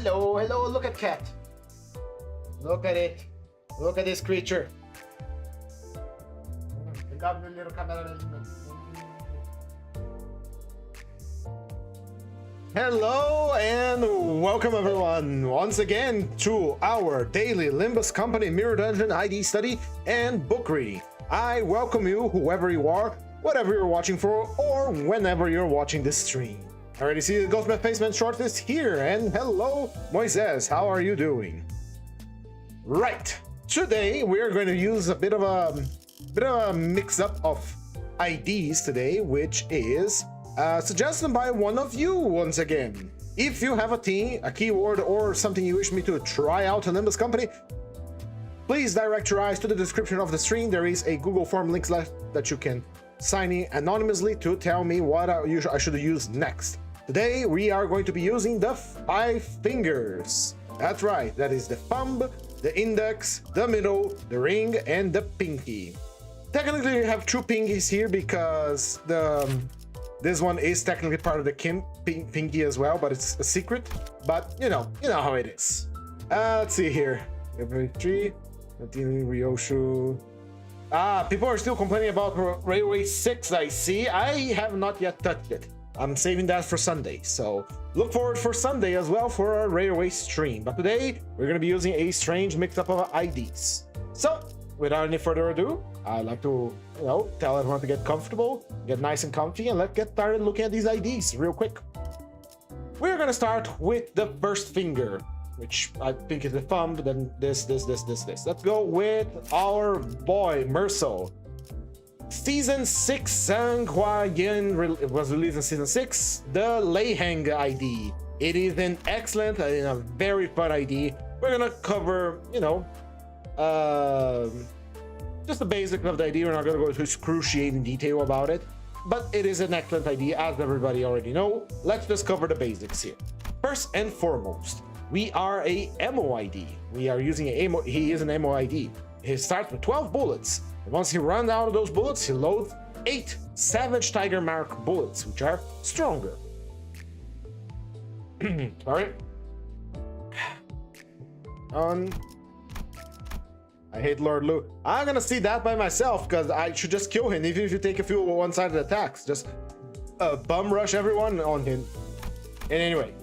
hello, hello, look at cat. Look at it. Look at this creature. Hello and welcome everyone once again to our daily Limbus Company Mirror Dungeon ID study and book reading. I welcome you, whoever you are, whatever you're watching for, or whenever you're watching this stream. I already see the Ghostman Faceman shortlist here, and hello, Moises, how are you doing? Right, today we are going to use a bit of a mix-up of IDs today, which is suggested by one of you once again. If you have a keyword, or something you wish me to try out in Limbus Company, please direct your eyes to the description of the stream. There is a Google form link left that you can sign in anonymously to tell me what I should use next. Today we are going to be using the 5 fingers. That's right, that is the thumb, the index, the middle, the ring, and the pinky. Technically we have 2 pinkies here because this one is technically part of the pinky as well, but it's a secret. But you know how it is. Let's see here. Every 3, Ryoshu. People are still complaining about Railway 6, I see. I have not yet touched it. I'm saving that for Sunday, so look forward for Sunday as well for our Railway stream. But today, we're going to be using a strange mix-up of IDs. So, without any further ado, I'd like to, tell everyone to get comfortable, get nice and comfy, and let's get started looking at these IDs real quick. We're going to start with the first finger, which I think is the thumb, then this. Let's go with our boy, Merso. Season 6 Sanghuayan was released in Season 6, the Leihang ID. It is an excellent and a very fun ID. We're gonna cover, just the basics of the ID. We're not gonna go into excruciating detail about it, but it is an excellent ID, as everybody already know. Let's just cover the basics here. First and foremost, we are a ammo ID. We are using an ammo. He is an ammo ID. He starts with 12 bullets. And once he runs out of those bullets, he loads 8 Savage Tiger Mark bullets, which are stronger. Sorry. I hate Lord Lu. I'm gonna see that by myself because I should just kill him, even if you take a few one-sided attacks. Just bum rush everyone on him. And anyway.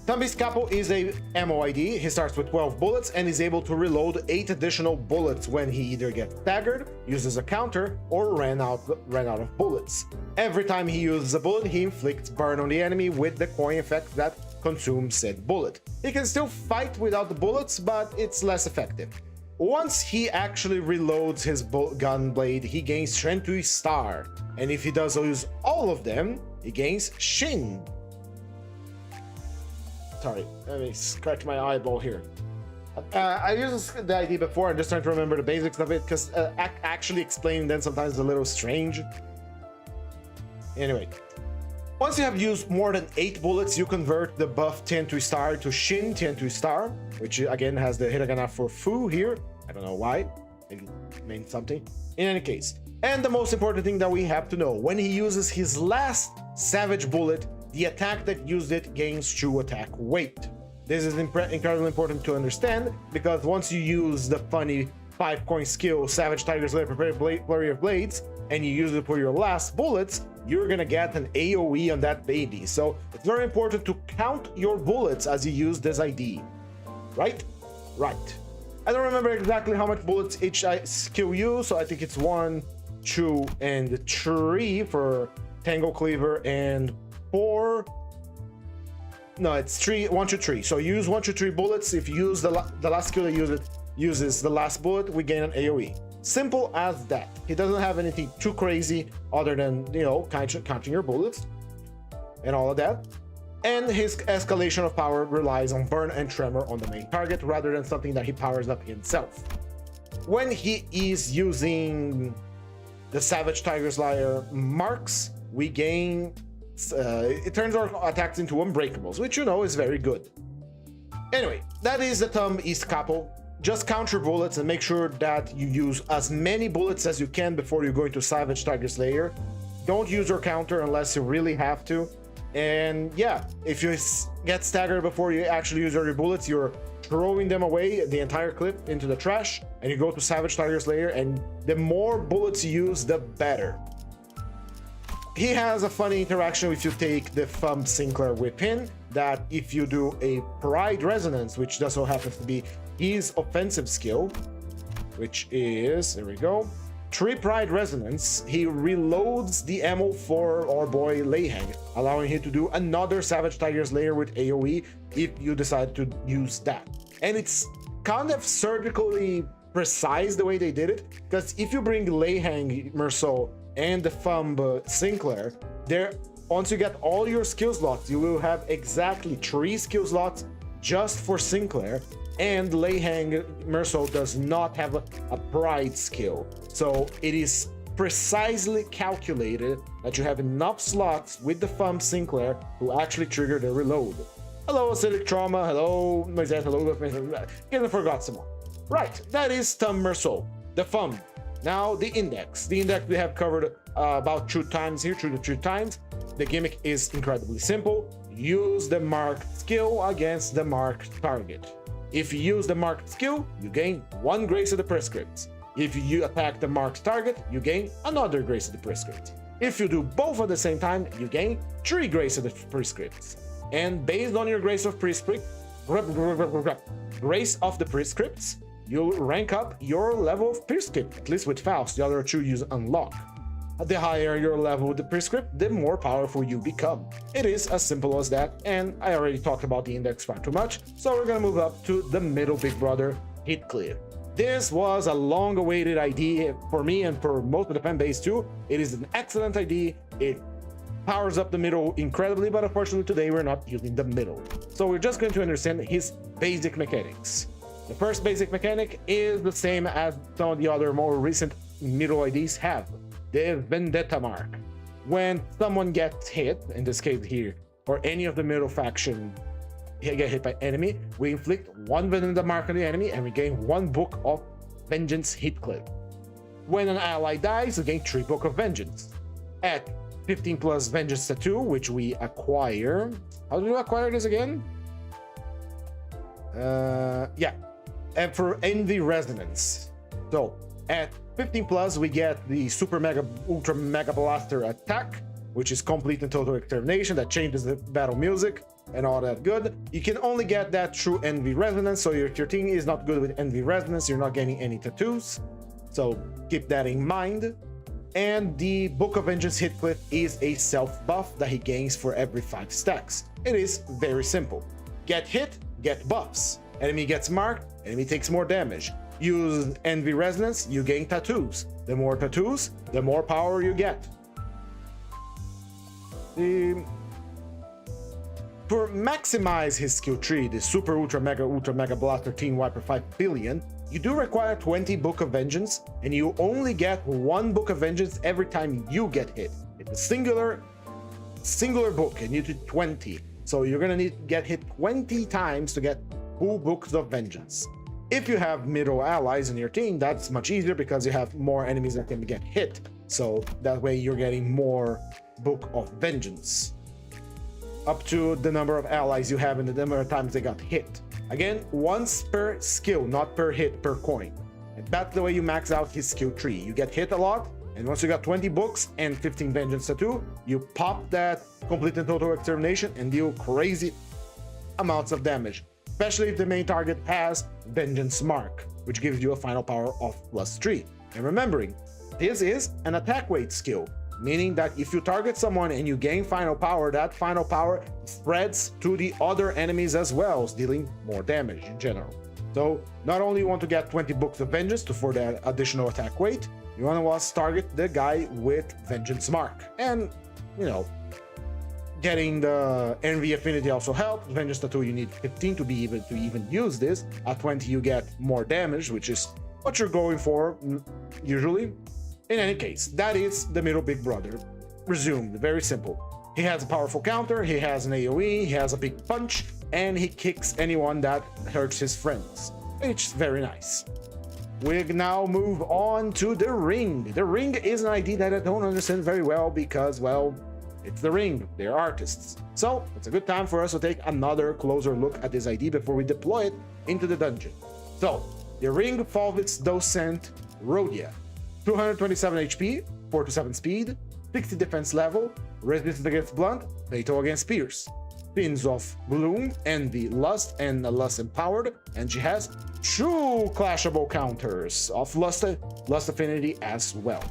Thumby's Capo is a ammo ID. He starts with 12 bullets and is able to reload 8 additional bullets when he either gets staggered, uses a counter, or ran out of bullets. Every time he uses a bullet, he inflicts burn on the enemy with the coin effect that consumes said bullet. He can still fight without the bullets, but it's less effective. Once he actually reloads his gun blade, he gains Strength Star, and if he does use all of them, he gains Shin. Sorry, let me scratch my eyeball here. I used the ID before. I'm just trying to remember the basics of it because actually explaining them sometimes is a little strange. Anyway, once you have used more than 8 bullets, you convert the buff 10 to star to Shin 10 to star, which again has the hiragana for Fu here. I don't know why. It means something. In any case, and the most important thing that we have to know, when he uses his last savage bullet, the attack that used it gains 2 attack weight. This is incredibly important to understand because once you use the funny 5-coin skill Savage Tiger Slayer Flurry of Blades and you use it for your last bullets, you're gonna get an AoE on that baby. So it's very important to count your bullets as you use this ID. Right? Right. I don't remember exactly how much bullets each skill use, so I think it's 1, 2, and 3 for Tangle Cleaver and 4. No, it's 3, 1, 2, 3. So use 1, 2, 3 bullets. If you use the last skill that uses the last bullet, we gain an AoE. Simple as that. He doesn't have anything too crazy other than counting your bullets and all of that. And his escalation of power relies on burn and tremor on the main target rather than something that he powers up himself. When he is using the Savage Tiger Slayer marks, we gain it turns our attacks into unbreakables, which is very good. Anyway, that is the Thumb East Capo. Just count your bullets and make sure that you use as many bullets as you can before you go into Savage Tiger Slayer. Don't use your counter unless you really have to. And yeah, if you get staggered before you actually use all your bullets, you're throwing them away, the entire clip, into the trash, and you go to Savage Tiger's Lair, and the more bullets you use, the better. He has a funny interaction if you take the Thumb Sinclair Whip-In, that if you do a Pride Resonance, which just so happens to be his offensive skill, which is, there we go, 3 Pride Resonance, he reloads the ammo for our boy Leihang, allowing him to do another Savage Tiger's Lair with AoE if you decide to use that. And it's kind of surgically precise the way they did it, because if you bring Leihang, Merceau, and the Thumb Sinclair, once you get all your skill slots, you will have exactly 3 skill slots just for Sinclair, and Leihang Merceau does not have a Pride skill. So it is precisely calculated that you have enough slots with the Thumb Sinclair to actually trigger the reload. Hello, Acidic Trauma. Hello, Moisés. Hello, I forgot someone. Right, that is Thumb Merceau, the Thumb. Now, the Index. The Index we have covered about 2 times here, 2 to 3 times. The gimmick is incredibly simple. Use the marked skill against the marked target. If you use the marked skill, you gain 1 Grace of the Prescript. If you attack the marked target, you gain another Grace of the Prescript. If you do both at the same time, you gain 3 Grace of the Prescripts. And based on your Grace of Prescript, Grace of the Prescripts, you'll rank up your level of Prescript, at least with Faust. The other 2 use Unlock. The higher your level with the Prescript, the more powerful you become. It is as simple as that, and I already talked about the Index far too much, so we're gonna move up to the middle big brother, Hit Clear. This was a long-awaited idea for me and for most of the fan base too. It is an excellent idea. It powers up the middle incredibly, but unfortunately today we're not using the middle. So we're just going to understand his basic mechanics. The first basic mechanic is the same as some of the other more recent middle IDs have. The Vendetta mark. When someone gets hit, in this case here, or any of the middle faction get hit by enemy, we inflict 1 Vendetta mark on the enemy and we gain 1 book of Vengeance hit clip. When an ally dies, we gain 3 book of Vengeance. At 15 plus Vengeance Tattoo, which we acquire. How do you acquire this again? Yeah. And for Envy Resonance. So at 15 plus, we get the Super Mega Ultra Mega Blaster attack, which is complete and total extermination, that changes the battle music and all that good. You can only get that through Envy Resonance, so if your team is not good with Envy Resonance, you're not getting any tattoos. So keep that in mind. And the Book of Vengeance hit clip is a self buff that he gains for every 5 stacks. It is very simple. Get hit, get buffs. Enemy gets marked, enemy takes more damage. Use Envy Resonance, you gain tattoos. The more tattoos, the more power you get. To maximize his skill tree, the Super Ultra Mega Blaster Team Wiper 5 billion, you do require 20 Book of Vengeance, and you only get 1 Book of Vengeance every time you get hit. It's a singular book, and you do 20. So you're gonna need to get hit 20 times to get 2 Books of Vengeance. If you have middle allies in your team, that's much easier because you have more enemies that can get hit. So that way you're getting more Book of Vengeance. Up to the number of allies you have and the number of times they got hit. Again, once per skill, not per hit, per coin. And that's the way you max out his skill tree. You get hit a lot, and once you got 20 books and 15 Vengeance Tattoo, you pop that Complete and Total Extermination and deal crazy amounts of damage. Especially if the main target has Vengeance Mark, which gives you a final power of +3. And remembering, this is an attack weight skill, meaning that if you target someone and you gain final power, that final power spreads to the other enemies as well, dealing more damage in general. So not only you want to get 20 books of Vengeance for that additional attack weight, you want to target the guy with Vengeance Mark. And, you know, getting the Envy Affinity also helps. Vengeance Tattoo, you need 15 to be able to even use this. At 20 you get more damage, which is what you're going for usually. In any case, that is the middle big brother. Resumed, very simple. He has a powerful counter, he has an AoE, he has a big punch, and he kicks anyone that hurts his friends. Which is very nice. We now move on to the ring. The ring is an idea that I don't understand very well because, well, It's the ring. They're artists. So it's a good time for us to take another closer look at this ID before we deploy it into the dungeon. So the ring Falvit's Docent Rhodia. 227 HP, 4 to 7 speed, 60 defense level, resistance against blunt, fatal against pierce. Pins of Gloom, Envy, Lust, and Lust Empowered, and she has 2 clashable counters of Lust Affinity as well.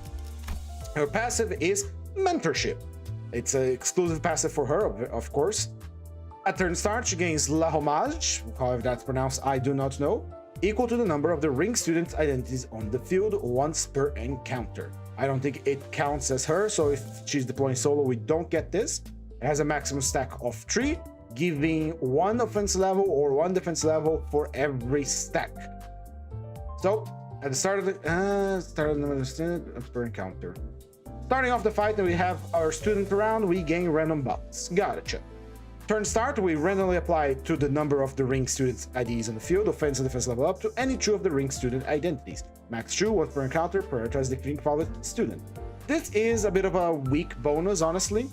Her passive is Mentorship. It's an exclusive passive for her, of course. At turn start, she gains La Hommage, however that's pronounced, I do not know, equal to the number of the ring student's identities on the field once per encounter. I don't think it counts as her, so if she's deploying solo, we don't get this. It has a maximum stack of 3, giving 1 offense level or 1 defense level for every stack. So, at the start of the per encounter. Starting off the fight, we have our student round, we gain random buffs. Gotcha. Turn start, we randomly apply to the number of the ring student's IDs in the field, offense and defense level up to any 2 of the ring student identities. Max 2, once per encounter, prioritize the ring Falvit student. This is a bit of a weak bonus, honestly.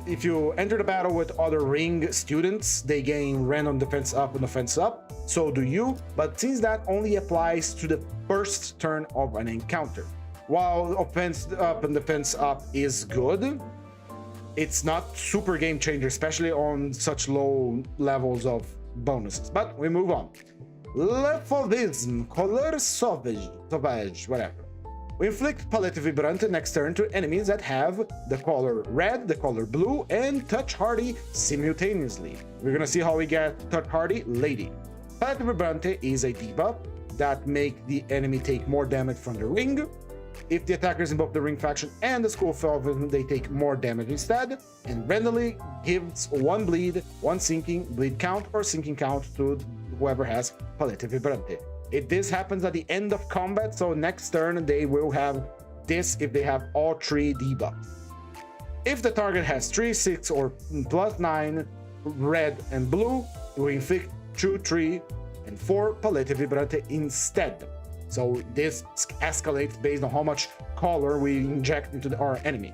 If you enter the battle with other ring students, they gain random defense up and offense up, so do you, but since that only applies to the first turn of an encounter. While offense up and defense up is good, it's not super game changer, especially on such low levels of bonuses. But we move on. Lefovism, Color Sauvage, whatever. We inflict Palette Vibrante next turn to enemies that have the color red, the color blue, and Touch Hardy simultaneously. We're gonna see how we get Touch Hardy later. Palette Vibrante is a debuff that makes the enemy take more damage from the ring. If the attacker is in both the ring faction and the school of Felvin, they take more damage instead, and randomly gives 1 bleed, 1 sinking, bleed count, or sinking count to whoever has Palette Vibrante. This happens at the end of combat, so next turn they will have this if they have all 3 debuffs. If the target has 3, 6, or +9 red and blue, we inflict 2, 3, and 4 Palette Vibrante instead. So this escalates based on how much color we inject into our enemy.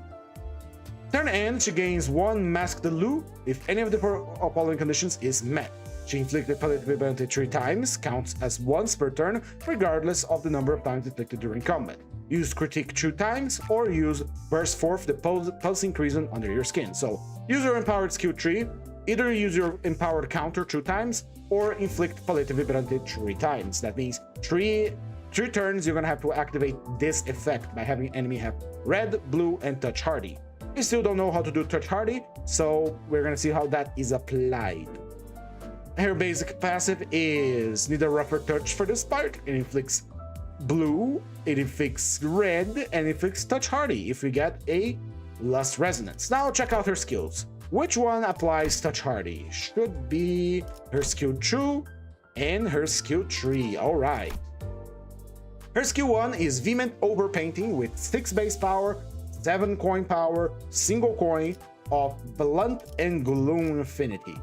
Turn end, she gains 1 Mask de Loup if any of the following conditions is met. She inflicted Palette Vibrante 3 times, counts as once per turn, regardless of the number of times inflicted during combat. Use Critique 2 times, or use Burst Forth, the pulsing crimson under your skin. So use your Empowered skill 3, either use your Empowered counter 2 times, or inflict Palette Vibrante 3 times. That means 3 turns you're gonna have to activate this effect by having enemy have red, blue, and Touch Hardy. We still don't know how to do Touch Hardy, so we're gonna see how that is applied. Her basic passive is Need a Rougher Touch for this part. It inflicts blue, it inflicts red, and it inflicts Touch Hardy if we get a Lust Resonance. Now check out her skills. Which one applies Touch Hardy? Should be her skill 2 and her skill 3. Alright. Her skill 1 is Vehement Overpainting with 6 base power, 7 coin power, single coin of Blunt and Gloom Affinity.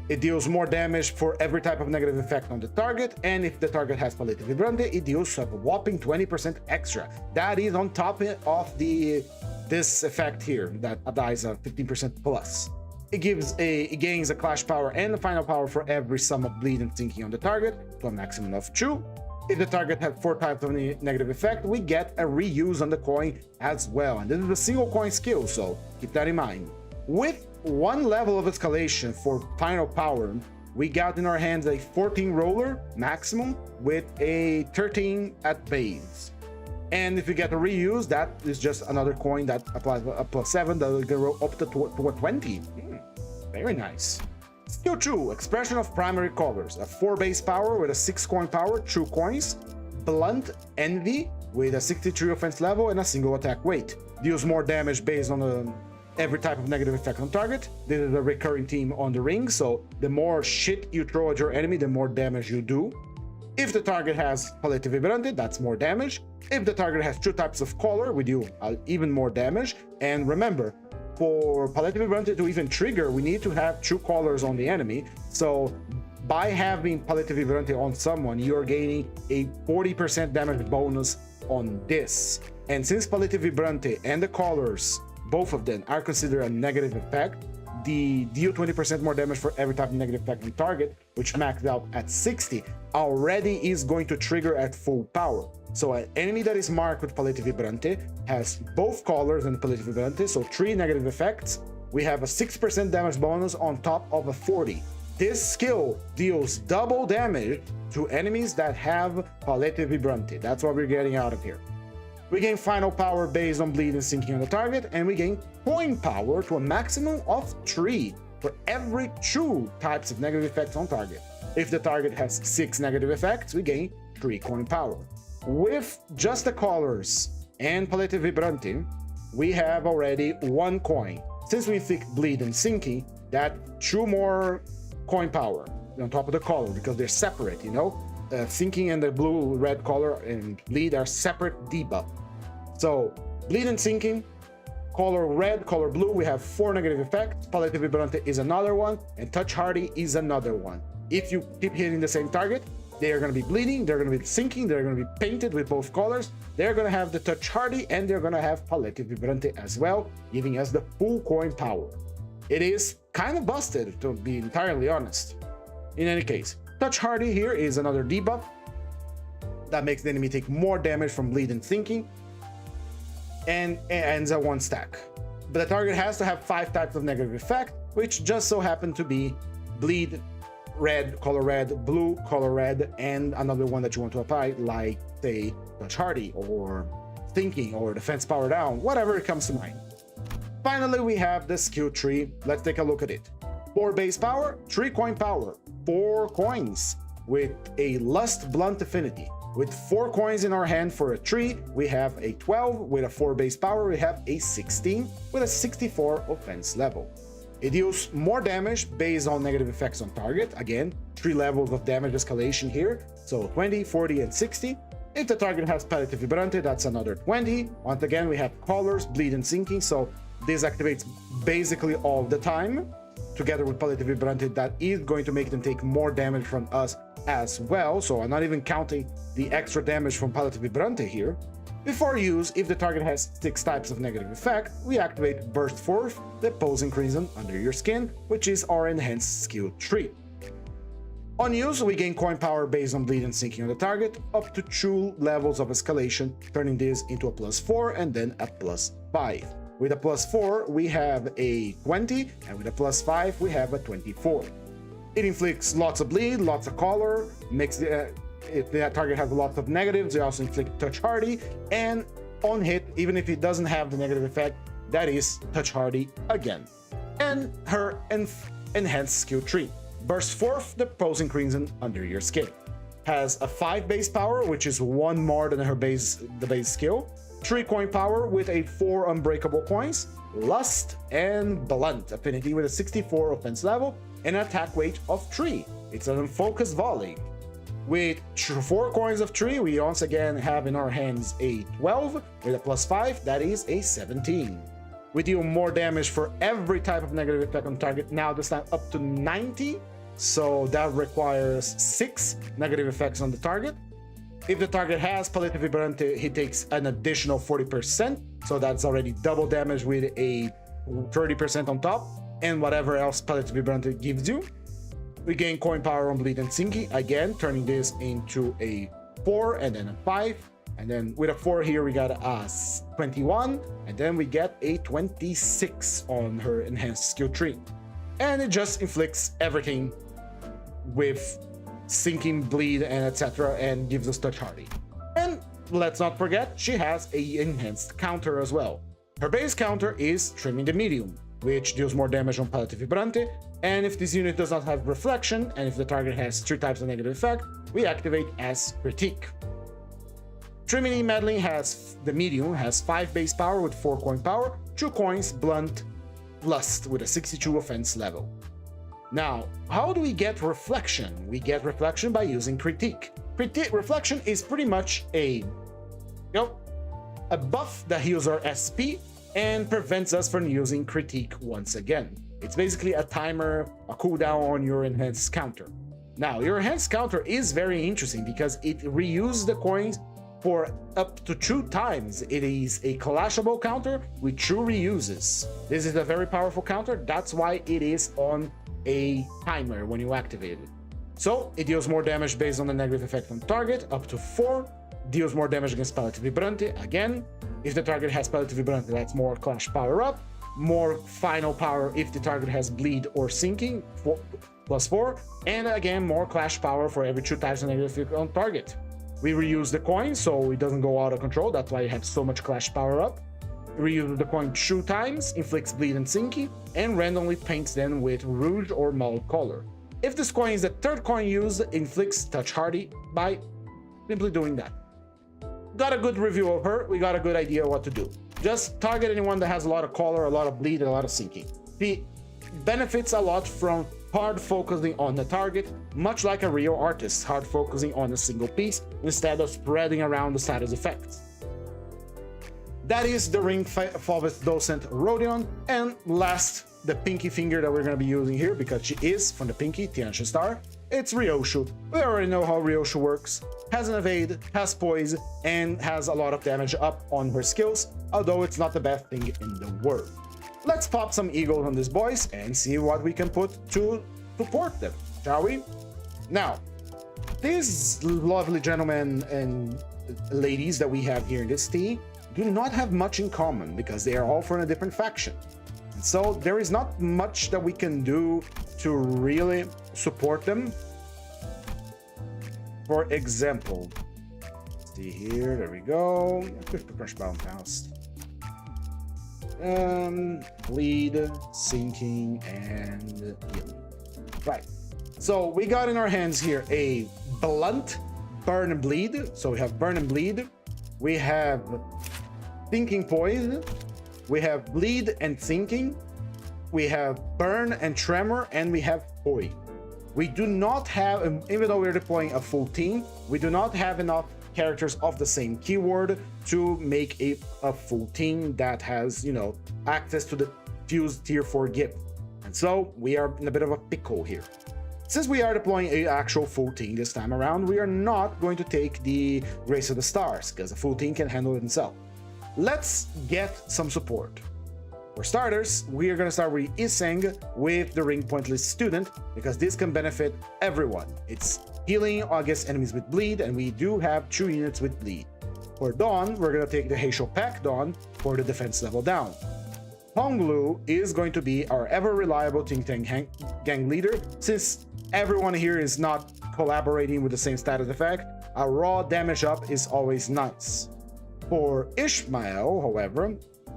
It deals more damage for every type of negative effect on the target, and if the target has Palette Vibrante, it deals a whopping 20% extra. That is on top of this effect here that applies a 15% plus. It gains a clash power and a final power for every sum of bleed and sinking on the target to a maximum of 2. If the target has 4 types of negative effect, we get a reuse on the coin as well, and this is a single coin skill, so keep that in mind. With 1 level of escalation for final power, we got in our hands a 14 roller maximum with a 13 at base. And if you get a reuse, that is just another coin that applies a +7 that will go up to 20. Very nice. Skill 2, Expression of Primary Colors, a 4 base power with a 6 coin power, 2 coins, Blunt Envy with a 63 offense level and a single attack weight. Deals more damage based on every type of negative effect on target. This is a recurring theme on the ring, so the more shit you throw at your enemy, the more damage you do. If the target has Palette Vibrante, that's more damage. If the target has 2 types of color, we do even more damage. And remember, for Palette Vibrante to even trigger, we need to have 2 colors on the enemy. So by having Palette Vibrante on someone, you're gaining a 40% damage bonus on this. And since Palette Vibrante and the colors both of them are considered a negative effect. The deal 20% more damage for every type of negative effect on target, which maxed out at 60, already is going to trigger at full power. So an enemy that is marked with Palete Vibrante has both colors and Palete Vibrante, so 3 negative effects. We have a 6% damage bonus on top of a 40. This skill deals double damage to enemies that have Palete Vibrante. That's what we're getting out of here. We gain final power based on bleed and sinking on the target, and we gain coin power to a maximum of 3 for every 2 types of negative effects on target. If the target has 6 negative effects, we gain 3 coin power. With just the colors and Palete Vibrante, we have already 1 coin. Since we inflict bleed and sinking, that 2 more coin power on top of the color, because they're separate, you know? Sinking and the blue-red color and bleed are separate debuff. So, bleed and sinking, color red, color blue, we have 4 negative effects. Palete Vibrante is another one, and Touch Hardy is another one. If you keep hitting the same target, they are going to be bleeding, they're going to be sinking, they're going to be painted with both colors, they're going to have the Touch Hardy, and they're going to have Palete Vibrante as well, giving us the full coin power. It is kind of busted, to be entirely honest. In any case, Touch Hardy here is another debuff that makes the enemy take more damage from bleed and sinking, and it ends at 1 stack. But the target has to have 5 types of negative effect, which just so happen to be bleed, red, blue, color red, and another one that you want to apply, like, say, Touch Hardy, or Thinking, or Defense Power Down, whatever it comes to mind. Finally, we have the skill tree. Let's take a look at it. 4 base power, 3 coin power, 4 coins with a Lust Blunt affinity. With 4 coins in our hand for a 3, we have a 12. With a 4 base power, we have a 16 with a 64 offense level. It deals more damage based on negative effects on target. Again, 3 levels of damage escalation here. So 20, 40, and 60. If the target has Palete Vibrante, that's another 20. Once again, we have colors, bleed, and sinking. So this activates basically all the time. Together with Palete Vibrante, that is going to make them take more damage from us as well. So I'm not even counting the extra damage from Palete Vibrante here. Before use, if the target has 6 types of negative effect, we activate Burst Forth, the Posing Crimson Under Your Skin, which is our enhanced skill tree. On use, we gain coin power based on bleed and sinking on the target, up to 2 levels of escalation, turning this into a +4 and then a +5. With a +4, we have a 20, and with a +5, we have a 24. It inflicts lots of bleed, lots of color, makes the if that target has lots of negatives, they also inflict Touch Hardy, and on hit, even if it doesn't have the negative effect, that is Touch Hardy again. And her enhanced skill tree. Burst Forth, the Posing Crimson Under Your Skin. Has a 5 base power, which is 1 more than the base skill. 3 coin power with a 4 unbreakable coins, Lust, and Blunt affinity with a 64 offense level, and an attack weight of 3. It's an unfocused volley. With 4 coins of 3, we once again have in our hands a 12, with a +5, that is a 17. We deal more damage for every type of negative effect on target, now this time up to 90, so that requires 6 negative effects on the target. If the target has Palete Vibrante, he takes an additional 40%, so that's already double damage with a 30% on top, and whatever else Palete Vibrante gives you. We gain coin power on bleed and sinking, again turning this into a 4 and then a 5, and then with a 4 here we got a 21, and then we get a 26 on her enhanced skill tree. And it just inflicts everything with sinking, bleed, and etc., and gives us Touch Hardy. And let's not forget, she has a enhanced counter as well. Her base counter is Trimming the Medium, which deals more damage on Palete Vibrante, and if this unit does not have Reflection, and if the target has 3 types of negative effect, we activate as Critique. Trimming Meddling has the Medium, has 5 base power with 4 coin power, 2 coins, Blunt, Lust with a 62 offense level. Now, how do we get Reflection? We get Reflection by using Critique. Reflection is pretty much a buff that heals our SP and prevents us from using Critique once again. It's basically a timer, a cooldown on your enhanced counter. Now, your enhanced counter is very interesting because it reuses the coins for up to 2 times. It is a clashable counter with 2 reuses. This is a very powerful counter. That's why it is on a timer when you activate it. So it deals more damage based on the negative effect on target, up to 4. Deals more damage against Palette Vibrante. Again, if the target has Palette Vibrante, that's more clash power up. More final power if the target has bleed or sinking, +4. And again, more clash power for every 2 types of negative effect on target. We reuse the coin so it doesn't go out of control. That's why you have so much clash power up. Reuse the coin 2 times, inflicts bleed and sinking, and randomly paints them with rouge or mauve color. If this coin is the 3rd coin used, inflicts touch hardy by simply doing that. Got a good review of her, we got a good idea what to do. Just target anyone that has a lot of color, a lot of bleed, and a lot of sinking. She benefits a lot from hard focusing on the target, much like a real artist, hard focusing on a single piece instead of spreading around the status effects. That is the Ring Fauvist Docent Rodion, and last, the pinky finger that we're going to be using here, because she is from the pinky Tianxia star. It's Ryoshu. We already know how Ryoshu works. Has an evade, has poise, and has a lot of damage up on her skills, although it's not the best thing in the world. Let's pop some eagles on these boys and see what we can put to support them, shall we? Now, these lovely gentlemen and ladies that we have here in this team do not have much in common because they are all from a different faction. And so there is not much that we can do to really support them. For example, let's see here, there we go. Quick crush bound fast. Bleed, sinking, and healing. Right. So we got in our hands here a blunt, burn and bleed. So we have burn and bleed. We have sinking poison. We have bleed and sinking. We have burn and tremor, and we have poise. We do not have, even though we're deploying a full team, we do not have enough characters of the same keyword to make a full team that has, you know, access to the fused tier 4 gift. And so we are in a bit of a pickle here. Since we are deploying an actual full team this time around, we are not going to take the Grace of the Stars, because a full team can handle it itself. Let's get some support. For starters, we are going to start with Iseng with the Ring Pointless Student, because this can benefit everyone. It's healing against enemies with bleed, and we do have 2 units with bleed. For Dawn, we're going to take the Heisho Pack Dawn for the defense level down. Honglu is going to be our ever-reliable Ting Tang gang leader, since everyone here is not collaborating with the same status effect. A raw damage up is always nice. For Ishmael, however,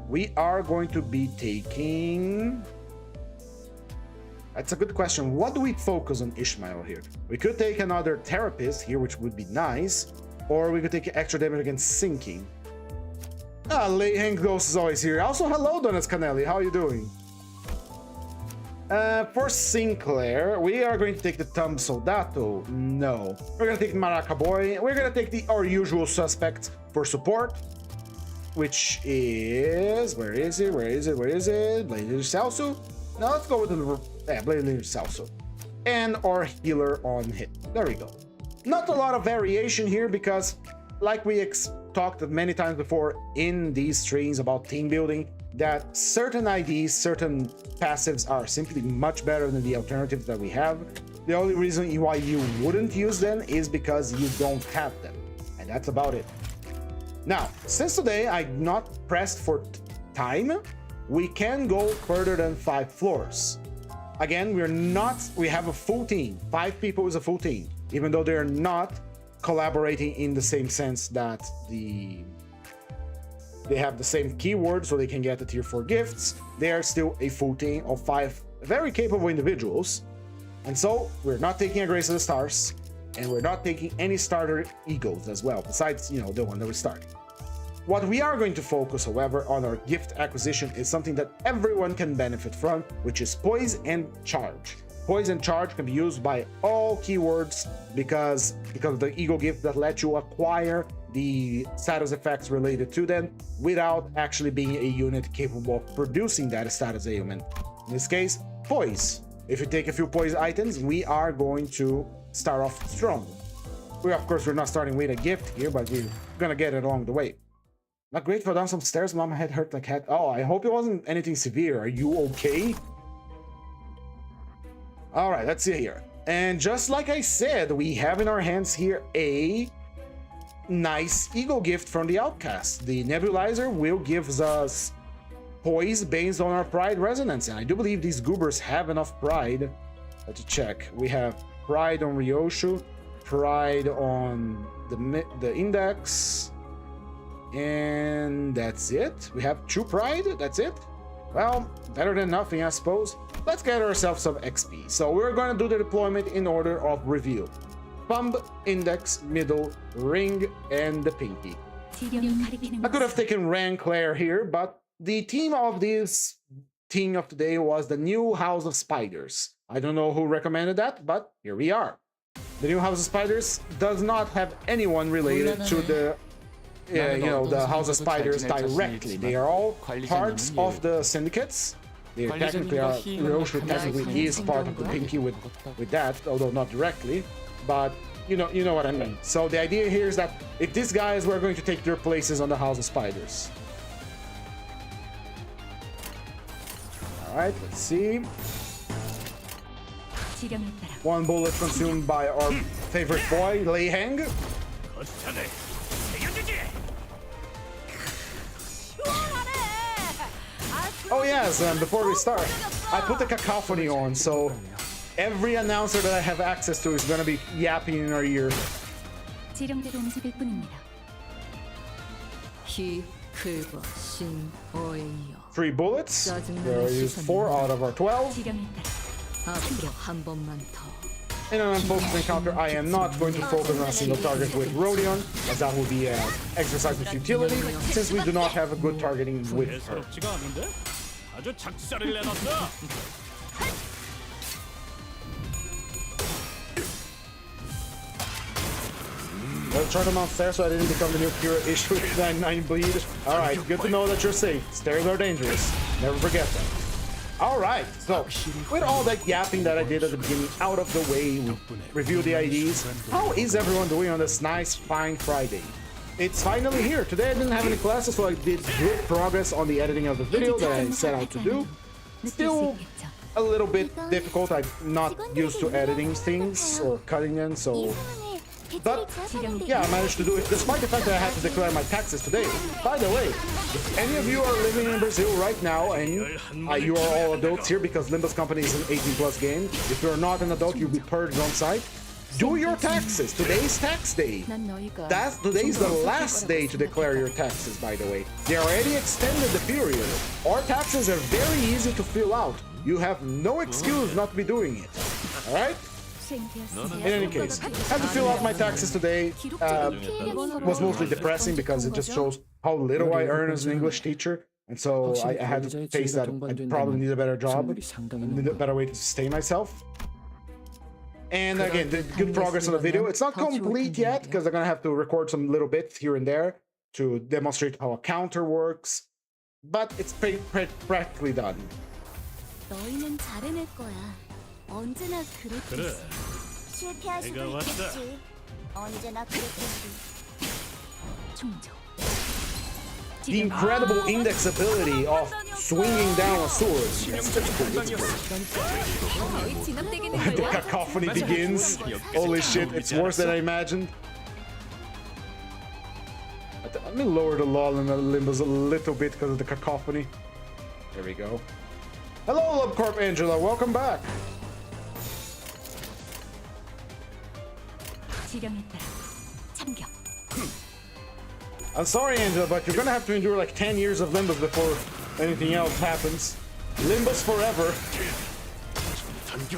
we are going to be taking... That's a good question. What do we focus on Ishmael here? We could take another therapist here, which would be nice, or we could take extra damage against sinking. Hank Ghost is always here. Also, hello, Donuts Canelli. How are you doing? For Sinclair, we are going to take the Thumb Soldato. No. We're going to take Maraca Boy. We're going to take our usual suspect for support, which is... Where is it? Blade Leader Salsu? No, let's go with the Blade Leader Salsu. And our healer on hit. There we go. Not a lot of variation here because, like we talked many times before in these streams about team building, that certain IDs, certain passives are simply much better than the alternatives that we have. The only reason why you wouldn't use them is because you don't have them. And that's about it. Now, since today I'm not pressed for time, we can go further than 5 floors. Again, we have a full team. 5 people is a full team, even though they're not collaborating in the same sense that they have the same keyword so they can get the tier 4 gifts. They are still a full team of 5 very capable individuals. And so we're not taking a Grace of the Stars, and we're not taking any starter egos as well, besides, you know, the one that we're starting. What we are going to focus, however, on our gift acquisition is something that everyone can benefit from, which is Poise and Charge. Poise and Charge can be used by all keywords because of the ego gift that lets you acquire the status effects related to them without actually being a unit capable of producing that status ailment. In this case, Poise. If you take a few Poise items, we are going to start off strong. of course, we're not starting with a gift here, but we're gonna get it along the way. Not great for down some stairs. Mama head hurt like head. Oh, I hope it wasn't anything severe. Are you okay? All right, let's see here. And just like I said, we have in our hands here a nice ego gift from the Outcast. The nebulizer will give us poise based on our pride resonance, and I do believe these goobers have enough pride. Let's check. We have pride on Ryoshu, pride on the index, and that's it. We have 2 pride. That's it. Well, better than nothing, I suppose. Let's get ourselves some XP. So we're going to do the deployment in order of review. Thumb, index, middle, ring, and the pinky. I could have taken Ranclair here, but the theme of this thing of today was the new House of Spiders. I don't know who recommended that, but here we are. The new House of Spiders does not have anyone related to the the House of Spiders directly. They are all parts of the syndicates. They technically are, Ryoshu technically is part of the pinky with that, although not directly, but you know what I mean. So the idea here is that if these guys were going to take their places on the House of Spiders. Alright, let's see. 1 bullet consumed by our favorite boy, Lei Heng. Oh yes, and before we start, I put the cacophony on, so every announcer that I have access to is gonna be yapping in our ear. 3 bullets. There is 4 out of our 12. In an unfocused encounter, I am not going to focus on a single target with Rodion, as that would be an exercise of futility, since we do not have a good targeting with her. Let's try them downstairs so I didn't become the new Kira issue with 99 bleed. Alright, good to know that you're safe. Stairs are dangerous. Never forget that. Alright, so with all that yapping that I did at the beginning out of the way, we reviewed the IDs. How is everyone doing on this nice, fine Friday? It's finally here. Today I didn't have any classes, so I did good progress on the editing of the video that I set out to do. Still a little bit difficult. I'm not used to editing things or cutting them, so... But, yeah, I managed to do it, despite the fact that I had to declare my taxes today. By the way, if any of you are living in Brazil right now, and you are all adults here because Limbus Company is an 18+ game, if you're not an adult, you'll be purged on site. Do your taxes. Today's tax day. Today's the last day to declare your taxes, by the way. They already extended the period. Our taxes are very easy to fill out. You have no excuse not to be doing it. Alright? In any case, I had to fill out my taxes today. Was mostly depressing because it just shows how little I earn as an English teacher. And so I had to face that I probably need a better job, need a better way to sustain myself. And again, the good progress on the video. It's not complete yet because I'm gonna have to record some little bits here and there to demonstrate how a counter works, but it's practically done. The incredible index ability of swinging down a sword. Yes, that's cool, that's cool. The cacophony begins. Holy shit, it's worse than I imagined. Let me lower the lull in the Limbus a little bit because of the cacophony. There we go. Hello, LubCorp Angela, welcome back. I'm sorry, Angela, but you're gonna have to endure like 10 years of Limbus before anything else happens. Limbus forever.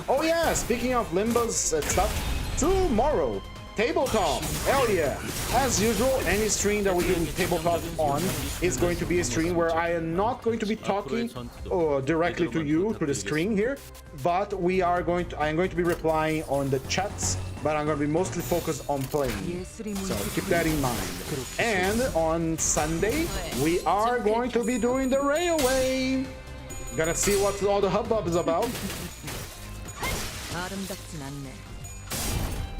Oh yeah, speaking of Limbus and stuff, tomorrow, Tabletop. Hell yeah. As usual, any stream that we do Tabletop on is going to be a stream where I am not going to be talking directly to you, to the screen here, but I am going to be replying on the chats, but I'm going to be mostly focused on playing. So keep that in mind. And on Sunday, we are going to be doing the railway. Gonna see what all the hubbub is about.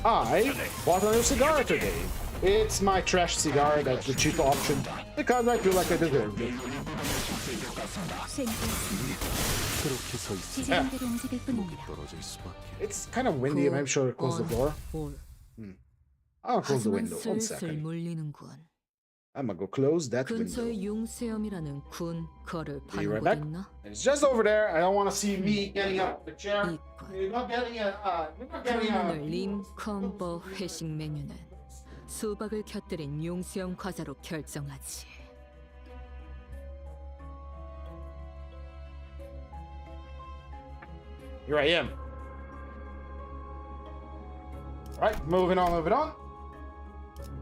I bought a new cigar today. It's my trash cigar, that's the cheap option, because I feel like I deserved it. Yeah. It's kind of windy, I'm sure I'll close the door. I'll close the window, 1 second. I'm gonna go close that window. Be right back. It's just over there. I don't want to see me getting up the chair. You're not getting a. 림컴버 회식 메뉴는 수박을 곁들인 용수형 과자로 결정하지. Here I am. Alright, moving on.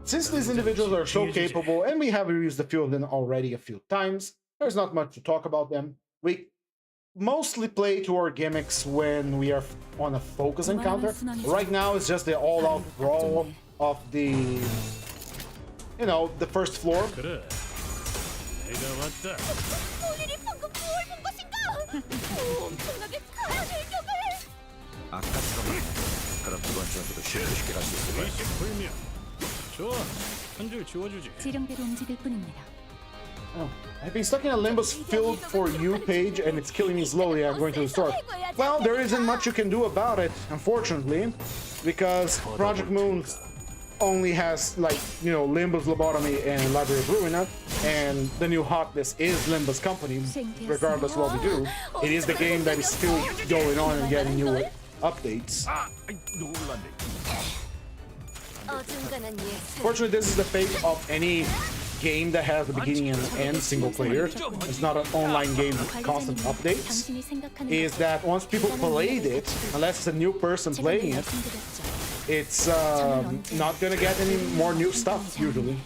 Since these individuals are so capable, and we have used a few of them already a few times, there's not much to talk about them. We mostly play to our gimmicks when we are on a focus encounter. Right now, it's just the all-out brawl of the, you know, the first floor. Oh, I've been stuck in a Limbus filled for you page and it's killing me slowly. I'm going to the store. Well, there isn't much you can do about it, unfortunately, because Project Moon only has, like, you know, Limbus Lobotomy and Library of Ruina, and the new hotness is Limbus Company, regardless of what we do. It is the game that is still going on and getting new updates. Fortunately, this is the fate of any game that has a beginning and end single player. It's not an online game with constant updates. Is that once people played it, unless it's a new person playing it, it's not gonna get any more new stuff usually.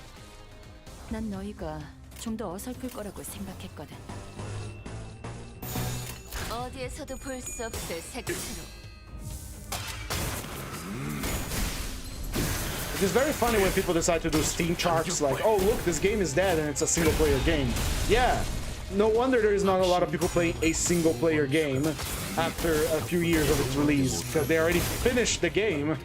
난 너희가 좀 더 어설플 거라고 생각했거든. 어디에서도 볼 수 없을 색채로. It is very funny when people decide to do Steam charts like, oh look, this game is dead and it's a single player game. Yeah, no wonder there is not a lot of people playing a single player game after a few years of its release, because they already finished the game.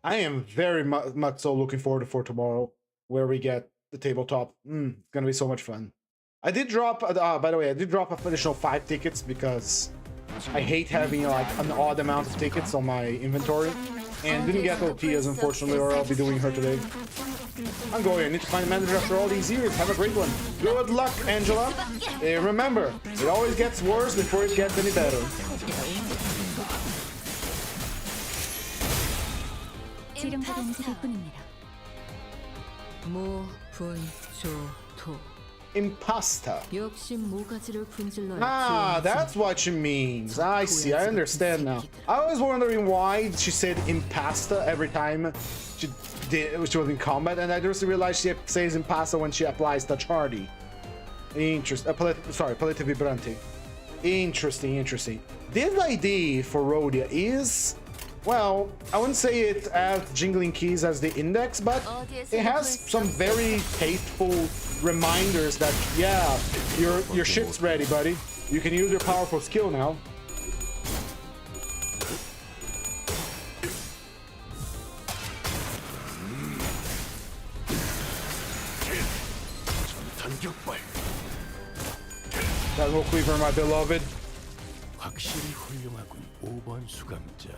I am very much so looking forward for tomorrow, where we get the tabletop. It's gonna be so much fun. I did drop, by the way, I did drop an additional 5 tickets because I hate having like an odd amount of tickets on my inventory, and didn't get Otia's unfortunately, or I'll be doing her today. I'm going. I need to find a manager after all these years. Have a great one. Good luck, Angela. Remember, it always gets worse before it gets any better. Impasta. Ah, that's what she means. I see, I understand now. I was wondering why she said impasta every time she was in combat, and I just realized she says impasta when she applies touch hardy. Interesting. Paleta vibrante. Interesting. This ID for Rhodia is, well, I wouldn't say it as jingling keys as the index, but it has some very tasteful reminders that, yeah, your shit's ready, buddy. You can use your powerful skill now. That will cleaver, my beloved. 확실히 훌륭하군. 5번 수감자.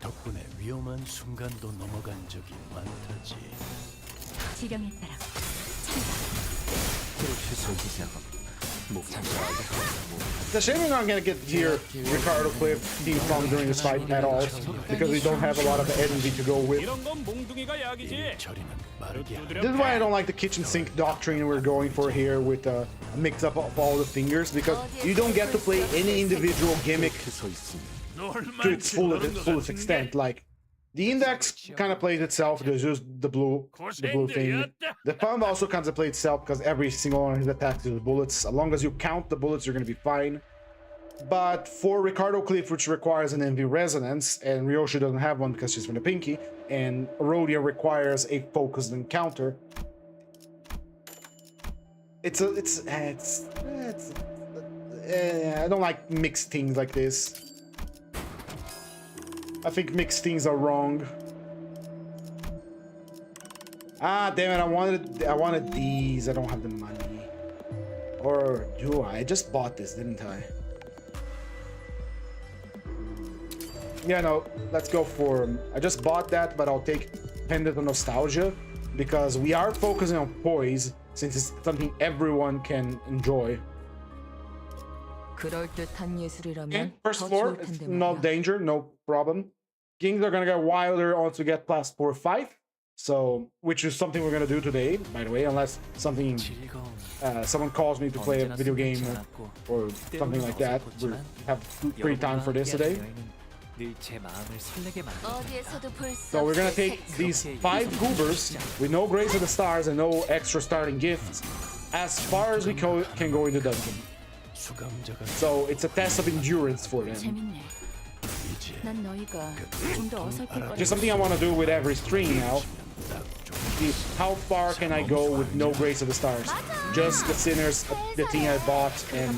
덕분에 위험한 순간도 넘어간 적이 많다지. 지령에 따라 그렇게 설계하고 It's a shame we're not gonna get to hear Ricardo Cliff theme song during this fight at all, because we don't have a lot of energy to go with. This is why I don't like the kitchen sink doctrine we're going for here with a mix-up of all the fingers, because you don't get to play any individual gimmick to its fullest extent. Like, the index kind of plays itself because just the blue thing. The thumb also kind of plays itself because every single one of his attacks uses bullets. As long as you count the bullets, you're going to be fine. But for Ricardo Cliff, which requires an envy resonance, and Ryoshi doesn't have one because she's from the Pinky, and Rhodia requires a focused encounter. I don't like mixed things like this. I think mixed things are wrong. Ah, damn it! I wanted these. I don't have the money. Or do I? I just bought this, didn't I? Yeah, no. Let's go for. I just bought that, but I'll take Pendant of Nostalgia because we are focusing on poise, since it's something everyone can enjoy. And first floor, no danger, no problem. Kings are gonna get wilder once we get past 4 or 5. So, which is something we're gonna do today, by the way, unless something, someone calls me to play a video game or something like that. We have free time for this today. So we're gonna take these 5 goobers with no Grace of the Stars and no extra starting gifts as far as we can go in the dungeon. So it's a test of endurance for them. Just something I want to do with every stream now. How far can I go with no Grace of the Stars? Just the Sinners, the thing I bought, and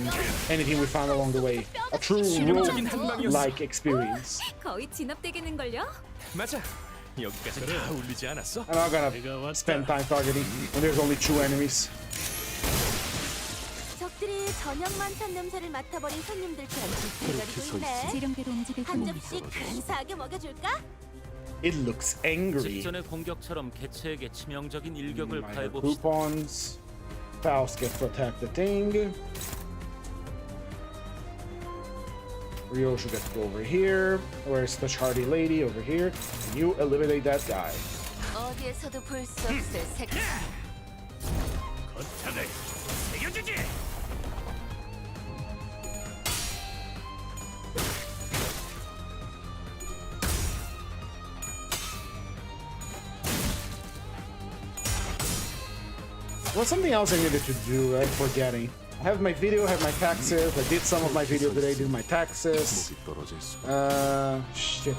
anything we found along the way. A true rogue-like experience. I'm not gonna spend time targeting when there's only 2 enemies. 적들이 저녁 만찬 냄새를 맡아버린 손님들처럼 한 접시 근사하게 먹여줄까? It looks angry. 직전의 공격처럼 개체에게 치명적인 일격을 가해봅시다. Coupons. Faust gets to attack the thing. Ryoshi gets to go over here. Where's the Hardy lady? Over here. And you eliminate that guy. 어디에서도 볼 수 없을 색깔. 거창을 새겨주지. Well, something else I needed to do, I'm forgetting. I have my video, I have my taxes. I did some of my video today, did my taxes. Shit.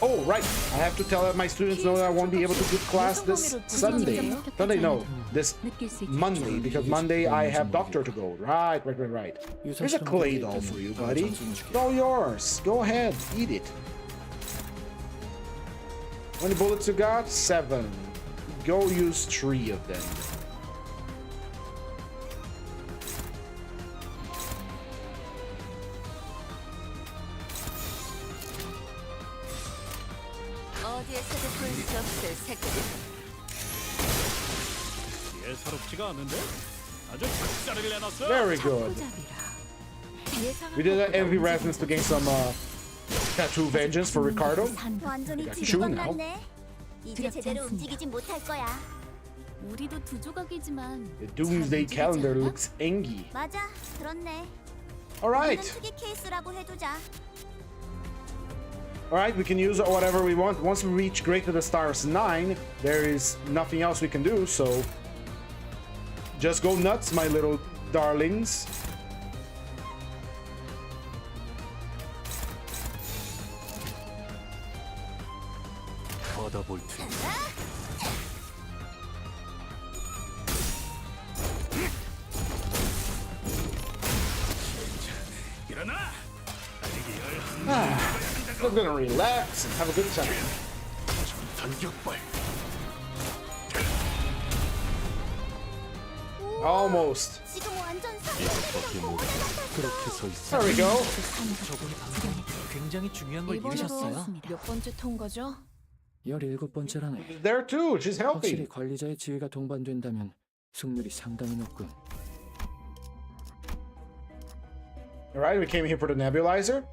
Oh, right. I have to tell my students know that I won't be able to do class this Sunday. Sunday, no. This Monday, because Monday I have doctor to go. Right. Here's a clay doll for you, buddy. It's all yours. Go ahead, eat it. How many bullets you got? 7. Go use 3 of them. 어디에서도 볼 수 없을 색깔. 예사롭지가 않은데? 아주 작살을 내놨어. Very good. We did an envy resonance to gain some tattoo vengeance for Ricardo. 완전히 got 뒤집어 you now. 놨네. 이제 제대로 움직이진 못할 거야. 우리도 두 조각이지만 The Doomsday Calendar looks angry. 맞아, 그렇네. Alright. 이는 특이 케이스라고 해두자. Alright, we can use whatever we want. Once we reach Great to the Stars 9, there is nothing else we can do, so just go nuts, my little darlings. We're gonna relax and have a good time. Almost. 지금 완전 상상력이 There we go. 굉장히 중요한 걸 잃으셨어요. 몇 번째 통과죠? 17번째라네. There too. She's 확실히 healthy. 관리자의 지위가 동반된다면 승률이 상당히 높군. Alright, we came here for the nebulizer.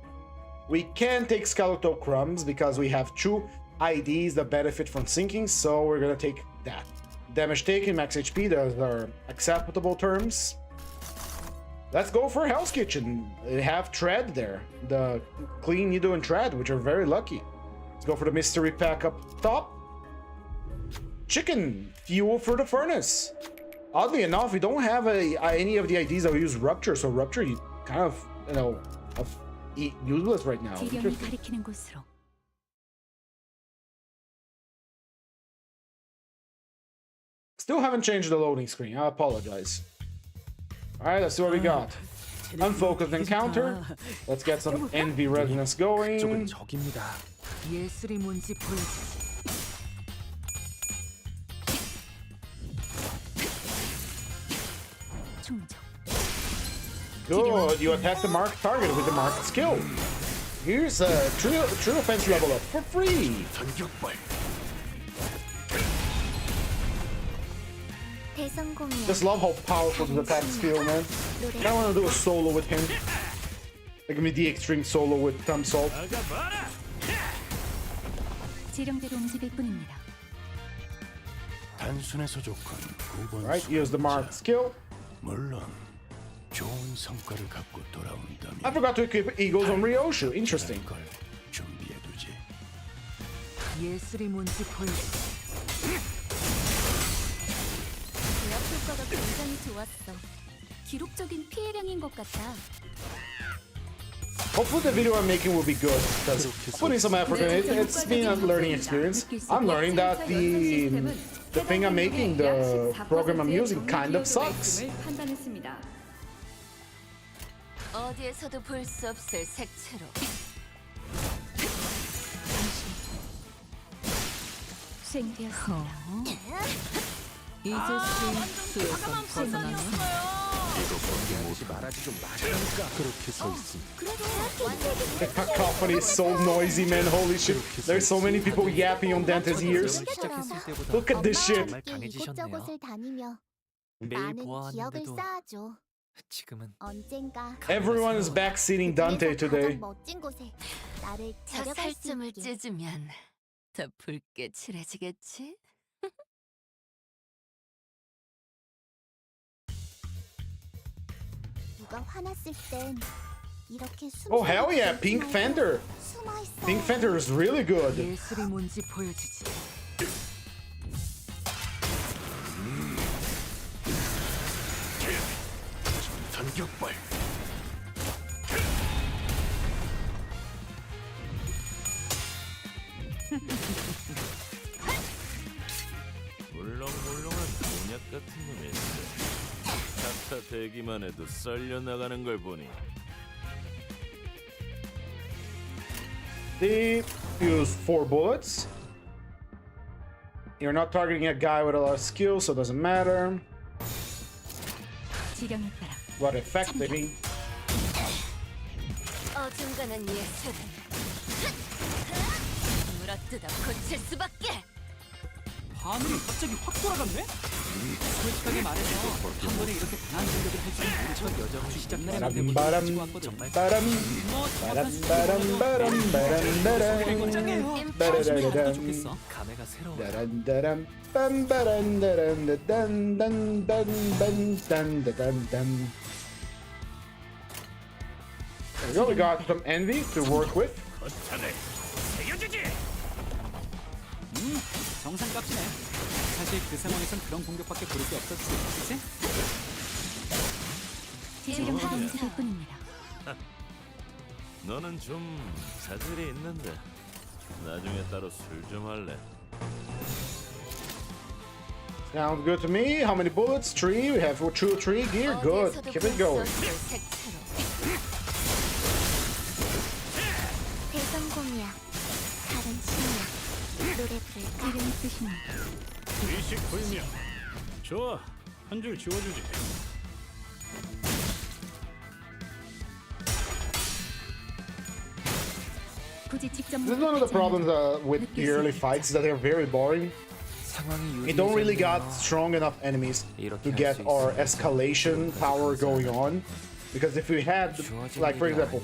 We can take skeletal crumbs because we have 2 IDs that benefit from sinking, so we're gonna take that. Damage taken, max HP, those are acceptable terms. Let's go for Hell's Kitchen. They have Tread there. The Clean Needle and Tread, which are very lucky. Let's go for the mystery pack up top. Chicken, fuel for the furnace. Oddly enough, we don't have any of the IDs that we use Rupture, so Rupture, you kind of, useless right now. 지령이 Interesting. 가리키는 곳으로. Still haven't changed the loading screen. I apologize. Alright, let's see what we got. Unfocused encounter. Let's get some envy resonance going. 적입니다. 예술이 뭔지 보여주지. 충족. Good, you attack the marked target with the marked skill. Here's a true offense level up for free. 대성공이야. Just love how powerful the attacks feel, man. I want to do a solo with him. Like me the extreme solo with Thumb Salt. 나가봐라. 지령대로 움직일 뿐입니다. 단순해서 좋군. 9번 Right, use the marked skill. 물론 좋은 성과를 갖고 돌아온다면 I forgot to equip Eagles on Ryoshu. Interesting. 걸 준비해두지. 예술이 뭔지 보여주지. 제압 효과가 굉장히 좋았어. 기록적인 피해량인 것 같아. Hopefully the video I'm making will be good because putting some effort in it. It's been a learning experience. I'm learning that the thing I'm making, the program I'm using, kind of sucks. 어디에서도 볼 수 없을 색채로. 수행되었습니다. 이제 수에선 벗어나면 하지 말아지 좀 마시라니까. 그렇게 서 있으니 The cacophony is so noisy, man. Holy shit. There's so many people yapping on Dante's ears. 시작했을 때보다 Look at this shit. 정말 강해지셨네요. 이곳저곳을 다니며 매일 많은 기억을 보아왔는데도 쌓아줘. 지금은 언젠가 Everyone is backseating Dante 그래서 today. 가장 멋진 곳에 나를 저 데려갈 수 살점을 있게. 찢으면 더 붉게 칠해지겠지? 누가 화났을 땐 이렇게 Oh, hell yeah. Pink Fender. 숨어 있어. Pink Fender is really good. 예술이 뭔지 보여주지. 전격발 물렁물렁한 곤약 같은 놈이 있어. 차타 대기만 해도 썰려 나가는 걸 보니 They use 4 bullets. You're not targeting a guy with a lot of skill, so it doesn't matter 지령에 따라 what effect they mean. 어중간한 예술은 물어뜯어 고칠 수밖에. 하늘이 갑자기 확 돌아갔네? 솔직하게 말해서 한 번에 이렇게 강한 공격을 해주는 첫 여정을 시작하는 데부터 바람 가지고 왔거든. 바람 뭐 바람 잘못한 바람 바람 바람 굉장해요. 바람 조심히 하는 게 바람 좋겠어. 감회가 새로워. 다란다란 빰바란다란 단단단단단단단단. There we go. We got some envy to work with. 거창을 새겨주지. 정상값이네. 사실 그 상황에선 그런 공격밖에 고를 게 없었지, 그치? 지령대로 움직일 뿐입니다. 너는 좀 자질이 있는데 나중에 따로 술 좀 할래. Sounds good to me. How many bullets? 3. We have 2 3 gear. Good. Keep it going. 대성공이야. 다른 신이야. 노래 부를까? 지령 쓰십니다. 의식 불명. 좋아, 한 줄 지워주지. 굳이 직접 This is one of the problems with the early fights that they're very boring. 상황이 We don't really got 유리해졌네요. strong enough enemies 이렇게 to 할 get 수 our 있으니 escalation power going on. Because if we had, like for example,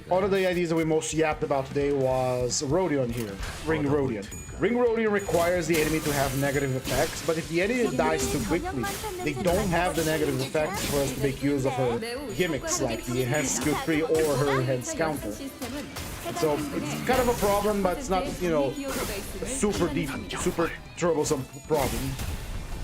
one of the ideas that we most yapped about today was Rodion here, Ring Rodion. Ring Rodion requires the enemy to have negative effects, but if the enemy dies too quickly, they don't have the negative effects for us to make use of her gimmicks like the enhanced skill 3 or her enhanced counter. So it's kind of a problem, but it's not, you know, a super deep, super troublesome problem.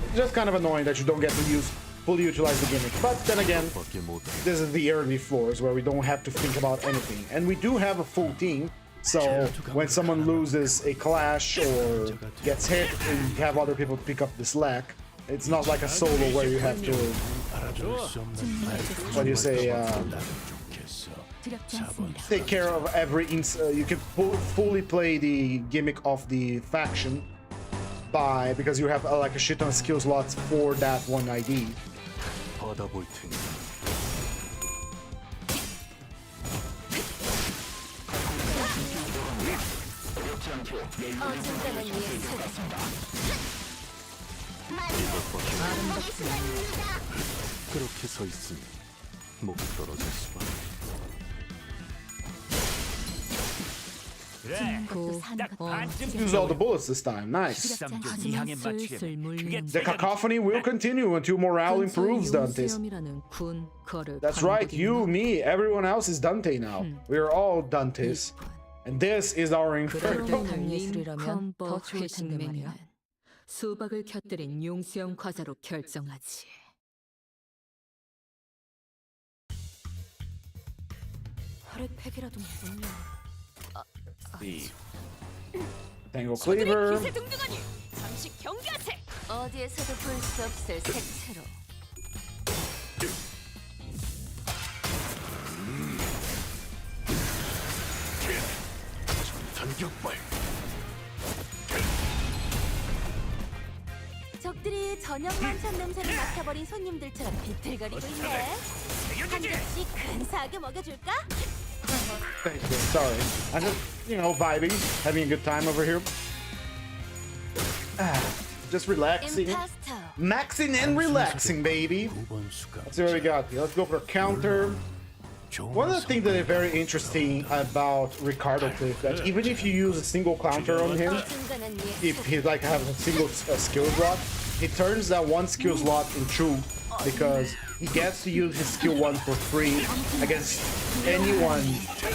It's just kind of annoying that you don't get to use fully utilize the gimmick. But then again, 밖에 못 this is the early floors where we don't have to think about anything. And we do have a full team, so when someone loses a clash or gets hit, we have other people pick up the slack. It's not like a solo where you have to, what do you say, 두렵지 않습니다. take care of every you can fully play the gimmick of the faction because you have like a shit ton of skill slots for that one ID. 받아볼 테니 어중간한 예술. 그렇게 서 있으니 목이 떨어질 수밖에. 고, Use all the bullets this time. Nice. 하지만 슬슬 물리는 The cacophony will continue until morale improves, Dante's. 용수염이라는 군 거를 That's right, you, me, everyone else is Dante now. We're all Dantes. And this is our Inferno. 그런 예술이라면 더 좋을 텐데 말이야. 수박을 곁들인 용수염 과자로 결정하지. 혈액팩이라도 먹으면 Tangle Cleaver. 기세등등하니 잠시 경계하세. 어디에서도 볼 수 없을 색채로. 전격발. 적들이 저녁 만찬 냄새를 맡아버린 손님들처럼 비틀거리고 있네. 한 접시 근사하게 먹여줄까? Thank you. Sorry. I'm just, vibing, having a good time over here. Just relaxing. 임파스터. Maxing and relaxing, baby. 9번 수가. Let's see what we got here. Let's go for a counter. One of the things that is very interesting about Ricardo Cliff, that even if you use a single counter on him, 어중간한 예술. if he like has a single skill slot, he turns that one skill slot into because he gets to use his skill 1 for free against anyone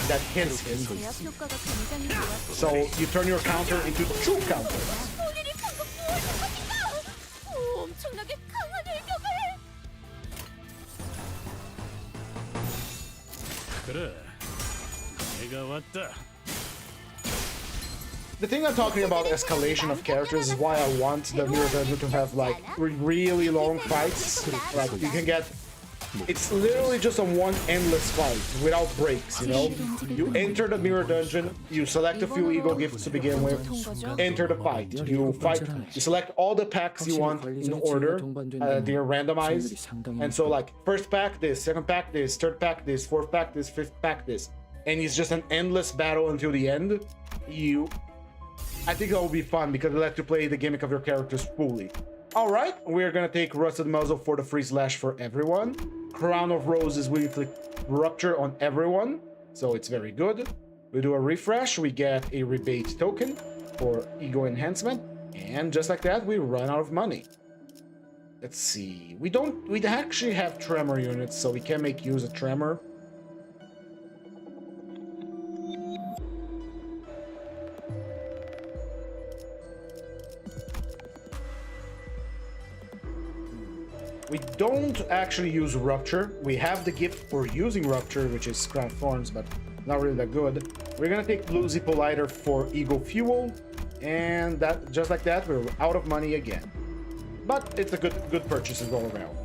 that hits him. 제압 효과가 굉장히 좋았어. So you turn your counter into 2 counters. 본인이 방금 무엇을 하니까? 엄청나게 강한 일격을. 그래. 내가 왔다. The thing I'm talking about escalation of characters is why I want the Mirror Dungeon to have like really long fights. Like you can get, it's literally just a one endless fight without breaks, You enter the Mirror Dungeon, you select a few Eagle Gifts to begin with, enter the fight. You fight, you select all the packs you want in order, they're randomized. And so like first pack this, second pack this, third pack this, fourth pack this, fifth pack this. And it's just an endless battle until the end. I think that will be fun because it lets you play the gimmick of your characters fully. Alright, we're gonna take Rusted Muzzle for the free slash for everyone. Crown of Roses will inflict Rupture on everyone, so it's very good. We do a refresh, we get a rebate token for Ego Enhancement, and just like that, we run out of money. Let's see, we actually have Tremor units, so we can make use of Tremor. We don't actually use Rupture. We have the gift for using Rupture, which is Crown of Thorns, but not really that good. We're gonna take Blue Zippoliter for Eagle Fuel, and that just like that, we're out of money again. But it's a good purchase as all around.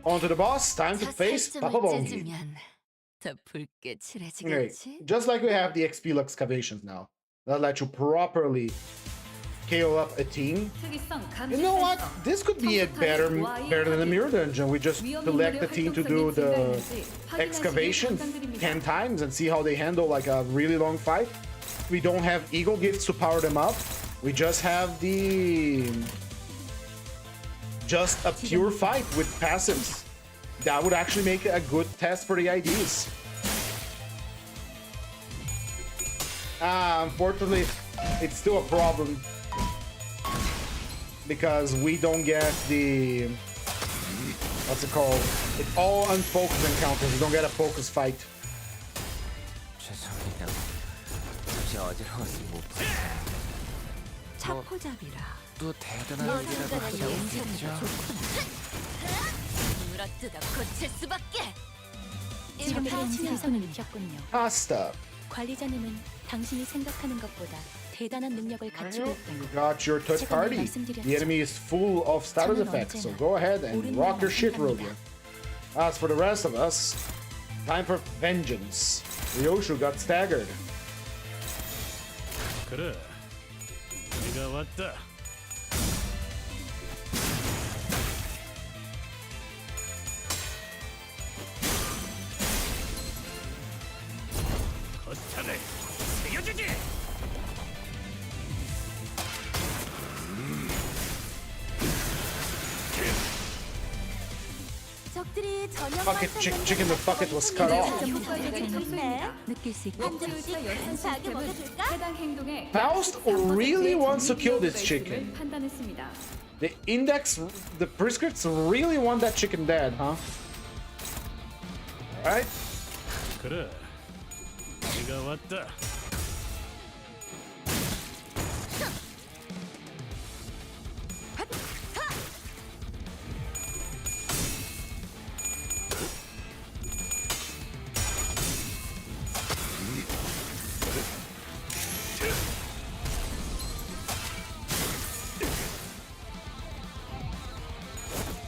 On to the boss, time to face Papa Bongi. 더 붉게 Okay, 칠해지겠지? just like we have the XP excavations now, that let you properly KO up a team. You know what? This could be a better than the Mirror Dungeon. We just select the team to do the excavation 10 times and see how they handle like a really long fight. We don't have Eagle Gifts to power them up. We just have just a pure fight with passives. That would actually make a good test for the IDs. Unfortunately, it's still a problem because we don't get the, what's it called? It's all unfocused encounters. We don't get a focus fight. 죄송해요. 잠시 어지러워서 못 차포잡이라. 또 대단한 너 일이라도 상대는 하자고 예상보다 했죠. 좋구나. 물어뜯어 고칠 수밖에. 지금 생성을 입혔군요. Pasta. 관리자님은 당신이 생각하는 것보다 대단한 능력을 가지고 있다니. Got your third party. The enemy is full of status effects, so go ahead and rock your shit, Rogan. As for the rest of us, time for vengeance. Ryoshu got staggered. 그래, 내가 왔다. 거창을 세워주지. 적들이 전혀 Bucket chicken the bucket was cut off. 느낄 수 있게. 한 줄씩 자기 먼저 줄까? 해당 행동에 Faust really wants to kill this chicken. 판단했습니다. The index, the prescripts really want that chicken dead, huh? Alright. 그래, 내가 왔다.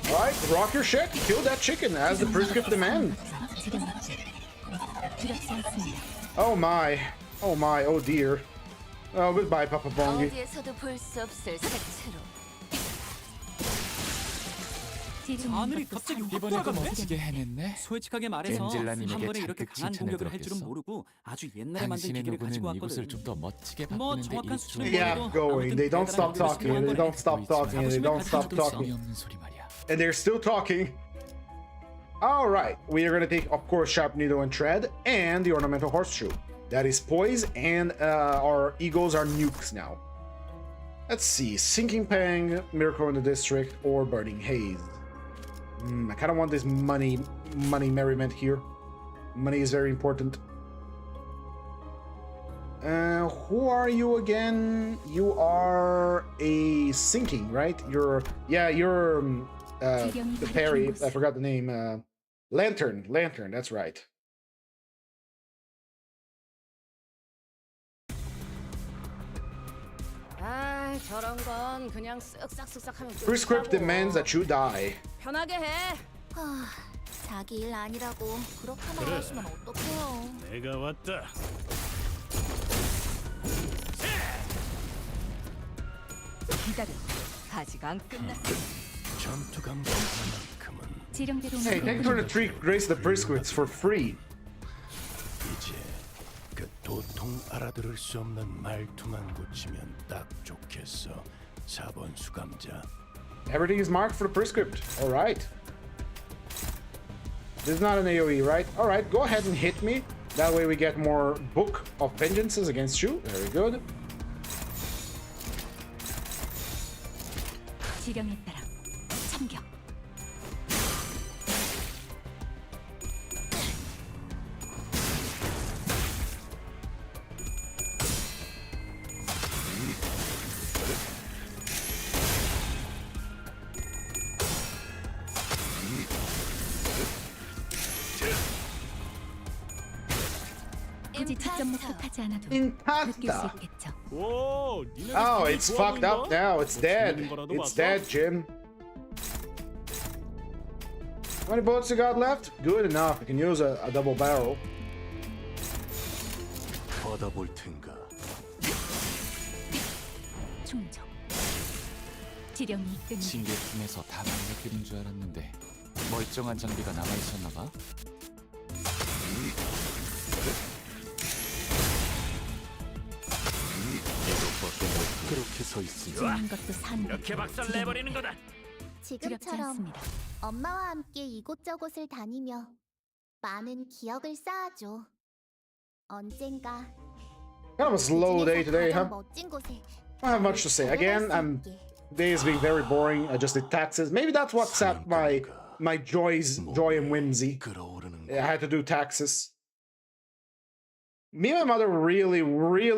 Alright, rock your shit, kill that chicken as the prescript demands. Oh my, oh dear. Oh, goodbye, Papa Bongi. 어디에서도 볼 수 없을 색채로. 하늘이 갑자기 확 이번에도 돌아갔네. 멋지게 해냈네. 솔직하게 말해서 젠질라님에게 한 번에 이렇게 잔뜩 강한 칭찬을 공격을 할 줄은 들었겠어. 모르고 아주 옛날에 만든 당신의 기계를 가지고 노고는 이곳을 왔거든. 좀 더 멋지게 뭐 바꾸는데 정확한 수준은 일조를 Yeah, going. They don't stop talking. They don't stop talking. They don't stop talking. 없는 소리 말이야. And they're still talking. Alright, we are gonna take, of course, Sharp Needle and Tread and the Ornamental Horseshoe. That is Poise, and our Eagles are nukes now. Let's see, Sinking Pang, Miracle in the District, or Burning Haze. I kind of want this money merriment here. Money is very important. Who are you again? You are a Sinking, right? You're the parry. I forgot the name. Lantern, that's right. 아, 저런 건 그냥 쓱싹쓱싹 하면 Prescript demands that you die. 편하게 해. 자기 일 아니라고 그렇게만 그래. 하시면 어떡해요. 내가 왔다. 기다려. 아직 안 끝났어. 전투 감정만큼은 지령대로 Hey, thanks for the treat. Grace the prescripts for free. 이제 그 도통 알아들을 수 없는 말투만 고치면 딱 좋겠어. 4번 수감자. Everything is marked for the prescript. All right. This is not an AoE, right? All right, go ahead and hit me. That way we get more Book of Vengeances against you. Very good. 지령에 따라 참격. 굳이 직접 목격하지 않아도 느낄 수 Impasta. 있겠죠. 오, 니네 Oh, it's fucked up now. It's dead. It's dead, Jim. How many bullets you got left? Good enough. You can use a double barrel. 받아볼 텐가. 충족. 지령이 이끈 징계팀에서 다 망가뜨린 줄 알았는데 멀쩡한 장비가 남아있었나 봐. 그렇게 서 있으니 죽는 것도 산. 이렇게 박살 내버리는 거다. 두렵지 지금처럼 않습니다. 엄마와 함께 이곳저곳을 다니며 많은 기억을 쌓아줘. 언젠가 Kind of a slow day today, huh? 멋진 곳에 I don't have much to say. Again, day is being very boring. I just did taxes. Maybe that's what sapped my joy and whimsy. 끌어오르는 I had to do taxes. Me and my mother really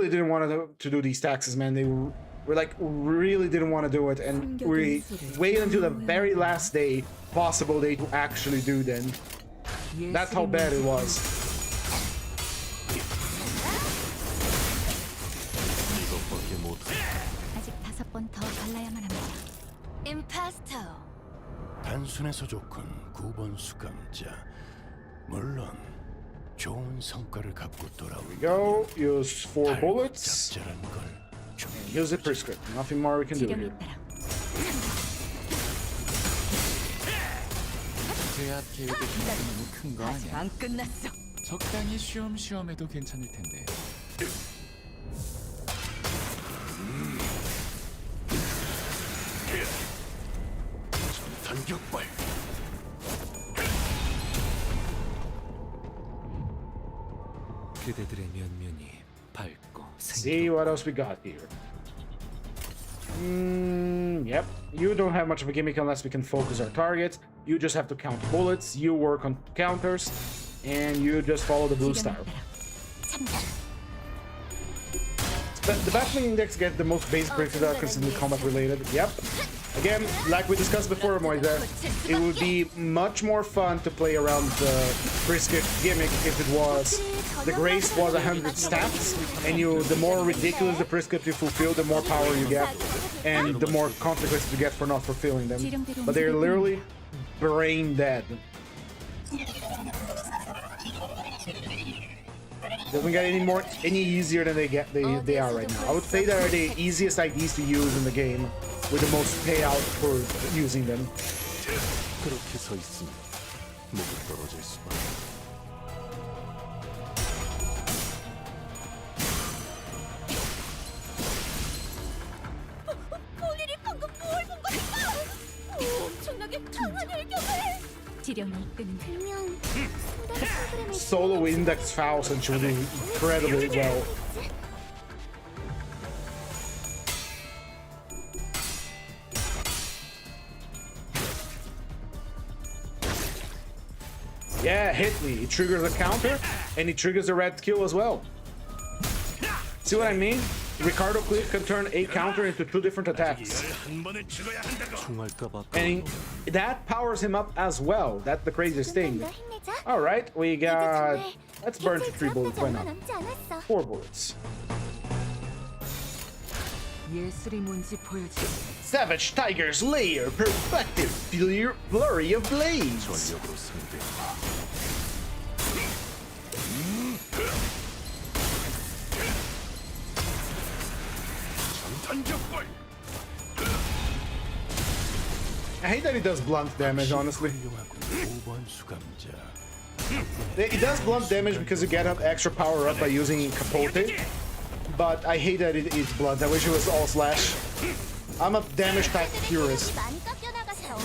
didn't want to do these taxes, man. we like really didn't want to do it, and we waited until the very last day, possible day, to actually do them. That's how bad it was. 아직 5번 더 발라야만 합니다. 임파스터. 단순해서 좋군 9번 수감자. 물론 좋은 성과를 갖고 돌아오고 Go, use 4 bullets. 적절한 걸 Use the prescript. Nothing more we can do 지령에 here. 따라 제압 계획의 변화가 너무 큰 거 아직 아니야? 안 끝났어. 적당히 쉬엄쉬엄 해도 괜찮을 텐데. 단격발. 그대들의 면면이 밝고 See what else we got here. Yep. You don't have much of a gimmick unless we can focus our targets. You just have to count bullets. You work on counters, and you just follow the blue style. The battling index gets the most basic breakthrough that are considered combat related. Yep. Again, like we discussed before, Moise, it would be much more fun to play around the brisket gimmick if it was the grace was 100 stats, and the more ridiculous the prescript you fulfill, the more power you get, and the more consequences you get for not fulfilling them. But they're literally brain dead. Doesn't get any easier than they are right now. I would say they are the easiest IDs to use in the game, with the most payout for using them. 그렇게 서 있으면 목이 떨어질 수밖에. 폴리리 방금 뭘 본 거야? 엄청나게 강한 혈격을. 지령이 이끄는 대로 분명 손다리 프로그램에 Solo index fouls and she'll do incredibly well. Yeah, hit me. It triggers a counter, and it triggers a red kill as well. See what I mean? Ricardo Cliff can turn a counter into 2 different attacks. 총알까봐. And that powers him up as well. That's the craziest thing. 더 힘내자. Alright, we got... Let's burn 이제 3 bullets, why 얼마 not? 남지 않았어. 4 bullets. 예술이 뭔지 보여줘. Savage Tiger's Lair, Perfected Flurry of Blades. 전력으로 상대. 단격발. I hate that he does blunt damage, honestly. 5번 수감자. It does blunt damage because you get up extra power up by using Capote. But I hate that it is blunt. I wish it was all slash. I'm a damage type purist. 많이 깎여나가서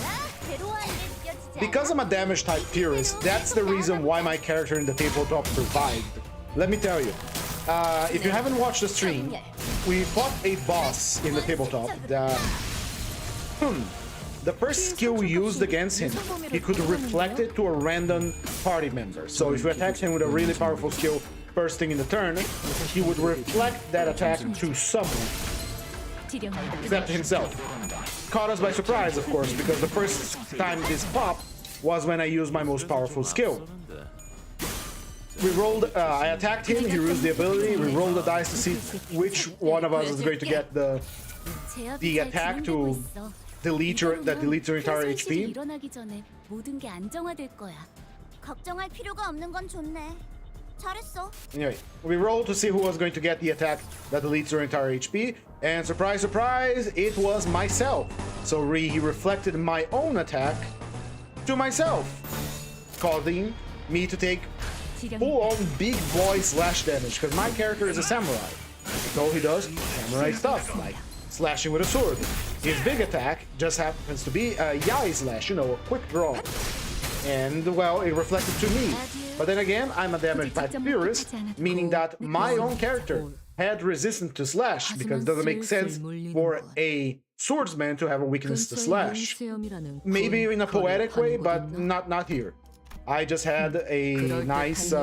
괴로워하는 게 느껴지지 Because I'm a damage type purist, that's the reason why my character in the tabletop survived. Let me tell you. If you haven't watched the stream, we fought a boss in the tabletop. The first skill we used against him, he could reflect it to a random party member. So if you attacked him with a really powerful skill first thing in the turn, he would reflect that attack to someone, except himself. Caught us by surprise, of course, because the first time this popped was when I used my most powerful skill. We rolled, I attacked him, he used the ability, we rolled the dice to see which one of us is going to get the attack to deletes your entire HP. 일어나기 전에 모든 게 안정화될 거야. 걱정할 필요가 없는 건 좋네. 잘했어. Anyway, we rolled to see who was going to get the attack that deletes your entire HP, and surprise, surprise, it was myself. So he reflected my own attack to myself, causing me to take full-on big boy slash damage, because my character is a samurai. So he does samurai stuff, like slashing with a sword. His big attack just happens to be a Yai slash, you know, a quick draw. And, well, it reflected to me. But then again, I'm a damage type purist, meaning that my own character had resistance to slash, because it doesn't make sense for a swordsman to have a weakness to slash. Maybe in a poetic way, but not here. I just had a nice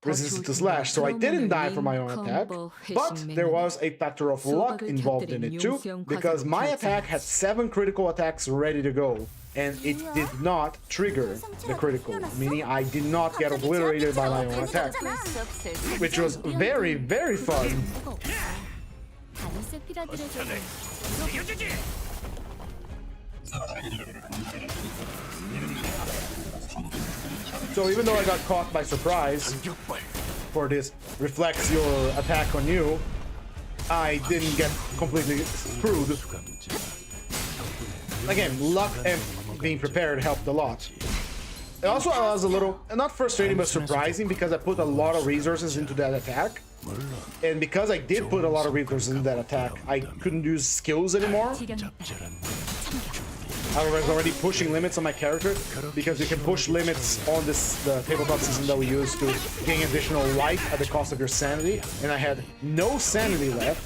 resisted to slash, so I didn't die from my own attack. But there was a factor of luck involved in it too, because my attack had 7 critical attacks ready to go, and it did not trigger the critical, meaning I did not get obliterated by my own attack, which was very, very fun. 다른 세피라들에게는 So even though I got caught by surprise for this reflects your attack on you, I didn't get completely screwed. Again, luck and being prepared helped a lot. It also was a little, not frustrating, but surprising because I put a lot of resources into that attack. And because I did put a lot of resources in that attack, I couldn't use skills anymore. I was already pushing limits on my character, because you can push limits on the tabletop system that we use to gain additional life at the cost of your sanity, and I had no sanity left,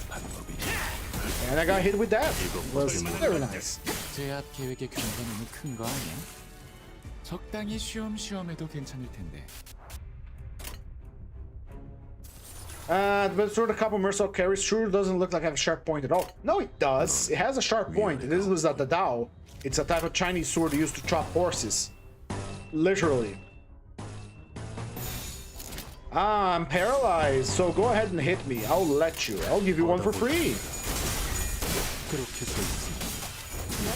and I got hit with that. It was very nice. 제압 계획의 경고는 큰 거 아니야? 적당히 쉬엄쉬엄해도 괜찮을 텐데. But sort of couple Mercel carries sure doesn't look like I have a sharp point at all. No, it does. It has a sharp point. This is the Dao. It's a type of Chinese sword used to chop horses. Literally. Ah, I'm paralyzed, so go ahead and hit me. I'll let you. I'll give you one for free. 그렇게 서 있습니다.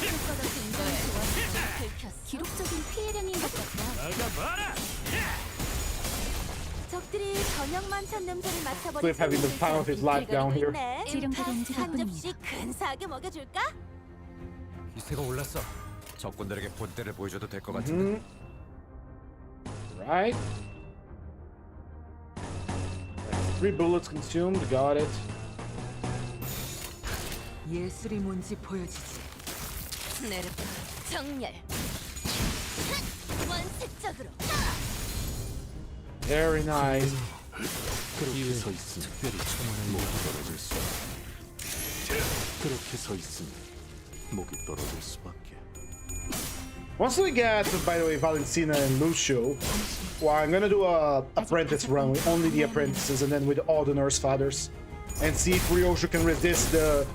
효과가 굉장히 좋았어. 들켰어. 기록적인 피해량인 것 같다. 적들이 저녁만 찬 냄새를 맡아버린 Cliff having the time of his life down here. 한 접시 근사하게 먹여줄까? 기세가 올랐어. 적군들에게 본때를 보여줘도 될 것 같은데. Right. 3 bullets consumed. Got it. 예술이 뭔지 보여주지. 내려봐. 정렬. 원색적으로. Very nice. 그렇게 서 있으면 특별히 첨언할 목이 떨어질 수. 그렇게 서 있으면 목이 떨어질 수밖에. Once we get, by the way, Valentina and Lucio, well, I'm gonna do a apprentice run with only the apprentices and then with all the nurse fathers, and see if Ryoshu can resist the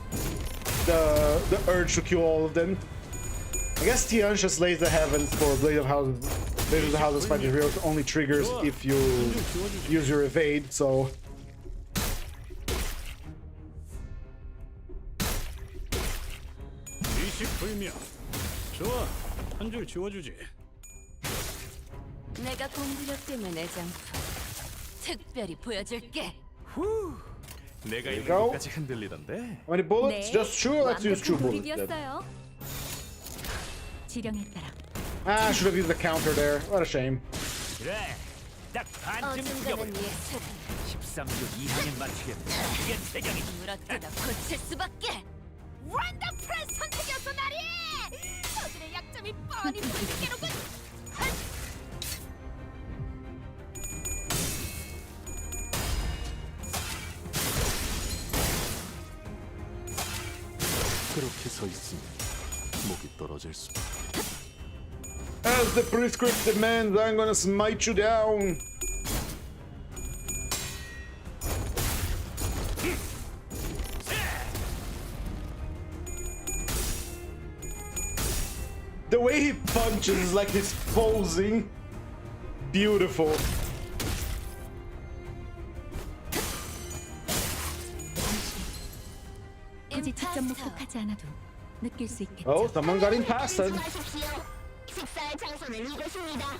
urge to kill all of them. I guess Tiansha slays the heavens for Blade of the Houses fighting Ryoshu only triggers if you use your evade, so. 좋아, 한 줄 지워주지. 내가 공부력 때문에 장품 특별히 보여줄게. 내가 you 있는 go. 곳까지 흔들리던데. How many bullets? Just 2? Let's use 2 bullets then. 지령에 따라 Ah, I should have used the counter there. What a shame. 그래, 딱 반쯤 어중간한 죽여버려. 예술 13조 2항에 맞추겠네. 이게 태경이. 물어뜯어 고칠 수밖에. 원더풀한 선택이었어 나리. 저들의 약점이 뻔히 보이게로군. 그렇게 서 있으면 목이 떨어질 수밖에. As the prescript demands, I'm gonna smite you down. The way he punches is like he's posing. Beautiful. 굳이 직접 목격하지 않아도 느낄 수 있겠죠. Oh, someone got impasted. 식사할 장소는 이곳입니다.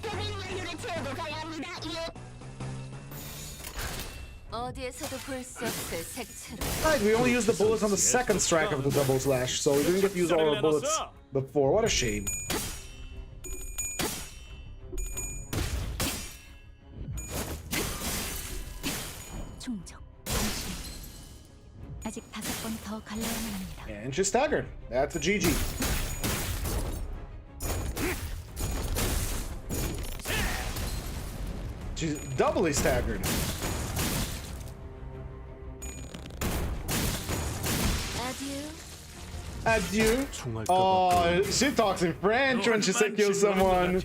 태빈 연료를 채우고 가야 합니다. 어디에서도 볼 수 없을 색채로. Right, we only used the bullets on the second strike of the double slash, so we didn't get to use all our bullets before. What a shame. 충족. 아직 5번 더 갈라야만 합니다. And she's staggered. That's a GG. She's doubly staggered. Adieu. Oh, she talks in French when she says kill someone.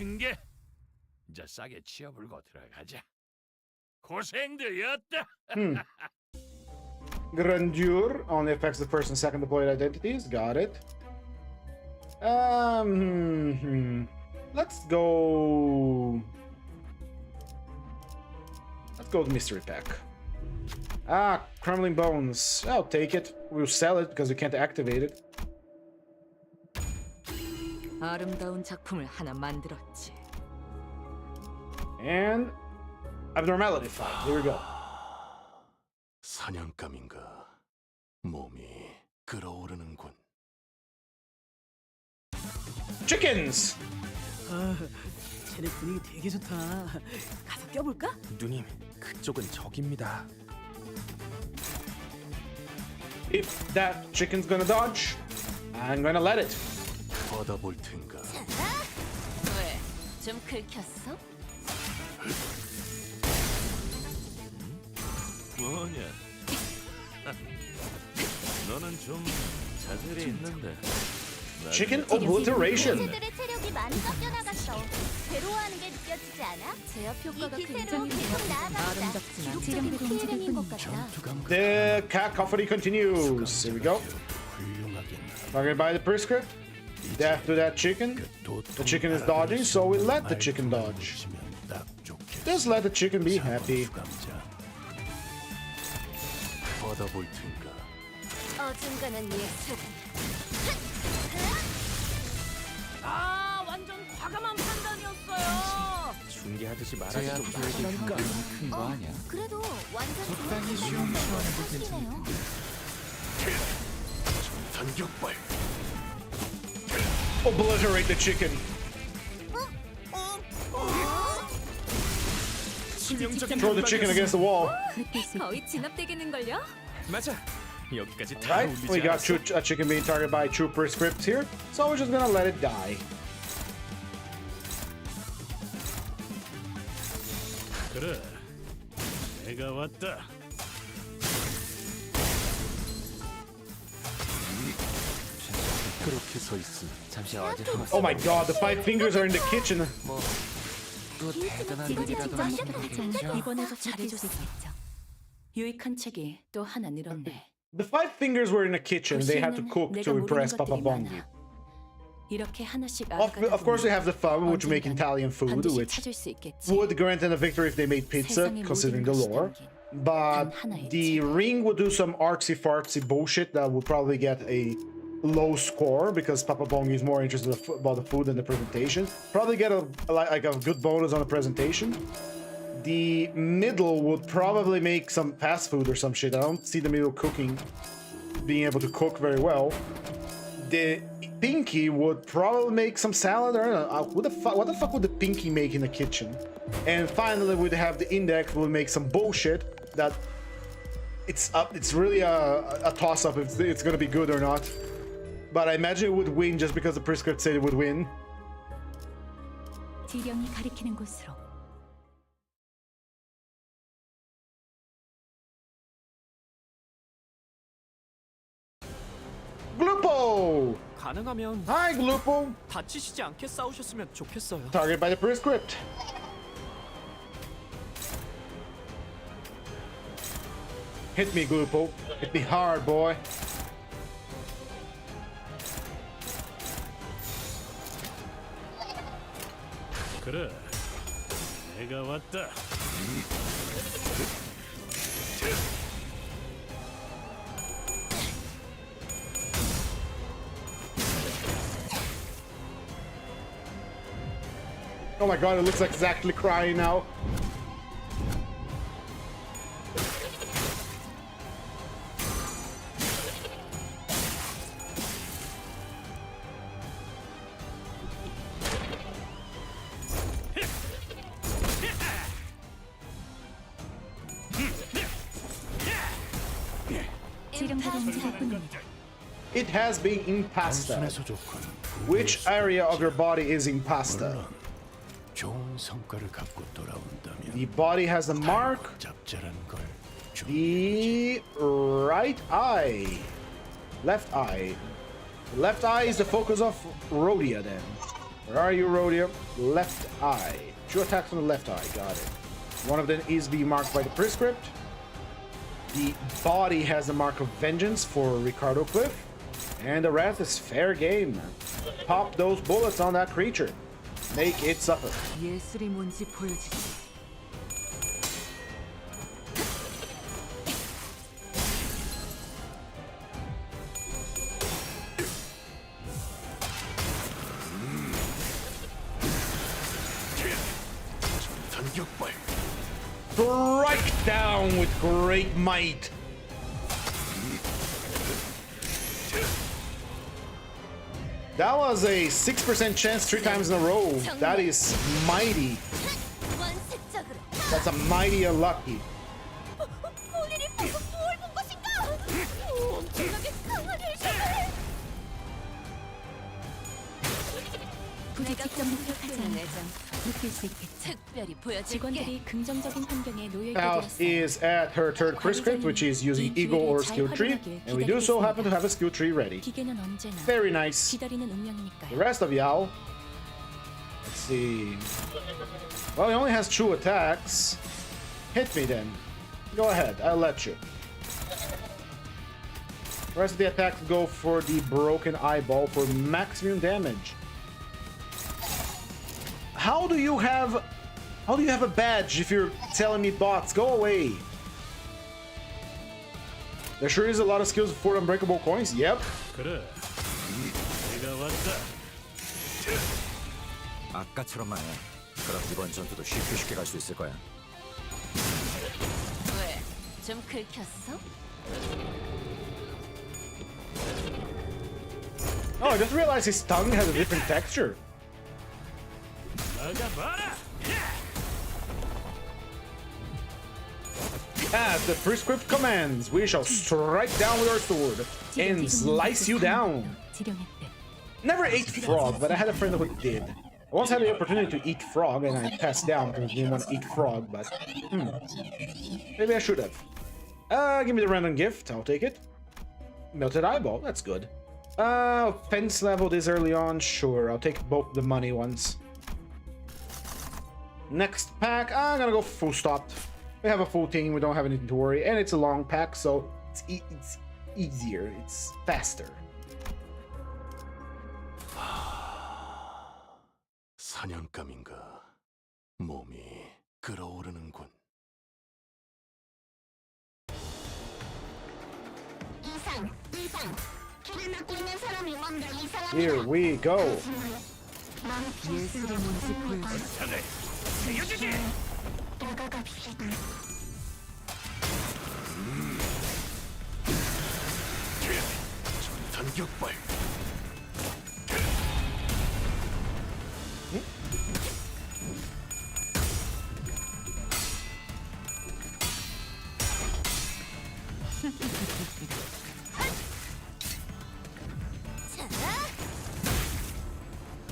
이제 싸게 치워불고 들어가자. 고생들이었다. Grandeur only affects the first and second deployed identities. Got it. Let's go. Let's go to mystery pack. Ah, crumbling bones. I'll take it. We'll sell it because we can't activate it. 아름다운 작품을 하나 만들었지. And abnormality 5. Here we go. 사냥감인가. 몸이 끓어오르는군. Chickens. 쟤네 분위기 되게 좋다. 가서 껴볼까? 누님, 그쪽은 적입니다. If that chicken's gonna dodge, I'm gonna let it. 받아볼 텐가. 왜? 좀 긁혔어? 뭐냐? 너는 좀 자질이 있는데. Chicken obliteration. 새들의 체력이 많이 꺾여나갔어. 괴로워하는 게 느껴지지 않아? 제압 효과가 굉장히 계속 나아간다. 기록적인 피해량인 것 같다. The cacophony continues. Here we go. Targeted by the prescript. Death to that chicken. The chicken is dodging, so we let the chicken dodge. Just let the chicken be happy. 받아볼 텐가. 어중간한 예술은. 아, 완전 과감한 판단이었어요. 중계하듯이 말하지 제압 좀 효율이 마. 큰 거 아니야? 그래도 완전 적당히 쉬엄쉬엄해도 괜찮고. 단격발. Obliterate the chicken. Throw the chicken against the wall. 거의 진압되겠는걸요? 맞아. 여기까지 다 Right? We 울리지 got 않았어. a chicken being targeted by two prescripts here, so we're just gonna let it die. 그래, 내가 왔다. 그렇게 서 있으면 잠시 어지러워. Oh my god, the five fingers are in the kitchen. 또 대단한 일이라도 하겠죠. 이번에도 잘해줬어. 유익한 책이 또 하나 늘었네. The five fingers were in the kitchen. They had to cook to impress Papa Bongi. 이렇게 하나씩 Of course, we have the fun, which make Italian food, 반드시 which 찾을 수 있겠지. would grant them a victory if they made pizza, considering the lore. But the ring would do some artsy-fartsy bullshit that would probably get a low score because Papa Bongi is more interested about the food than the presentation. Probably get a good bonus on the presentation. The middle would probably make some fast food or some shit. I don't see the middle being able to cook very well. The pinky would probably make some salad. I don't know. What the fuck would the pinky make in the kitchen? And finally, we'd have the index will make some bullshit that it's really a toss-up if it's gonna be good or not. But I imagine it would win just because the prescript said it would win. 지령이 가리키는 곳으로. Glupo! 가능하면 Hi, Glupo! 다치시지 않게 싸우셨으면 좋겠어요. Target by the prescript. Hit me, Glupo. Hit me hard, boy. 그래, 내가 왔다. Oh my god, it looks like it's actually crying now. It has been impasta. 단순해서 좋군. Which area of your body is impasta? 물론 좋은 성과를 갖고 돌아온다면 The body has the mark. 잡잘한 걸 좀. The right eye. Left eye. Left eye is the focus of Rhodia then. Where are you, Rhodia? Left eye. 2 attacks on the left eye. Got it. One of them is being marked by the prescript. The body has the mark of vengeance for Ricardo Cliff. And the rest is fair game. Pop those bullets on that creature. Make it suffer. 예술이 뭔지 보여주지. Strike down with great might. That was a 6% chance 3 times in a row. That is mighty. That's a mighty unlucky. 본인이 방금 무엇을 본 것인가? 엄청나게 강한 일식을. 부디 직접 목격하지 않아도 느낄 수 있겠죠. 특별히 보여줄게. 직원들이 긍정적인 환경에 놓여 Out 있게 is at her third prescript, which is using ego or skill tree, and we do so happen to have a skill tree ready. 기계는 언제나 Very nice. 기다리는 The 운명이니까요. rest of Yao. Let's see. Well, he only has 2 attacks. Hit me then. Go ahead, I'll let you. The rest of the attacks go for the broken eyeball for maximum damage. How do you have a badge if you're telling me bots? Go away. There sure is a lot of skills for unbreakable coins. Yep. 그래. 내가 왔다. 아까처럼만 해. 그럼 이번 전투도 쉽게 갈 수 있을 거야. 왜? 좀 긁혔어? Oh, I just realized his tongue has a different texture. 나가봐라. As the prescript commands, we shall strike down with our sword and slice you down. Never ate frog, but I had a friend who did. I once had the opportunity to eat frog and I passed down because I didn't want to eat frog, but maybe I should have. Give me the random gift, I'll take it. Melted eyeball, that's good. Fence level this early on, sure, I'll take both the money ones. Next pack, I'm gonna go full stop. We have a full team, we don't have anything to worry, and it's a long pack, so it's easier, it's faster. 사냥감인가 몸이 끓어오르는군. Here we go. 예술이 뭔지 보여주지. 전격발.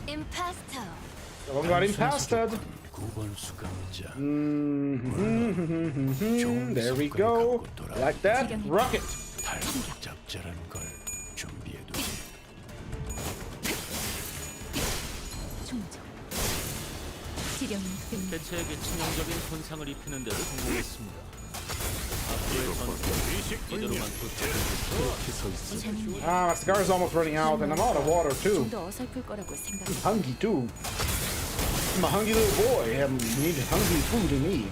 임파스터. Someone got impasted. 9번 수감자. There we go. Like that. Rocket. 탈북 잡자라는 걸 준비해두지. 충족. 지령은 끝. 대체에게 치명적인 손상을 입히는 데도 성공했습니다. 앞으로의 전투 제대로만 그렇게 서 있으면 My cigar is almost running out, and I'm out of water too. 좀 더 어설플 거라고 생각해. Hungry too. I'm a hungry little boy. I need hungry food in me.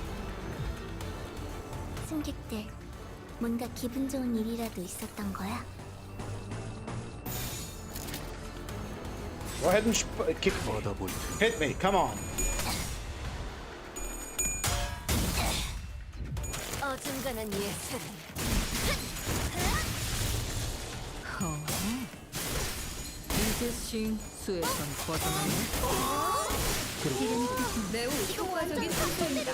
승객들, 뭔가 기분 좋은 일이라도 있었던 거야? Go ahead and kick me. 받아볼 테니 Hit me. Come on. 어중간한 예술은 이제 신 수에선 벗어나네. 매우 효과적인 상태입니다.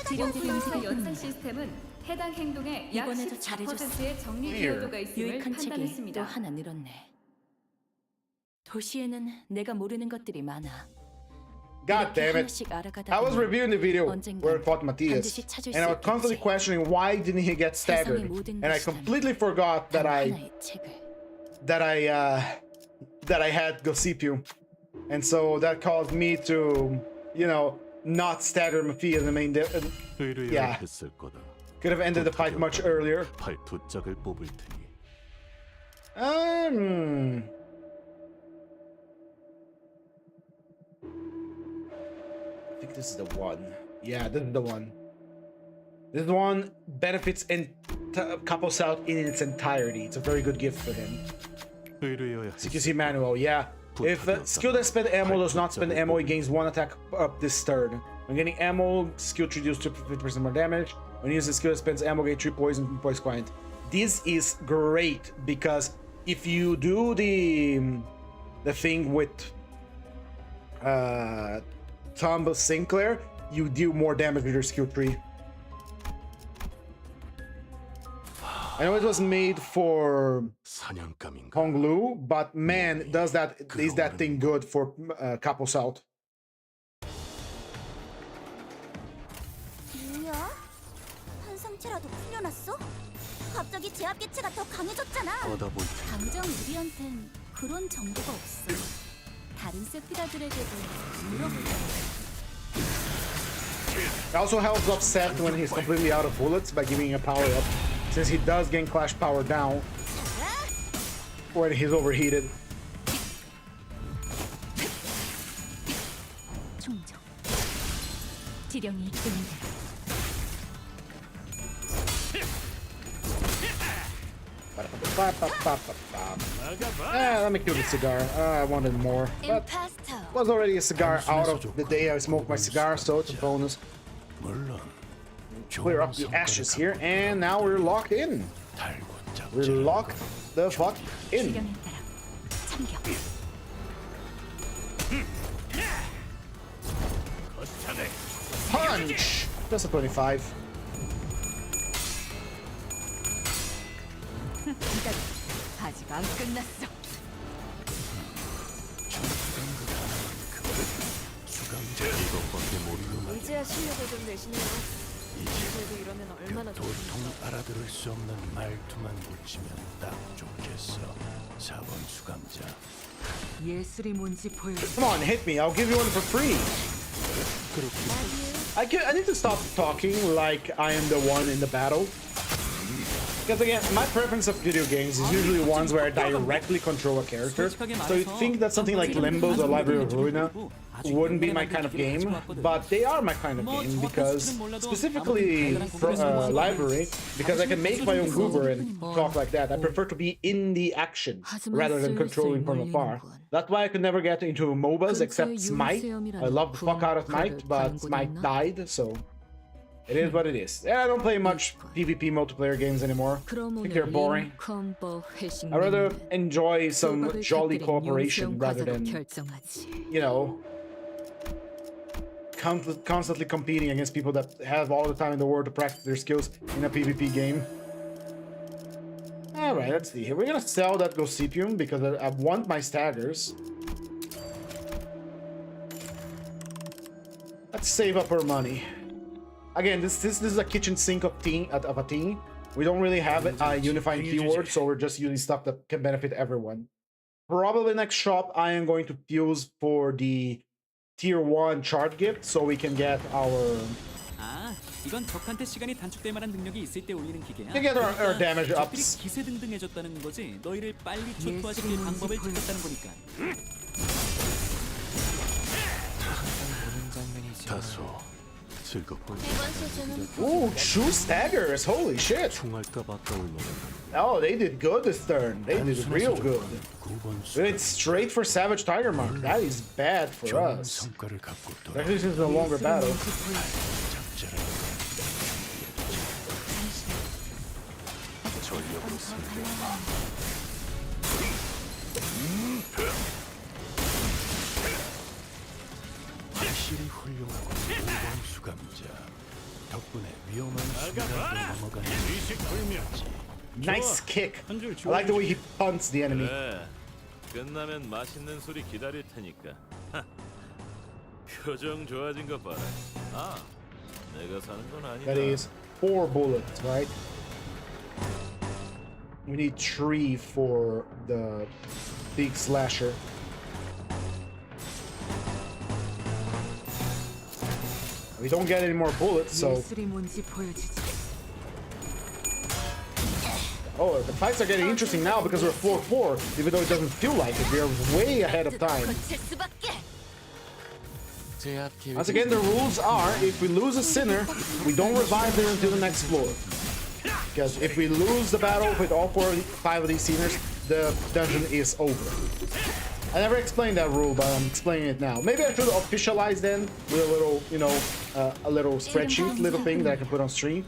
지령부의 연산 시스템은 해당 행동의 약 이번에도 14%의 정리 기여도가 있음을 유익한 책이 또 판단했습니다. 하나 늘었네. 도시에는 내가 모르는 것들이 많아. God damn it. 하나씩 알아가다 I was 보면 reviewing the video 언젠간 where I fought Matthias, 반드시 찾을 and I 수 was constantly 있겠지. questioning why didn't he get staggered, 세상의 모든 and I 것이라면 completely forgot 단 하나의 책을. that I had Gossipio, and so that caused me to, not stagger Mafia in the main. Yeah, 했을 거다. could have ended the fight much earlier. 팔 두 짝을 뽑을 테니. I think this is the one. Yeah, this is the one. This one benefits in couples out in its entirety. It's a very good gift for him. 의뢰여야 CQC manual, yeah. If skill that spend ammo does not spend ammo, it gains 1 attack up this turn. When getting ammo, skill reduced to 50% more damage. When using skill that spends ammo, get 3 poison points quiet. This is great because if you do the thing with Tom Sinclair, you deal more damage with your skill tree. I know it was made for 사냥감인가? Honglu, but man, is that thing good for couples out? 뭐야? 한 상체라도 풀려났어? 갑자기 제압 개체가 더 강해졌잖아. 얻어볼 테니. 당장 우리한텐 그런 정보가 없어. 다른 세피라들에게도 물어보자. It also helps upset when he's completely out of bullets by giving a power up, since he does gain clash power down when he's overheated. 충정. 지령이 이끄는 대로. Let me kill the cigar. I wanted more, but it was already a cigar out of the day I smoked my cigar, so it's a bonus. 물론 Clear up the ashes here, and now we're locked in. We're locked the fuck in. 지령에 따라 참격. Punch! Just a 25. 아직 안 끝났어. 이것밖에 모르는 이제야 실력을 좀 내시네요. 그래도 이러면 얼마나 도통 알아들을 수 없는 말투만 고치면 딱 좋겠어. 4번 수감자. 예술이 뭔지 보여줘. Come on, hit me. I'll give you one for free. I need to stop talking like I am the one in the battle. Because again, my preference of video games is usually ones where I directly control a character. So you'd think that something like Limbus or Library of Ruina wouldn't be my kind of game, but they are my kind of game because specifically Library, because I can make my own goober and talk like that. I prefer to be in the action rather than controlling from afar. That's why I could never get into MOBAs except Smite. I love the fuck out of Smite, but Smite died, so it is what it is. And I don't play much PvP multiplayer games anymore. I think they're boring. I rather enjoy some jolly cooperation rather than, you know, constantly competing against people that have all the time in the world to practice their skills in a PvP game. Alright, let's see here. We're gonna sell that Gossipium because I want my staggers. Let's save up our money. Again, this is a kitchen sink of a team. We don't really have a unifying keyword, so we're just using stuff that can benefit everyone. Probably next shop, I am going to fuse for the tier 1 chart gift, so we can get our 이건 적한테 시간이 단축될 만한 능력이 있을 때 올리는 기계야. to get our damage ups. 기세등등해졌다는 거지. 너희를 빨리 초토화시킬 방법을 찾았다는 거니까. 다소 즐겁고. Ooh, true staggers! Holy shit! 총알값 아까울 노래. Oh, they did good this turn. They did real good. It's straight for Savage Tiger Mark. That is bad for us. 성과를 갖고 That this is a longer battle. 전력으로 승리. 확실히 훌륭하고 5번 수감자. 덕분에 위험한 순간을 넘어가는 Nice kick. I like the way he punts the enemy. 그래, 끝나면 맛있는 소리 기다릴 테니까. 표정 좋아진 거 봐라. 아, 내가 사는 건 아니다. That is 4 bullets, right? We need 3 for the big slasher. We don't get any more bullets, so... 예술이 뭔지 보여주지. Oh, the fights are getting interesting now because we're 4-4, even though it doesn't feel like it. We're way ahead of time. Once again, the rules are, if we lose a sinner, we don't revive them until the next floor. Because if we lose the battle with all 5 of these sinners, the dungeon is over. I never explained that rule, but I'm explaining it now. Maybe I should officialize then with a little, you know, a little spreadsheet, little thing that I can put on stream.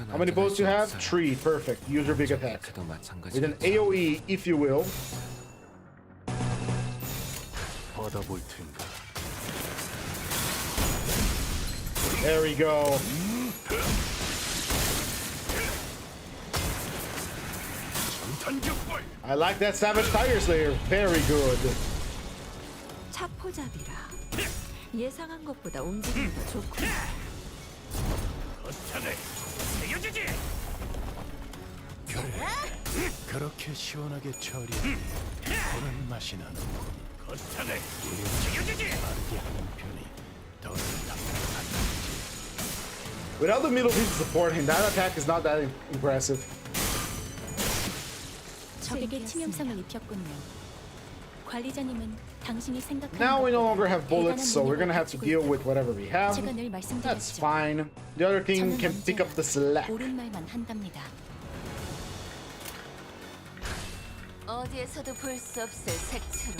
How many bows do you have? 3. Perfect. Use your big attack. With an AoE, if you will. There we go. I like that Savage Tiger Slayer. Very good. 차포잡이라. 예상한 것보다 움직임이 더 좋고. 그렇게 시원하게 처리하니 그런 맛이 나는군. 빠르게 하는 편이 더 답답하지. Without the middle piece supporting, that attack is not that impressive. 적에게 치명상을 입혔군요. 관리자님은 당신이 생각하는 Now we no 것보다 longer have bullets, so we're 대단한 gonna have to deal with whatever we have. 제가 늘 That's 말씀드렸죠. fine. The other team 저는 can pick up the slack. 옳은 말만 한답니다. 어디에서도 볼 수 없을 색채로.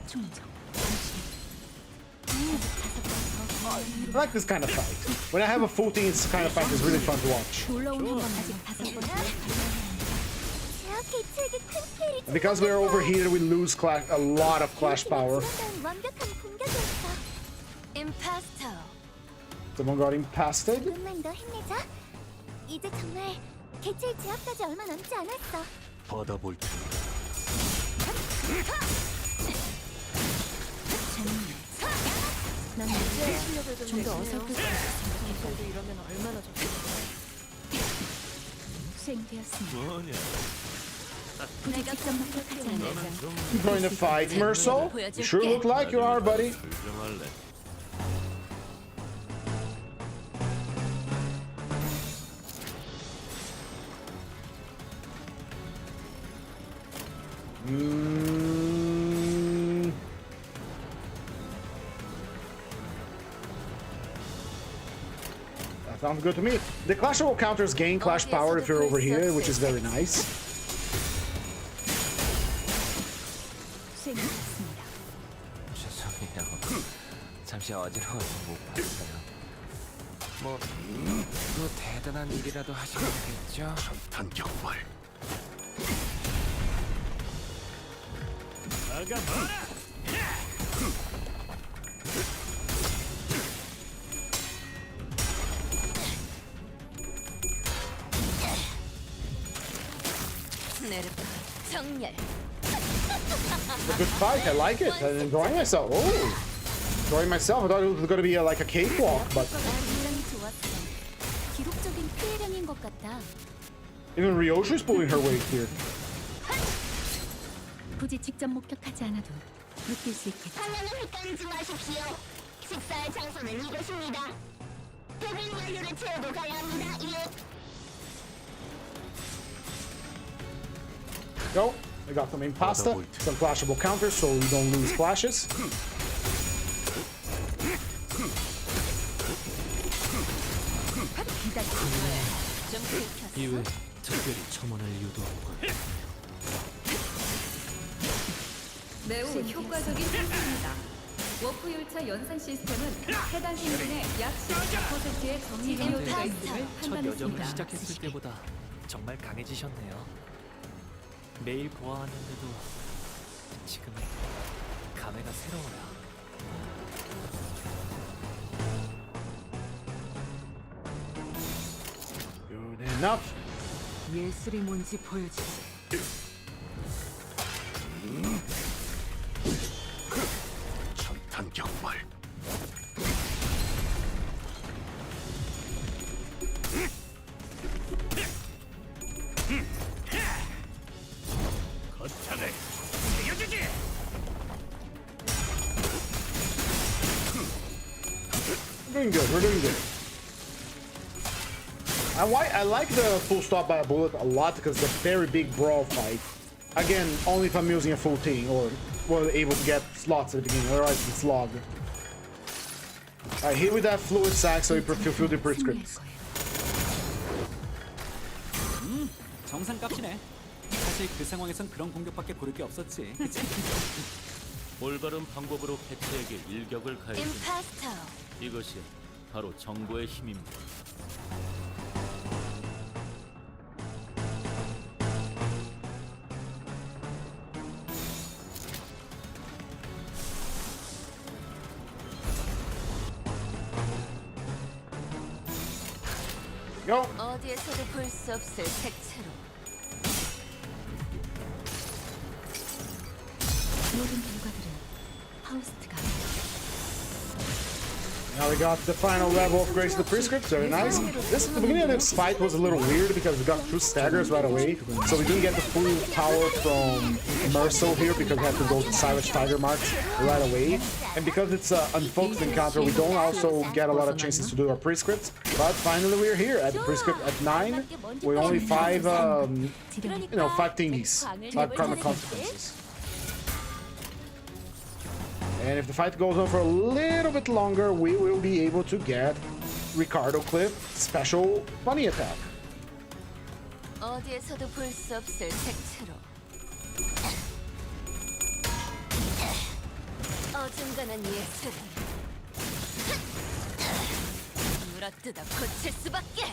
충정. I like this kind of fight. When I have a full team, this kind of fight is really fun to watch. 놀러온 한 번 아직 5번. 제압 개체에게 큰 피해를 And because we're overheated, we lose a lot of clash power. 완벽한 공격이었어. 임파스터. Someone got impasted. 조금만 더 힘내자. 이제 정말 개체의 제압까지 얼마 남지 않았어. 받아볼테. 난 좀더 어설플 거라고 생각했거든. 이러면 얼마나 좋겠어. 수행되었습니다. 뭐냐? 부디 직접 목격하지 않는 You going to fight, Merso? You sure look like you are, buddy. 불정할래. That sounds good to me. The clashable counters gain clash power if you're overheated, which is very nice. 수행되었습니다. 죄송해요. 잠시 어지러워서 못 봤어요. 또 대단한 일이라도 하시면 되겠죠? 단격발. 정렬. It's a good fight. I like it. I'm enjoying myself. Oh, enjoying myself. I thought it was going to be like a cakewalk, but 굉장히 좋았어. 기록적인 피해량인 것 같다. even Ryoshi's pulling her weight here. 굳이 직접 목격하지 않아도 느낄 수 있겠죠. 화면을 헷갈리지 마십시오. 식사의 장소는 이곳입니다. 배민 완료를 채우고 가야 합니다. Go. I got some impasta, some clashable counters, so we don't lose clashes. 이외 특별히 첨언할 이유도 없고. 매우 효과적인 상품입니다. 워프 열차 연산 시스템은 해당 행군의 약 14%의 정리 비효율가 있음을 첫 여정을 판단했습니다. 시작했을 때보다 정말 강해지셨네요. 매일 보아왔는데도 지금은 감회가 새로워요. Good enough. 예술이 뭔지 보여주지. 단격발. doing good. We're doing good. I like the full stop by a bullet a lot because it's a very big brawl fight. Again, only if I'm using a full team or able to get slots at the beginning, otherwise it's logged. Alright, hit with that fluid sac so you fulfill the prescripts. 정상값이네. 사실 그 상황에선 그런 공격밖에 고를 게 없었지. 그치? 올바른 방법으로 개체에게 일격을 가해준 임파스터. 이것이 바로 정보의 힘입니다. Go. 어디에서도 볼 수 없을 색채로. 모든 결과들은 파우스트가 Now we got the final level of Grace the Prescript, very nice. The beginning of this fight was a little weird because we got two staggers right away, so we didn't get the full power from Mercil here because we had to go to Savage Tiger marks right away. And because it's an unfocused encounter, we don't also get a lot of chances to do our prescripts. But finally we're here at the prescript at 9, with only 5, 5 thingies, 5 karma consequences. And if the fight goes on for a little bit longer, we will be able to get Ricardo Cliff special funny attack. 어디에서도 볼 수 없을 색채로. 어중간한 예술은 물어뜯어 고칠 수밖에.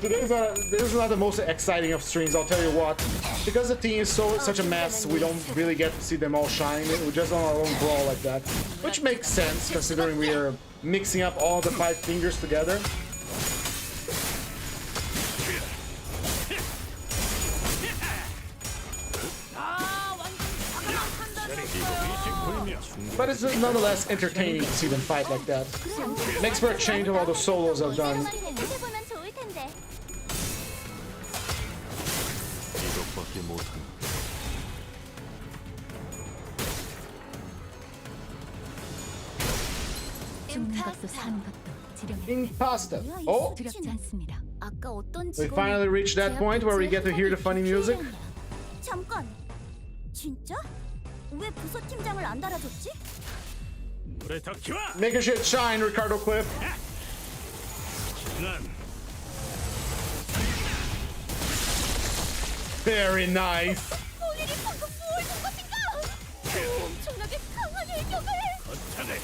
This is not the most exciting of streams, I'll tell you what. Because the team is such a mess, we don't really get to see them all shine. We're just on our own brawl like that. Which makes sense, considering we are mixing up all the 5 fingers together. But it's nonetheless entertaining to see them fight like that. Makes for a change of all the solos I've done. 이것밖에 못하나. 죽는 것도 사는 것도 지령에 Impasta. Oh, 두렵지 않습니다. 아까 어떤 we finally reached that point where we get to hear the funny music. 잠깐. 진짜? 왜 부서 팀장을 안 달아줬지? Making shit shine, Ricardo Cliff. Very nice.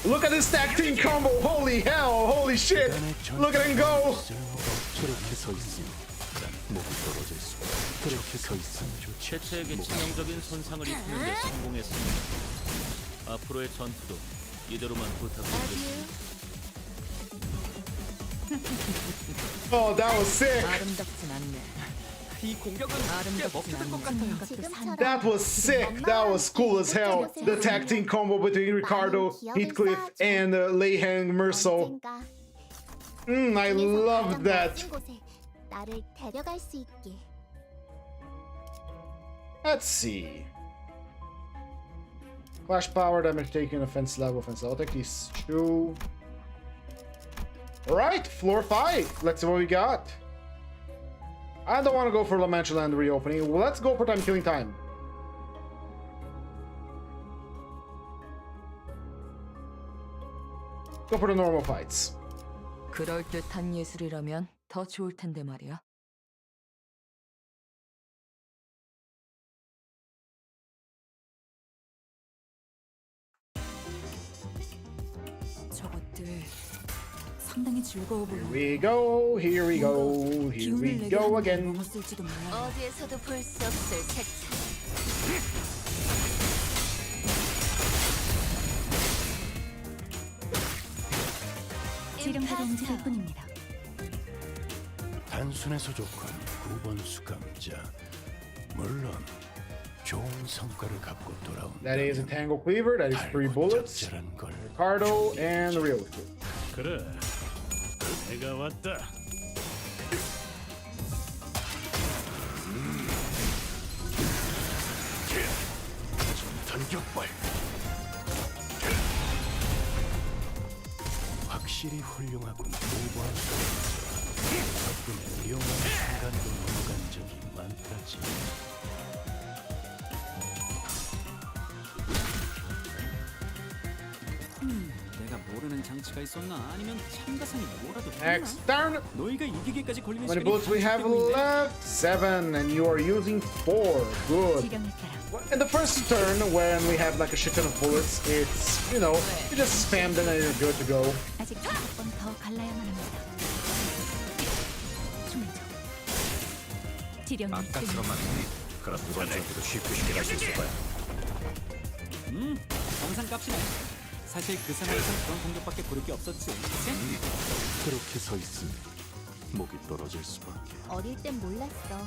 Look at this tag team combo. Holy hell. Holy shit. Look at him go. 개체에게 치명적인 손상을 입히는 데 성공했습니다. 앞으로의 전투도 이대로만 부탁드리겠습니다. Oh, that was sick. 아름답진 않네. 이 공격은 꽤 먹힐 것 같아요. That was sick. That was cool as hell. The tag team combo between Ricardo, Heathcliff, and Leyhang Mercil. I loved that. 나를 데려갈 수 있게. Let's see. Flash power, damage taken, offense level, offense level. I'll take these 2. Alright, floor 5. Let's see what we got. I don't want to go for La Mancha Land reopening. Well, let's go for time killing time. Go for the normal fights. 그럴듯한 예술이라면 더 좋을 텐데 말이야. 저것들 상당히 즐거워 보여. Here we go, here we go, here we go again. 먹었을지도 몰라. 어디에서도 볼 수 없을 색채. 지령대로 움직일 뿐입니다. 단순해서 좋군 9번 수감자. 물론 좋은 성과를 갖고 돌아온다. That is a Tangle Cleaver, that is 3 bullets. Ricardo and Rio. 그래, 내가 왔다. 전탄격발. 확실히 훌륭하군. 오버한 가끔은 위험한 순간도 넘어간 적이 많다지. 내가 모르는 장치가 있었나? 아니면 참가상이 뭐라도 Next turn. 너희가 이기기까지 걸리는 How many 시간이 bullets we have left? 7, and you are using 4. Good. 지령에 따라 In the first turn, when we have like a shit ton of bullets, it's, you know, you just spam them and you're good to go. 아직 5번 더 갈라야만 합니다. 충전. 지령이 아까처럼만 그럼 이번 전투도 쉽게 갈 수 있을 거야. 정상 값이네. 사실 그 상황에서 그런 공격밖에 고를 게 없었지. 그치? 그렇게 서 있으니 목이 떨어질 수밖에. 어릴 땐 몰랐어.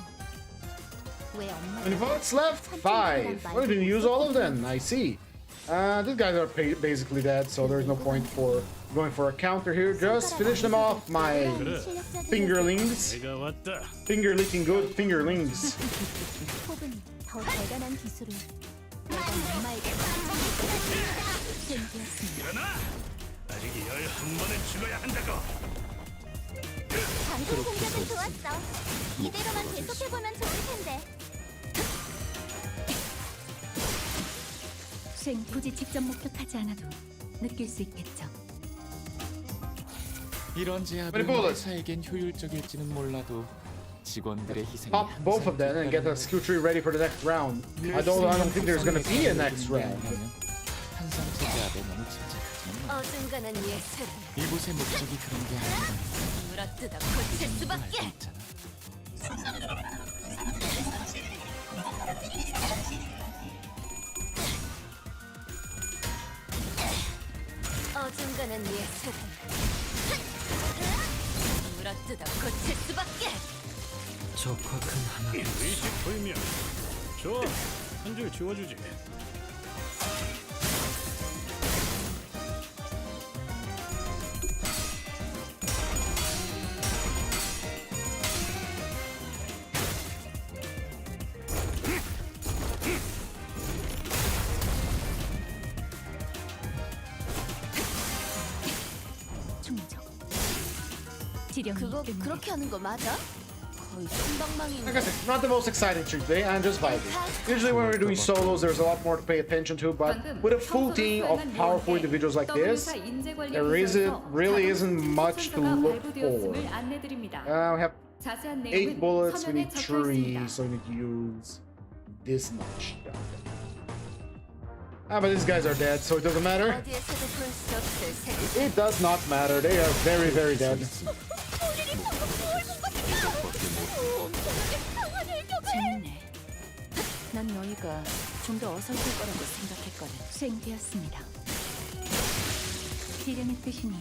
왜 엄마가 How many bullets left? 5. Oh, you didn't use all of them. I see. These guys are basically dead, so there's no point for going for a counter here. Just finish them off, my fingerlings. 내가 왔다. Finger licking good fingerlings. 혹은 더 대단한 기술을 내가 엄마에게 생기었습니다. 아직 11번은 죽어야 한다고. 방금 공격은 좋았어. 이대로만 계속해보면 좋을 텐데. 수행 굳이 직접 목격하지 않아도 느낄 수 있겠죠. 이런 제압은 회사에겐 효율적일지는 몰라도 직원들의 희생이 Pop both of them and get the skill tree ready for the next round. I don't think there's gonna be a next round. 한상체 제압에 너무 집착하지 마. 어중간한 예술 이곳의 목적이 그런 게 아니라 물어뜯어 고칠 수밖에. 있잖아. 어중간한 예술 물어뜯어 고칠 수밖에. 적화 큰 하나. 의식 보이면 좋아. 한 줄 지워주지. 충전. 지령이 그거 그렇게 하는 거 맞아? 거의 순방망이. Like I said, not the most exciting tree today, I'm just vibing. Usually when we're doing solos, there's a lot more to pay attention to, but with a full team of powerful individuals like this, there really isn't much to look for. We have 8 bullets, we need 3, so we need to use this much. Ah, but these guys are dead, so it doesn't matter. 어디에서도 볼 수 없을 색. It does not matter, they are very, very dead. 재밌네. 난 너희가 좀 더 어설플 거라고 생각했거든. 수행되었습니다. 지령의 뜻이니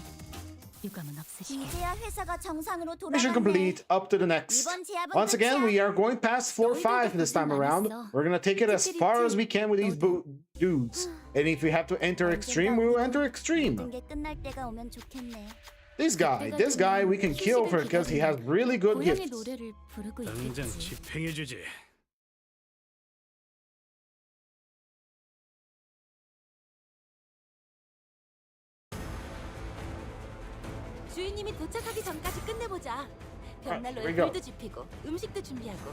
유감은 없으시게. 이제야 회사가 정상으로 Mission 돌아가네. complete, up to the next. Once again, we are going past 4-5 this time around. We're gonna take it as far as we can with these dudes. And if we have to enter extreme, we will enter extreme. 모든 게 끝날 때가 오면 좋겠네. This guy we can kill for because he has really good 고양이 gifts. 노래를 부르고 당장 있겠지. 집행해주지. 주인님이 도착하기 전까지 끝내보자. here 벽난로에 we go. 불도 지피고 음식도 준비하고.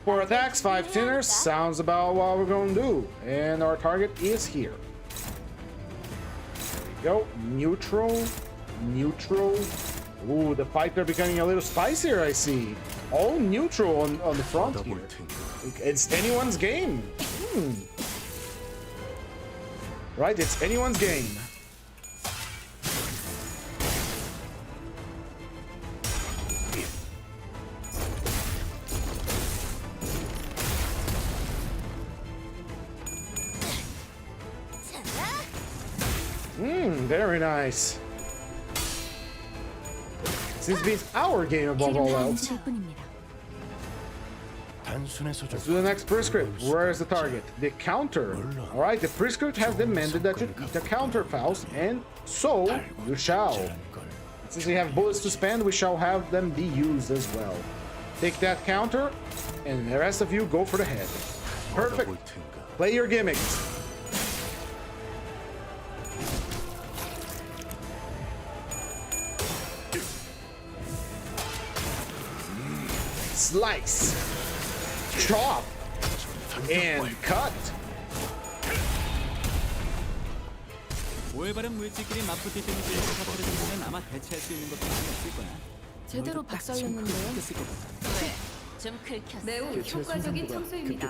For attacks, 5 sinners sounds about what we're gonna do. And our target is here. There we go. Neutral. Neutral. Ooh, the fights are becoming a little spicier, I see. All neutral on the front here. It's anyone's game. Right, it's anyone's game. Very nice. This beats our game above all else. 단순해서 Let's do the next prescript. Where is the target? The counter. Alright, the prescript has demanded that you eat the counter, Faust, and so you shall. Since we have bullets to spend, we shall have them be used as well. Take that counter, and the rest of you go for the head. Perfect. Play your gimmicks. slice, chop, and cut. 올바른 물질끼리 맞붙을 때 느끼는 사태를 아마 대체할 수 있는 것도 많이 없을 거야. 제대로 박살냈는데요. 좀 긁혔어. 매우 효과적인 청소입니다.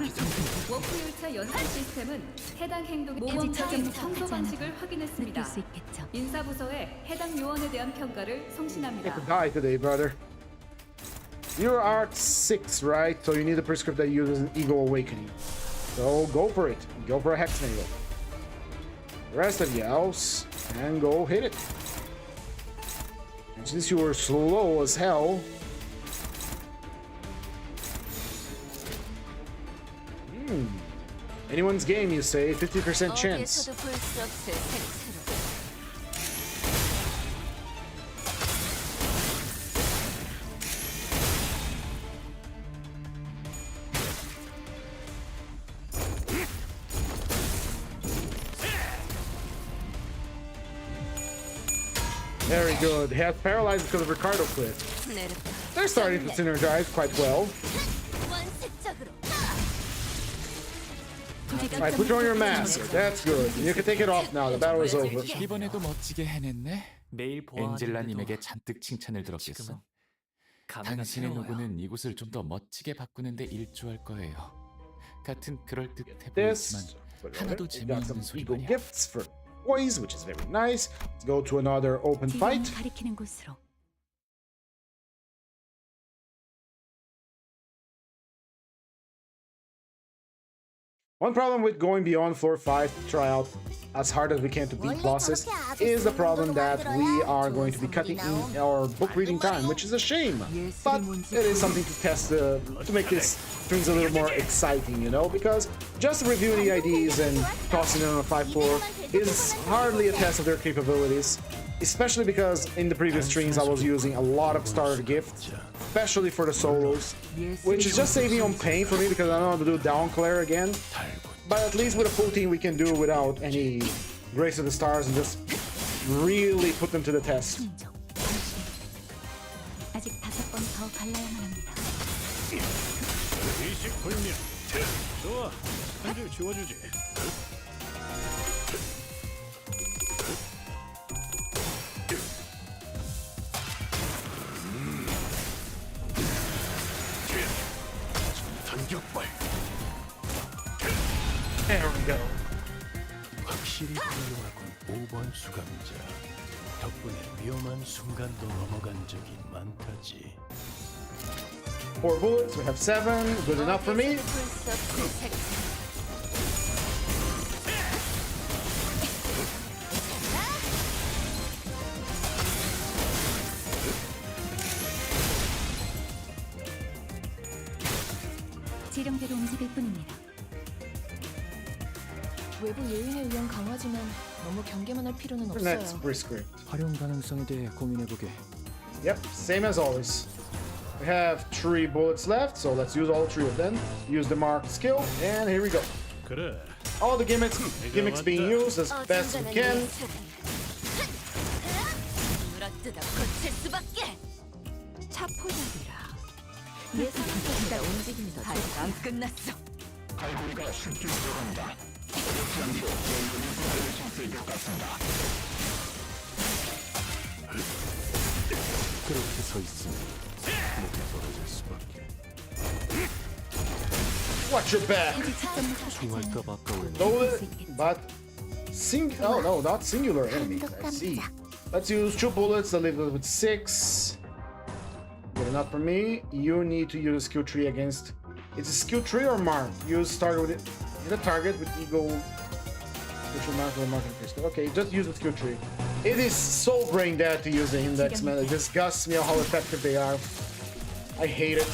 워프열차 연산 시스템은 해당 행동의 모범적인 청소 방식을 확인했습니다. 수 있겠죠. 인사부서에 해당 요원에 대한 평가를 성신합니다. Die today, brother. You're Art 6, right? So you need a prescript that uses an Ego Awakening. So go for it. Go for a Hex Nail. The rest of you else, and go hit it. And since you were slow as hell, anyone's game, you say, 50% chance. 어디에서도 볼 수 없을 색채로. Very good. He has paralyzed because of Ricardo quit. 내렸다. They're starting to synergize quite well. 원색적으로. Alright, put on your mask. That's good. You can take it off now. The battle is over. 이번에도 멋지게 해냈네. 매일 보아하는데도 엔젤라님에게 잔뜩 칭찬을 들었겠어. 당신의 노고는 이곳을 좀 더 멋지게 바꾸는데 일조할 거예요. 같은 그럴듯해 보이지만 This. 하나도 We got 재미없는 some 소리 Ego 말이야. gifts for boys, which is very nice. Let's go to another open fight. 가리키는 곳으로. One problem with going beyond floor 5 to try out as hard as we can to beat bosses is the problem that we are going to be cutting in our book reading time, which is a shame. But it is something to test to make this things a little more exciting, you know, because just reviewing the IDs and tossing them on a 5 floor is hardly a test of their capabilities. Especially because in the previous streams I was using a lot of starter gifts, especially for the solos, which is just saving on pain for me because I don't know how to do down Claire again. But at least with a full team we can do without any Grace of the Stars and just really put them to the test. 아직 5번 더 갈라야만 합니다. 이식불명. 좋아. 한 줄 지워주지. 전격발. There we go. 확실히 훌륭하군. 5번 수감자. 덕분에 위험한 순간도 넘어간 적이 많다지. 4 bullets, we have 7, good enough for me. 어디에서도 볼 수 없을 색채로. 지령대로 움직일 뿐입니다. 외부 예인에 의한 강화지만 너무 경계만 할 필요는 Next 없어요. prescript. 활용 가능성에 대해 고민해보게. Yep, same as always. We have 3 bullets left, so let's use all 3 of them. Use the marked skill, and here we go. 그래. All the gimmicks being used as best we can. 물어뜯어 고칠 수밖에. 차포잡이라. 예상한 것보다 움직임이 더 아직 안 끝났어. 그렇게 서 있으면 목이 떨어질 수밖에. Watch your back. 총알값 아까울. No, but oh no, not singular enemies. I see. Let's use 2 bullets. I'll leave it with 6. Good enough for me. You need to use a skill tree against. It's a skill tree or mark. Use target with it. Hit a target with ego. Which will mark or marking crystal. Okay, just use the skill tree. It is so brain dead to use the index, man. It disgusts me how effective they are. I hate it.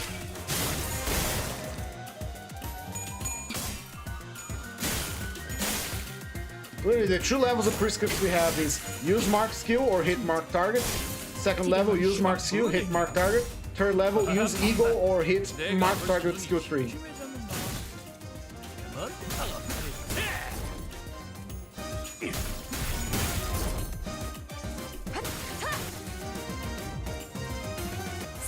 Really, the 2 levels of prescripts we have is use mark skill or hit mark target. Second level, use mark skill, hit mark target. Third level, use ego or hit mark target skill 3.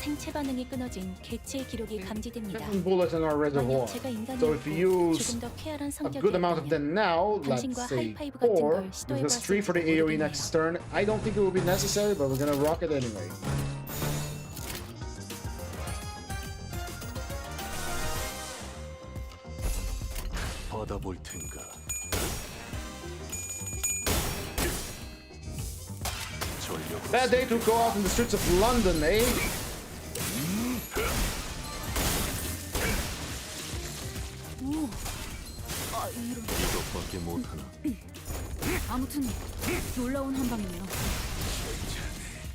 생체로 반응이 끊어진 개체의 기록이 감지됩니다. 10 bullets in our reservoir. 만약 제가 So if you 인간이었고 use 조금 더 쾌활한 a good amount of 성격이었다면 them now, let's 당신과 say 하이파이브 같은 4, 걸 시도해보았을지도 because 3 for the AoE next turn. I don't think it will be necessary, but we're gonna rock it anyway. 받아볼 텐가. 전력으로 Bad day to go out in the streets of London, eh? 이것밖에 못하나. 아무튼 놀라운 한방이네요.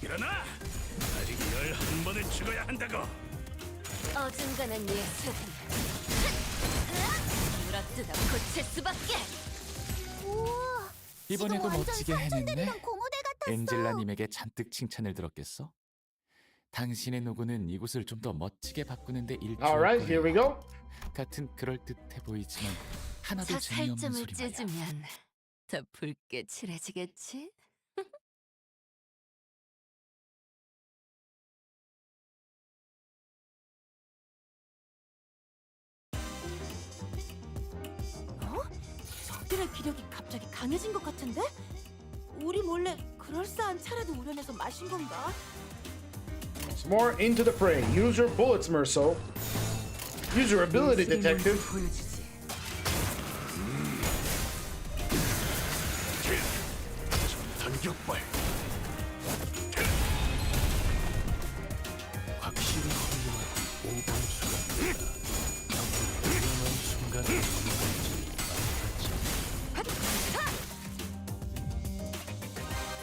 일어나! 아직 널 한 번은 죽어야 한다고. 어중간한 예술은 물어뜯어 고칠 수밖에. 우와, 이번에도 지금 완전 멋지게 삼촌들이랑 해냈네. 고무대 같았어. 엔젤라님에게 잔뜩 칭찬을 들었겠어? 당신의 노고는 이곳을 좀 더 멋지게 바꾸는데 일조할 Alright, here we 거예요. go. 같은 그럴듯해 보이지만 하나도 저 재미없는 살점을 소리 말이야. 찢으면 더 붉게 칠해지겠지? 적들의 기력이 갑자기 강해진 것 같은데? 우리 몰래 그럴싸한 차라도 우려내서 마신 건가? It's more into the fray. Use your bullets, Merso. Use your ability, detective. 보여주지. 단격발. 확실히 훌륭한 오방수가 위험한 순간을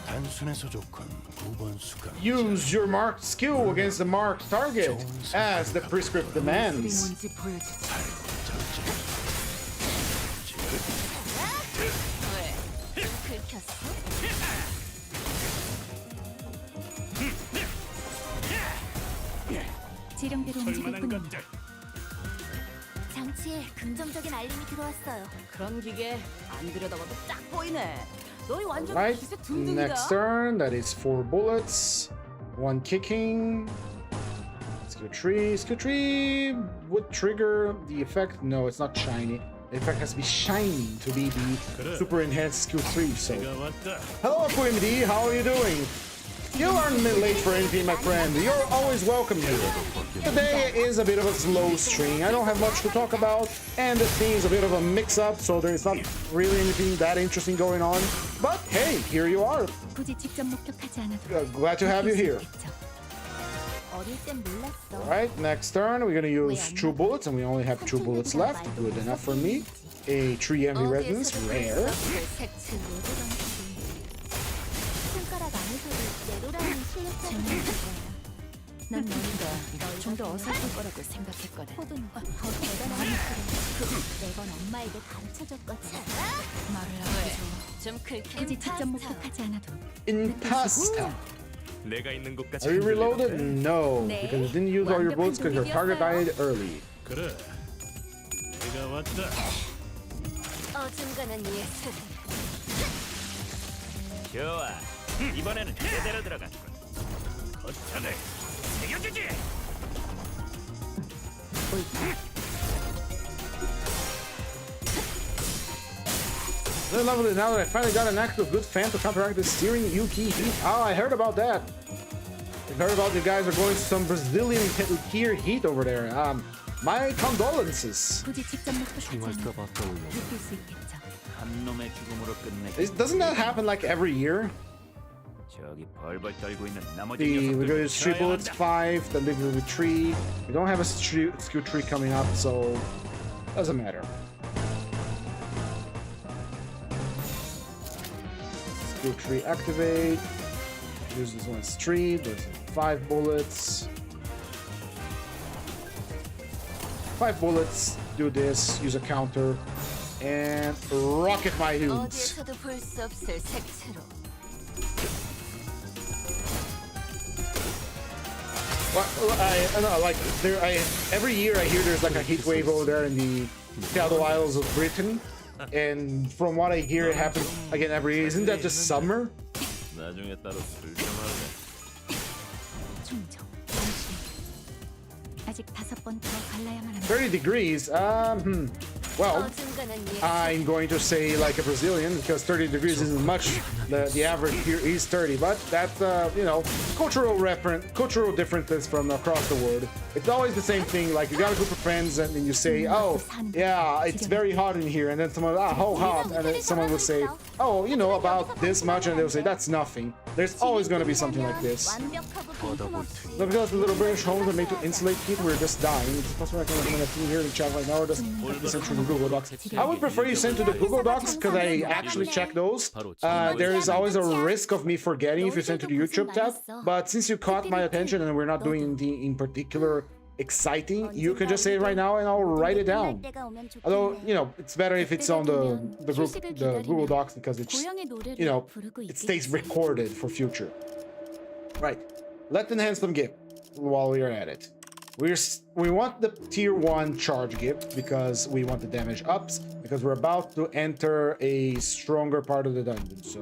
단순해서 좋군 9번 수가. Use your marked skill against the marked target, as the prescript demands. 뭔지 보여주지. 왜? 좀 긁혔어? 지령대로 움직였군요. 장치에 긍정적인 알림이 들어왔어요. 그런 기계 안 들여다봐도 딱 보이네. 너희 완전 Right. 기세 등등이다. Next turn, that is 4 bullets, 1 kicking. Skill tree. Skill tree would trigger the effect. No, it's not shiny. The effect has to be shiny to be the super enhanced skill tree. So, hello, Quimdy. How are you doing? You aren't late for anything, my friend. You're always welcome here. Today is a bit of a slow stream. I don't have much to talk about, and the theme is a bit of a mix-up, so there's not really anything that interesting going on. But hey, here you are. 굳이 직접 목격하지 않아도 Glad to have you here. 어릴 땐 몰랐어. Alright, next turn, we're gonna use 2 bullets, and we only have 2 bullets left. Good enough for me. A 3 envy resonance, rare. 색칠 손가락 안에서도 내로라는 실력자가 있을 거야. 난 너희가 좀 더 어설플 거라고 생각했거든. 호든 더 대단한 목소리. 매번 엄마에게 가르쳐줬거든. 말을 하고 좀 긁힌 굳이 직접 파스타. 목격하지 않아도 Impasta. 내가 있는 곳까지 Are you 흔들리는데? reloaded? No, because you didn't use all your bullets because your target died early. 그래. 내가 왔다. 어중간한 예술은 좋아. 이번에는 제대로 들어갔군. 거쳐내. 새겨주지. Then lovely, now that I finally got an actual good fan to counteract the steering Yuki heat. Oh, I heard about that. I heard about you guys are going to some Brazilian tier heat over there. My condolences. 굳이 직접 목격하지 않아도 느낄 수 있겠죠. 한 놈의 죽음으로 끝내. Doesn't that happen like every year? 저기 벌벌 떨고 있는 나머지 We go 녀석들 to 3 bullets, 5, then we go with 3. We don't have a skill tree coming up, so doesn't matter. Skill tree activate. Use this one as 3. There's 5 bullets. 5 bullets. Do this. Use a counter. And rocket my dudes. 어디에서도 볼 수 없을 색채로. I know, like every year I hear there's like a heat wave over there in the Shadow Isles of Britain, and from what I hear, it happens again every year. Isn't that just summer? 나중에 따로 술 좀 할래. 충정, 당신, 아직 5번 더 갈라야만 합니다. 30 degrees. Well, I'm going to say like a Brazilian because 30 degrees isn't much. The average here is 30, but that's you know, cultural differences from across the world. It's always the same thing. Like you got a group of friends and then you say, "Oh, yeah, it's very hot in here," and then someone, "Ah, how hot?" And then someone will say, "Oh, you know, about this much," and they'll say, "That's nothing." There's always going to be something like this. But because the little British homes are made to insulate heat, we're just dying. It's possible I can recommend a team here in chat right now, or just send to the Google Docs. I would prefer you send to the Google Docs because I actually check those. There is always a risk of me forgetting if you send to the YouTube tab. But since you caught my attention and we're not doing anything in particular exciting, you can just say it right now and I'll write it down. Although, you know, it's better if it's on the Google Docs because it's, you know, it stays recorded for future. Right. Let's enhance some gift while we are at it. We want the tier 1 charge gift because we want the damage ups because we're about to enter a stronger part of the dungeon. So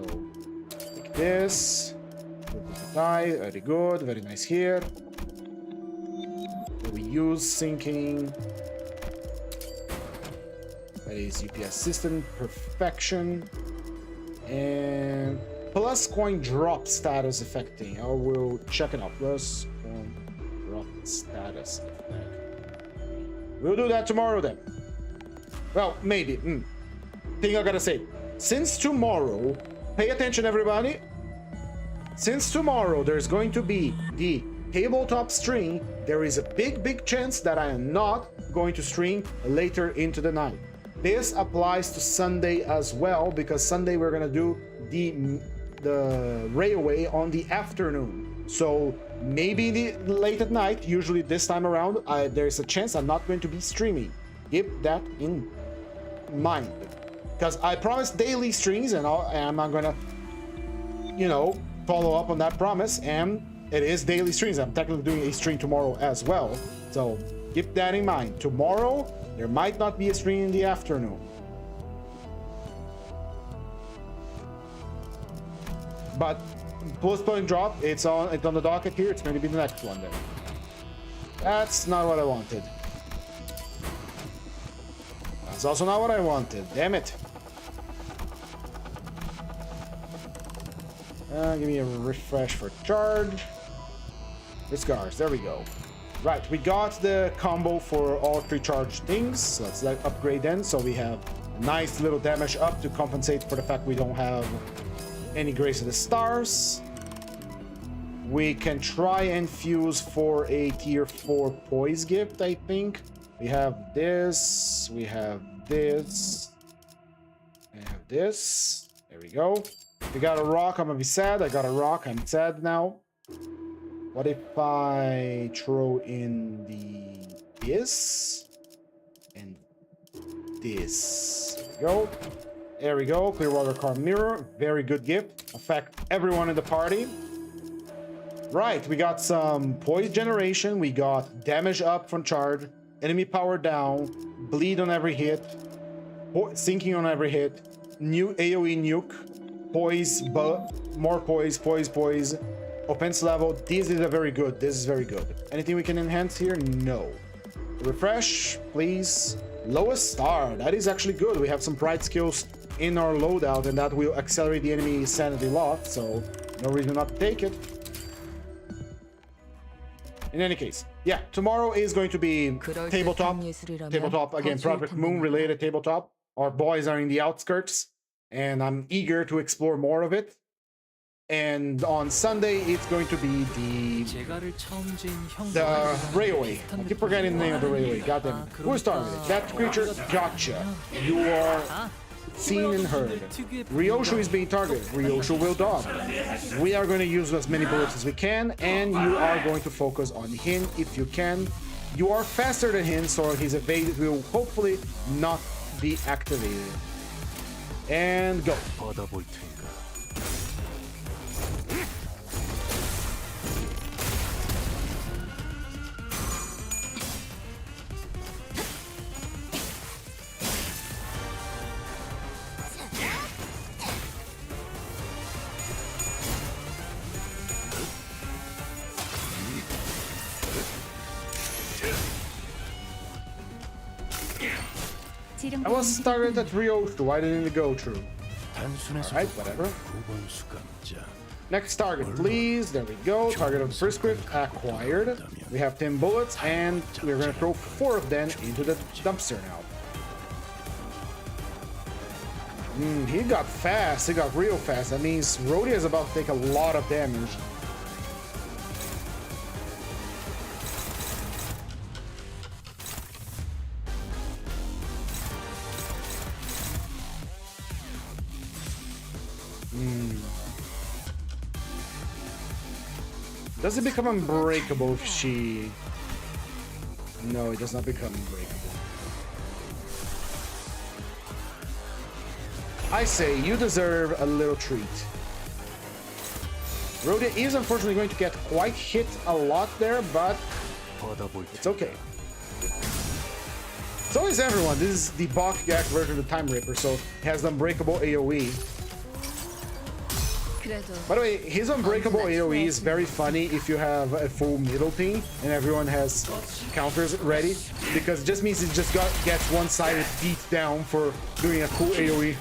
like this. Very good, very nice here. We use sinking. That is UPS system perfection. And plus coin drop status affecting. I will check it out. Plus coin drop status effect. We'll do that tomorrow then. Well, maybe. Thing I gotta say. Since tomorrow, pay attention everybody. Since tomorrow there's going to be the tabletop stream, there is a big chance that I am not going to stream later into the night. This applies to Sunday as well because Sunday we're gonna do the railway on the afternoon. So maybe late at night, usually this time around, there's a chance I'm not going to be streaming. Keep that in mind because I promised daily streams and I'm not gonna, you know, follow up on that promise, and it is daily streams. I'm technically doing a stream tomorrow as well, so keep that in mind. Tomorrow there might not be a stream in the afternoon, but postpone drop, it's on the docket here. It's going to be the next one then. That's not what I wanted. That's also not what I wanted. Damn it. Give me a refresh for charge. Discards, there we go. Right, we got the combo for all 3 charge things. So let's upgrade then. So we have a nice little damage up to compensate for the fact we don't have any Grace of the Stars. We can try and fuse for a tier 4 poise gift, I think. We have this, we have this, I have this. There we go. We got a rock, I'm gonna be sad. I got a rock, I'm sad now. What if I throw in this and this? There we go. There we go. Clearwater Card Mirror. Very good gift. Affect everyone in the party. Right, we got some poise generation. We got damage up from charge. Enemy power down. Bleed on every hit. Sinking on every hit. New AoE nuke. Poise, more poise, poise. Offense level. This is very good. This is very good. Anything we can enhance here? No. Refresh, please. Lowest star. That is actually good. We have some pride skills in our loadout, and that will accelerate the enemy sanity lot. So no reason not to take it. In any case, yeah. Tomorrow is going to be tabletop. Tabletop again. Project Moon related tabletop. Our boys are in the outskirts, and I'm eager to explore more of it. And on Sunday, it's going to be the railway. I keep forgetting the name of the railway. Goddamn. Who started it? That creature? Gotcha. You are seen and heard. Ryoshu is being targeted. Ryoshu will dodge. We are going to use as many bullets as we can, and you are going to focus on him if you can. You are faster than him, so his evade will hopefully not be activated. And go. I was started at Ryoshu. Why didn't it go through? 단순해서 Alright, whatever. 9번 수감자. Next target, please. There we go. Target of the first script acquired. We have 10 bullets, and we're gonna throw 4 of them into the dumpster now. He got fast. He got real fast. That means Rhodey is about to take a lot of damage. Does it become unbreakable if she... No, it does not become unbreakable. I say, you deserve a little treat. Rhoda is unfortunately going to get quite hit a lot there, but it's okay. So is everyone. This is the Bakgak version of the Time Ripper, so it has the unbreakable AoE. By the way, his unbreakable AoE is very funny if you have a full middle team and everyone has counters ready, because it just means it just gets one-sided beat down for doing a cool AoE.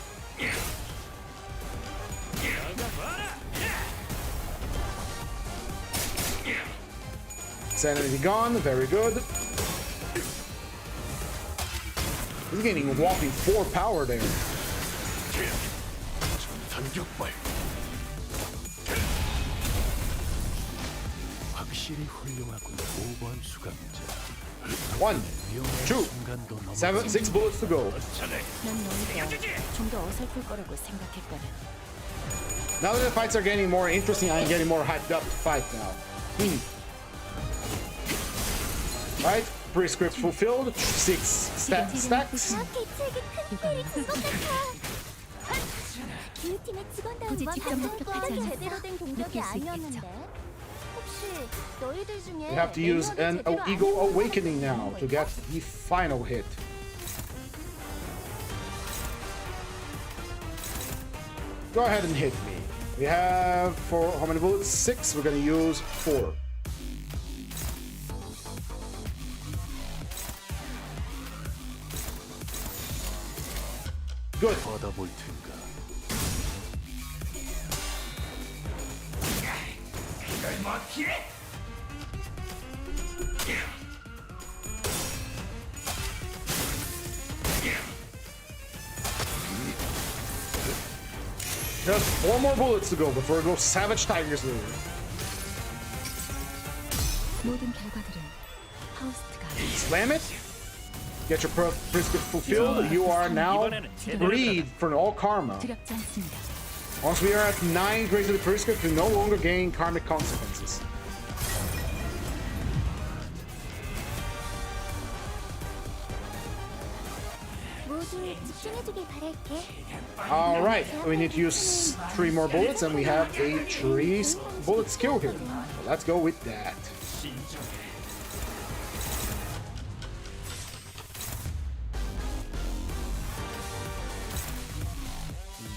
Sanity gone, very good. He's getting a whopping 4 power there. 확실히 훌륭하군. 5번 수감자. 1, 2, 6 bullets to go. 난 너희가 좀 더 어설플 거라고 생각했거든. Now that the fights are getting more interesting, I'm getting more hyped up to fight now. Right, prescript fulfilled. 6 stacks. 기후팀의 직원다움과 가정과는 제대로 된 공격이 아니었는데 혹시 너희들 중에 You have to use an Ego Awakening now to get the final hit. Go ahead and hit me. We have for how many bullets? 6. We're gonna use 4. Good. Just 4 more bullets to go before it goes Savage Tigers later. Slam it. Get your prescript fulfilled. You are now freed from all karma. Once we are at 9 grades of the prescript, we no longer gain karmic consequences. Alright, we need to use 3 more bullets and we have a 3 bullet skill here. So let's go with that.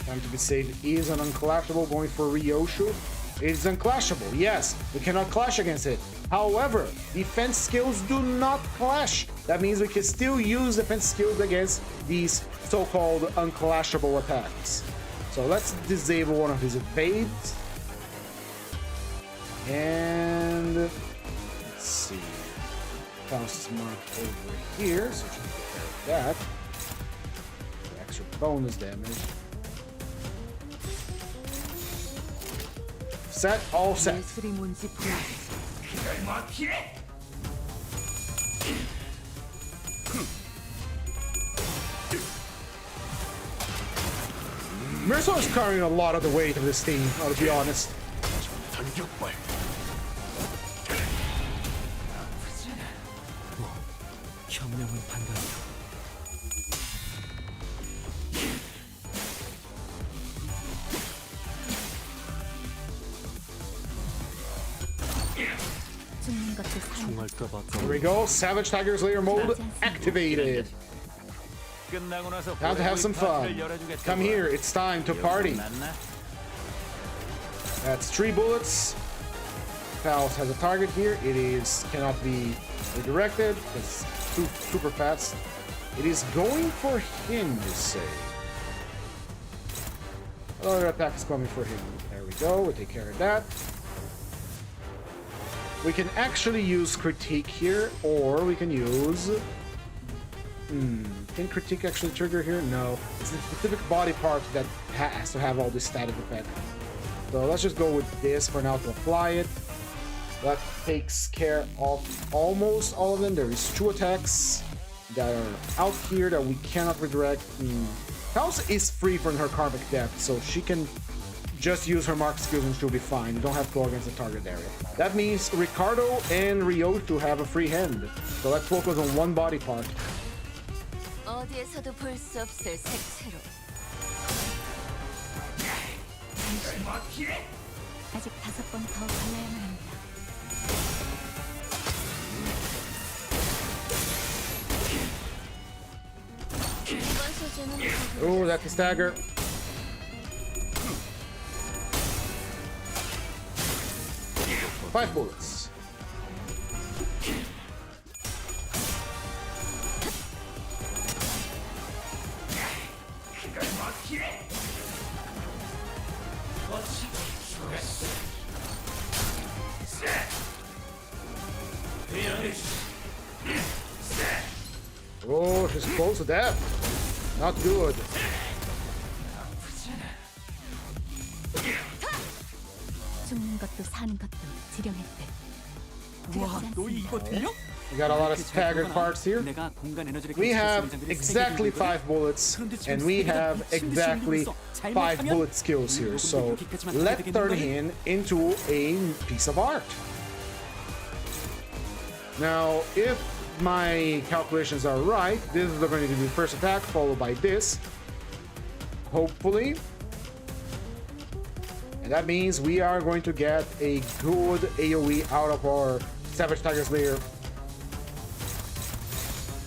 Time to be saved is an unclashable, going for Ryoshu. It is unclashable, yes, we cannot clash against it. However, defense skills do not clash. That means we can still use defense skills against these so-called unclashable attacks. So let's disable one of his evades. And let's see. Faust is marked over here, so we can take care of that. The extra bonus damage. Set, all set. Mirso is carrying a lot of the weight of this team, I'll be honest. Here we go, Savage Tiger Slayer mode activated. Time to have some fun. Come here, it's time to party. That's 3 bullets. Faust has a target here. It cannot be redirected. It's super fast. It is going for him, you say. Another attack is coming for him. There we go. We take care of that. We can actually use critique here, or we can use... Can critique actually trigger here? No. It's a specific body part that has to have all this static effect. So let's just go with this for now to apply it. That takes care of almost all of them. There is 2 attacks that are out here that we cannot redirect. House is free from her karmic depth, so she can just use her mark skills and she'll be fine. You don't have to go against the target area. That means Ricardo and Ryoto have a free hand. So let's focus on one body part. 어디에서도 볼 수 없을 색채로. 아직 5번 더 갈라야만 합니다. 이번 소재는 Oh, that's a stagger. Five bullets. Oh, she's close to death. Not good. 죽는 것도 사는 것도 지령했대. 와, 너희 이거 들려? We got a lot of staggered parts here. 내가 공간 에너지를 We have exactly 5 bullets, and we have exactly 5 bullet skills here. So let's turn him into a piece of art. Now, if my calculations are right, this is going to be the first attack, followed by this. Hopefully. And that means we are going to get a good AoE out of our Savage Tiger Slayer.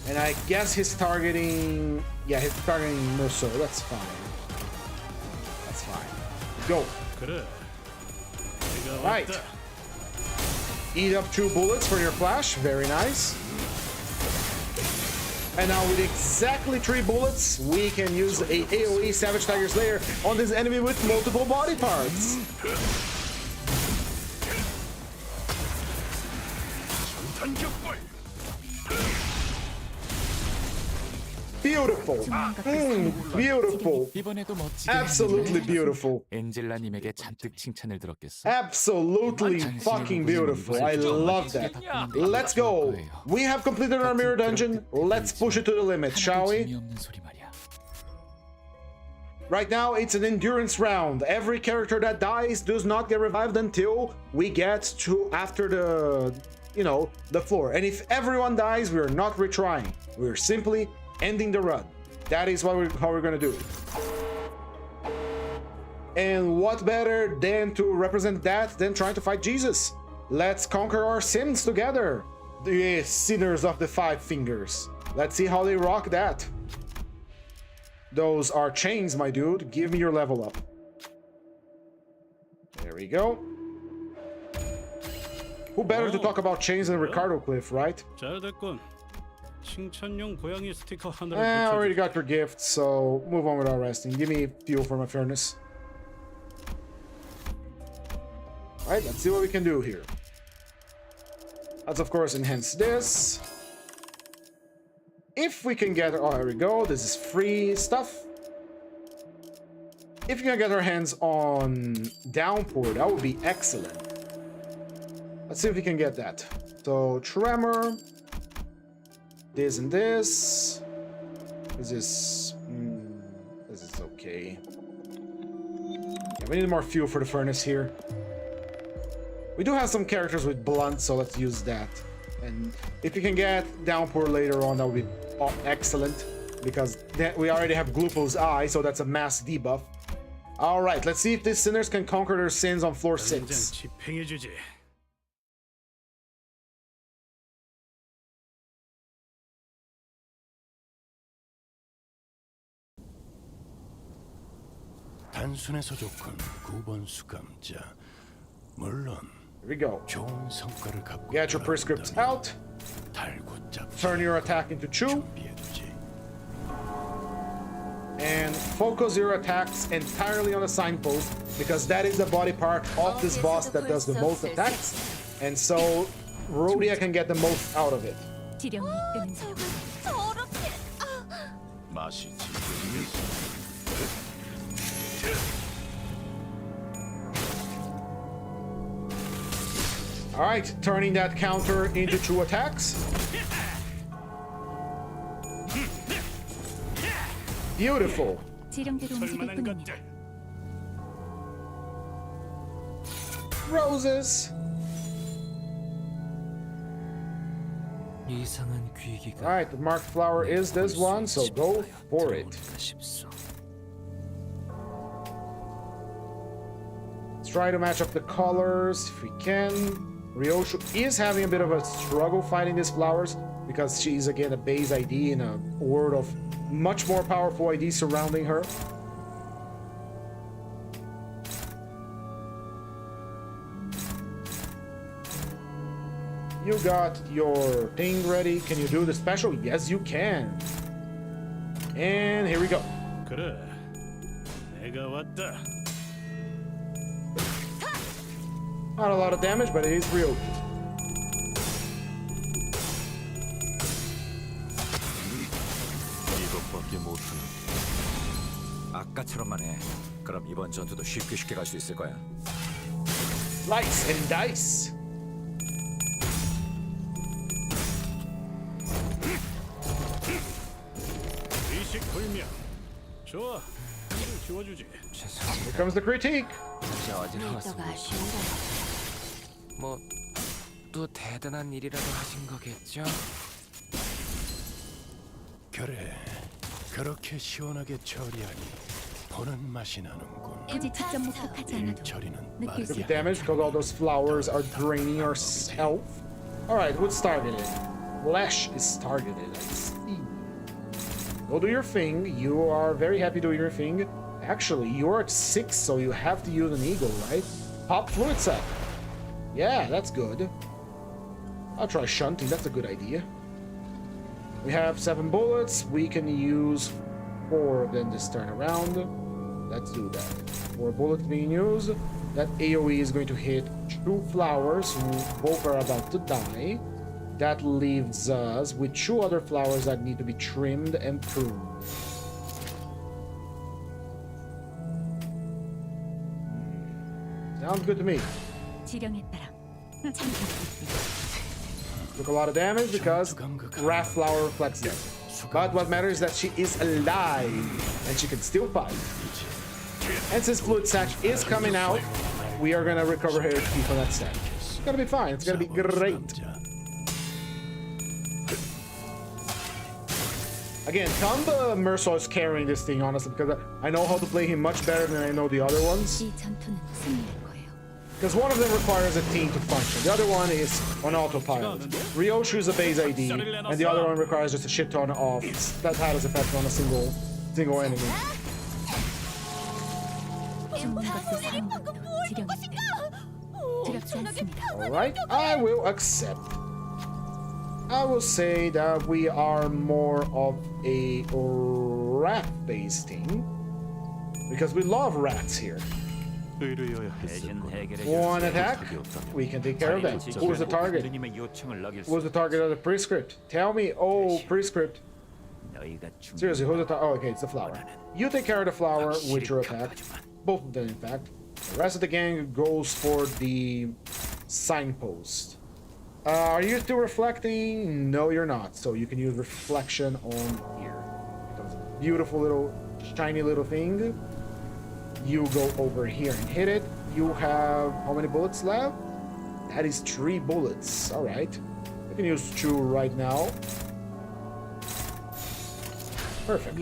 And I guess he's targeting... Yeah, he's targeting Musso. That's fine. That's fine. Go. Right. Eat up 2 bullets for your flash. Very nice. And now with exactly 3 bullets, we can use a AoE Savage Tiger Slayer on this enemy with multiple body parts. Beautiful. Beautiful. Absolutely beautiful. 엔젤라님에게 잔뜩 칭찬을 들었겠어. Absolutely fucking beautiful. I love that. Let's go. We have completed our mirror dungeon. Let's push it to the limit, shall we? Right now, it's an endurance round. Every character that dies does not get revived until we get to after the, the floor. And if everyone dies, we're not retrying. We're simply ending the run. That is how we're gonna do it. And what better than to represent that than trying to fight Jesus? Let's conquer our sins together, the sinners of the 5 fingers. Let's see how they rock that. Those are chains, my dude. Give me your level up. There we go. Who better to talk about chains than Ricardo Cliff, right? I already got your gift, so move on without resting. Give me fuel for my furnace. Alright, let's see what we can do here. Let's of course enhance this. If we can get... Oh, here we go. This is free stuff. If we can get our hands on Downpour, that would be excellent. Let's see if we can get that. So, Tremor... This and this. This is okay. Yeah, we need more fuel for the furnace here. We do have some characters with blunt, so let's use that. And if you can get Downpour later on, that would be excellent, because we already have Glupo's Eye, so that's a mass debuff. All right, let's see if these sinners can conquer their sins on floor 6. 단순해서 좋군 9번 수감자. 물론 Here we go. 좋은 성과를 갖고 Get your prescripts out. 달고 잡. Turn your attack into chew. 준비해두지. and focus your attacks entirely on the signpost, because that is the body part of this boss that does the most attacks, and so Rhodia can get the most out of it. 지령이 뜨는 자. 더럽게. 맛이 지금이지. Alright, turning that counter into 2 attacks. Beautiful. 지령대로 움직일 뿐입니다. Roses. 이상한 귀기가 Alright, the marked flower is this one, so go for it. Let's try to match up the colors if we can. Ryoshu is having a bit of a struggle fighting these flowers because she's again a base ID in a world of much more powerful IDs surrounding her. You got your thing ready. Can you do the special? Yes, you can. And here we go. 그래, 내가 왔다. Not a lot of damage, but it is real. 이것밖에 못하는. 아까처럼만 해. 그럼 이번 전투도 쉽게 갈 수 있을 거야. Slice and dice. 의식불명. 좋아, 이를 지워주지. Here comes the critique. 진짜 어지러웠습니다. 뭐 또 대단한 일이라도 하신 거겠죠? 그래, 그렇게 시원하게 처리하니 보는 맛이 나는군. 굳이 직접 목격하지 않아도 처리는 느낄 수 Took 있다. damage because all those flowers are draining our health. Alright, what's targeted? Flesh is targeted, I see. Go do your thing. You are very happy doing your thing. Actually, you're at 6, so you have to use an eagle, right? Pop fluid set. Yeah, that's good. I'll try shunting, that's a good idea. We have 7 bullets. We can use 4 of them this turn around. Let's do that. 4 bullets being used. That AoE is going to hit 2 flowers who both are about to die. That leaves us with 2 other flowers that need to be trimmed and pruned. Sounds good to me. 지령에 따라 Took a lot of damage because Wrath Flower reflects that. But what matters is that she is alive and she can still fight. And since Fluid Sack is coming out, we are gonna recover her HP from that sack. It's gonna be fine. It's gonna be great. Again, Kamba Mersault is carrying this thing, honestly, because I know how to play him much better than I know the other ones. 이 전투는 승리할 거예요. Because one of them requires a team to function. The other one is on autopilot. Ryoshu is a base ID, and the other one requires just a shit ton of that titles effect on a single enemy. 전문가스 사용법도 지령이 두렵지 않습니다. Alright, I will accept. I will say that we are more of a rat-based team. Because we love rats here. One attack, we can take care of that. Who's the target? Who's the target of the prescript? Tell me. Oh, prescript. Seriously, who's the target? Oh, okay, it's the flower. You take care of the flower with your attack. Both of them, in fact. The rest of the gang goes for the signpost. Are you still reflecting? No, you're not. So you can use reflection on here. Becomes a beautiful little, shiny little thing. You go over here and hit it. You have how many bullets left? That is 3 bullets. All right. You can use 2 right now. Perfect.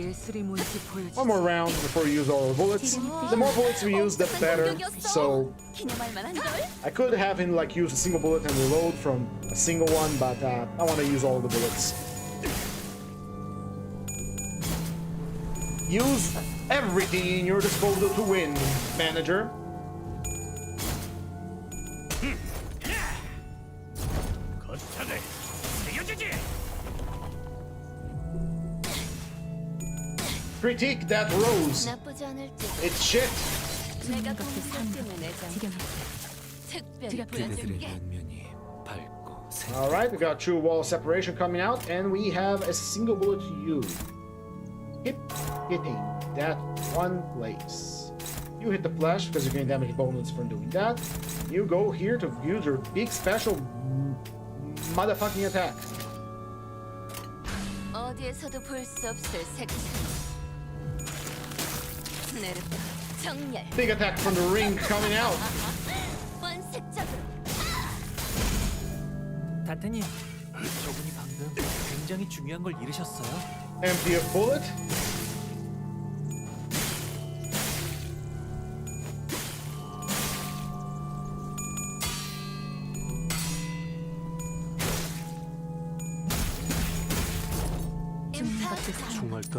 One more round before you use all the bullets. The more bullets we use, the better. So I could have him like use a single bullet and reload from a single one, but I want to use all the bullets. Use everything in your disposal to win, manager. critique that rose. 나쁘지 않을지. It's shit. 내가 공격 때문에 특별히 보여줄게. Alright, we got true wall separation coming out, and we have a single bullet to use. Keep hitting that one place. You hit the flash because you're getting damage bonus from doing that. You go here to use your big special motherfucking attack. 어디에서도 볼 수 없을 색채. 내려봐. 정렬. Big attack from the ring coming out. 원색적으로. 다트님, 저분이 방금 굉장히 중요한 걸 잃으셨어요. Empty a bullet.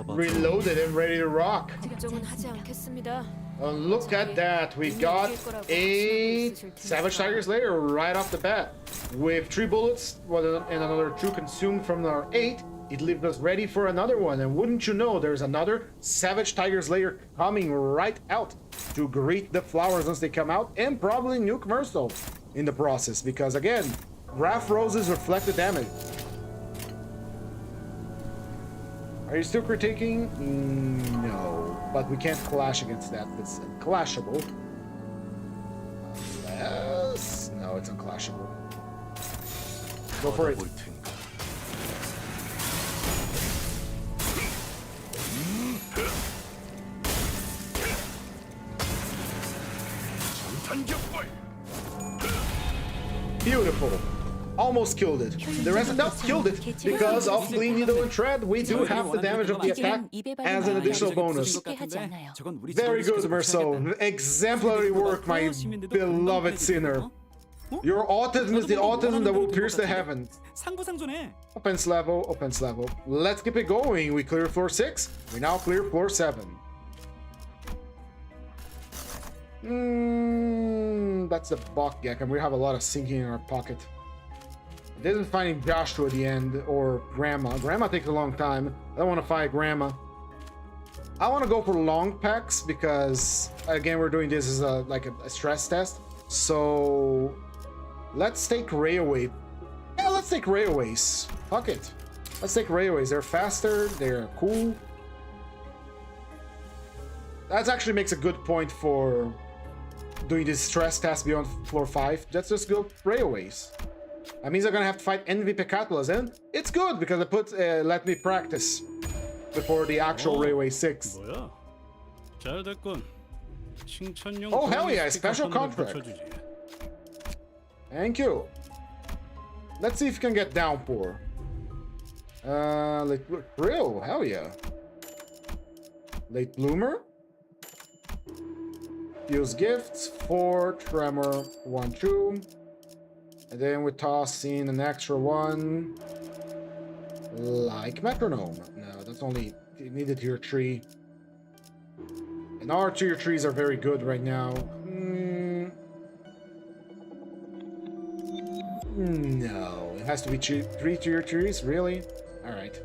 Reloaded and ready to rock. 걱정은 하지 않겠습니다. Look at that. We got a Savage Tiger Slayer right off the bat. With 3 bullets and another 2 consumed from our 8, it leaves us ready for another one. And wouldn't you know, there's another Savage Tiger Slayer coming right out to greet the flowers once they come out, and probably nuke Mercil in the process. Because again, Graph Roses reflect the damage. Are you still critiquing? No, but we can't clash against that. It's unclashable. Unless... no, it's unclashable. Go for it. Beautiful. Almost killed it. The rest not killed it because of Clean Needle and Tread. We do have the damage of the attack as an additional bonus. Very good, Mercil. Exemplary work, my beloved sinner. Your autism is the autism that will pierce the heavens. Offense level, offense level. Let's keep it going. We clear floor 6. We now clear floor 7. That's the Bok Gek, and we have a lot of sinking in our pocket. It isn't finding Joshua at the end, or Grandma. Grandma takes a long time. I don't want to fight Grandma. I want to go for long packs because, again, we're doing this as like a stress test. So let's take Railway. Yeah, let's take Railways. Fuck it. Let's take Railways. They're faster. They're cool. That actually makes a good point for doing this stress test beyond floor 5. Let's just go Railways. That means I'm gonna have to fight Envy Pecatulas, and it's good because it puts let me practice before the actual Railway 6. Oh hell yeah, special contract. Thank you. Let's see if you can get Downpour. Late Real, hell yeah. Late Bloomer. Fuse Gifts, 4, Tremor, 1, 2. And then we toss in an extra one, like Metronome. No, that's only needed tier 3. And our tier 3s are very good right now. No, it has to be 3 tier 3s, really? Alright.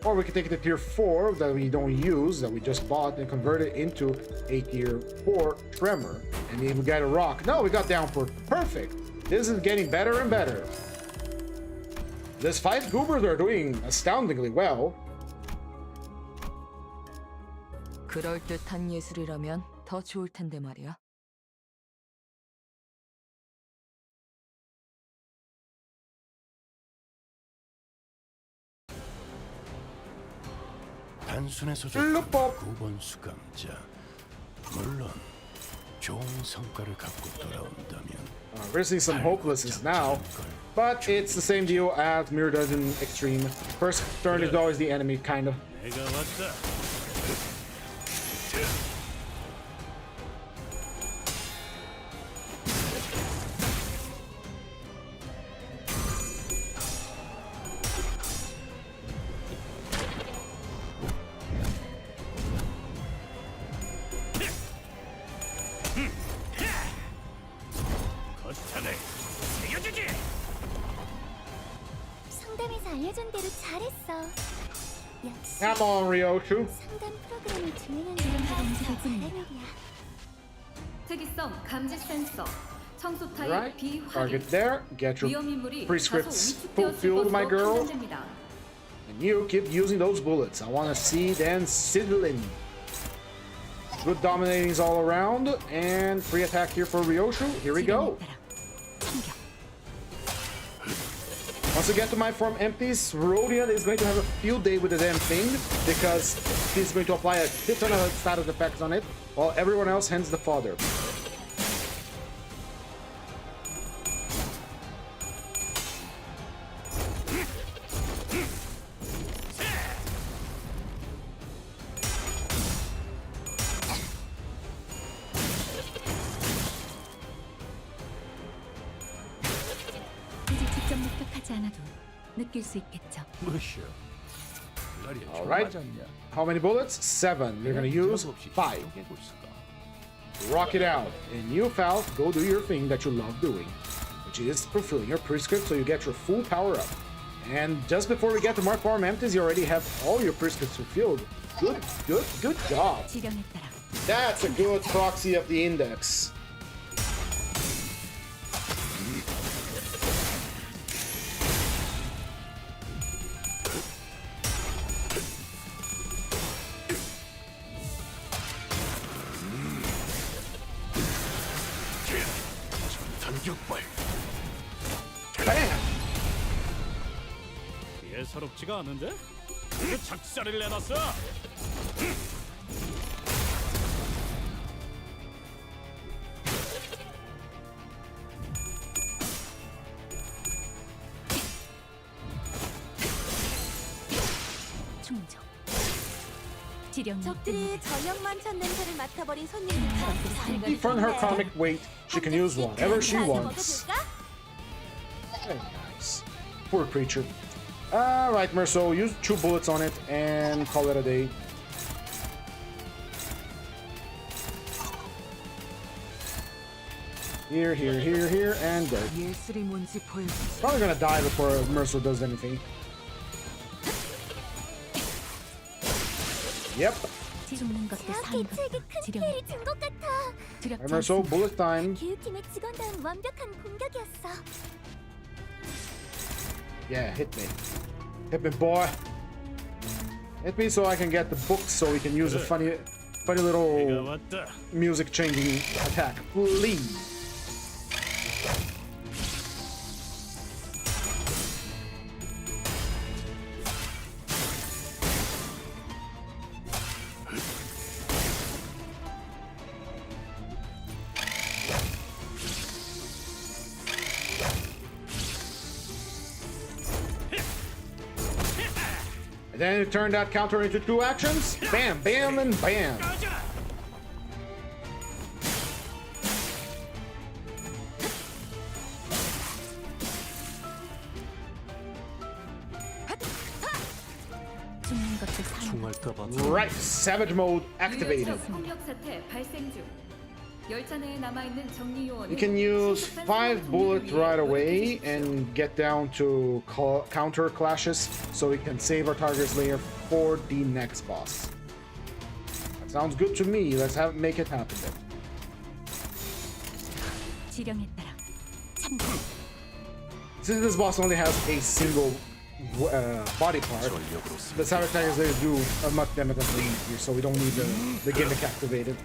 Or we could take it to tier 4 that we don't use, that we just bought, and convert it into a tier 4 Tremor. And then we got a Rock. No, we got Downpour. Perfect. This is getting better and better. These 5 Goobers are doing astoundingly well. 그럴듯한 예술이라면 더 좋을 텐데 말이야. 단순해서 좋고 9번 수감자. 물론 좋은 성과를 갖고 돌아온다면 we're seeing some hopelessness now, but it's the same deal as Mirror Dungeon Extreme. First turn is always the enemy, kind of. 상담에서 알려준 대로 잘했어. 역시 Come on, Ryoshu. 상담 프로그램을 진행한 사람이야. 특이성 감지 센서, 청소 타입 Right. 비확인, Target there. Get your 위험 인물이 prescripts 다소 fulfilled, my 위축되었을 girl. 것으로 판단됩니다. And you keep using those bullets. I want to see them sizzling. Good dominating's all around. And free attack here for Ryoshu. Here we go. Once I get to my farm empties, Rodion is going to have a field day with the damn thing because he's going to apply a shit ton of status effects on it while everyone else hands the fodder. 이제 직접 목격하지 않아도 느낄 수 있겠죠. 무시여. 날이 All right. How many bullets? 7. You're going to use 5. Rock it out. And you, Falk, go do your thing that you love doing, which is fulfilling your prescript so you get your full power up. And just before we get to Mark Farm Empties, you already have all your prescripts fulfilled. Good job. 지령에 따라 That's a good proxy of the index. 전격발. Bam! 예사롭지가 않은데? 왜 작살을 내놨어? 충정. 지령 적들이 저녁만 천 냄새를 맡아버린 손님부터 From her comic weight, she can use whatever she wants. Very nice. Poor creature. Alright, Merso, use 2 bullets on it and call it a day. Here, and go. 예술이 뭔지 보여주지. Probably gonna die before Merso does anything. Yep. 죽는 것도 대학 사는 개최에게 것도 큰 지령에 피해를 준 것 같아. 두렵지 Merso, 않습니다. bullet time. 교육팀의 직원다운 완벽한 공격이었어. Yeah, hit me. Hit me, boy. Hit me so I can get the books so we can use a funny little 왔다. music changing attack. Please. And then it turned that counter into 2 actions. Bam, bam, and bam. 죽는 것도 사는 총알 따봐. Right, savage mode activated. 유해차 폭력 사태 발생 중. 열차 내에 남아 있는 정리 요원은 You can use 5 bullets right away and get down to counter clashes so we can save our targets later for the next boss. That sounds good to me. Let's make it happen then. 지령에 따라 참고. Since this boss only has a single body part, the sabotage lasers do much damage easier, so we don't need the gimmick activated.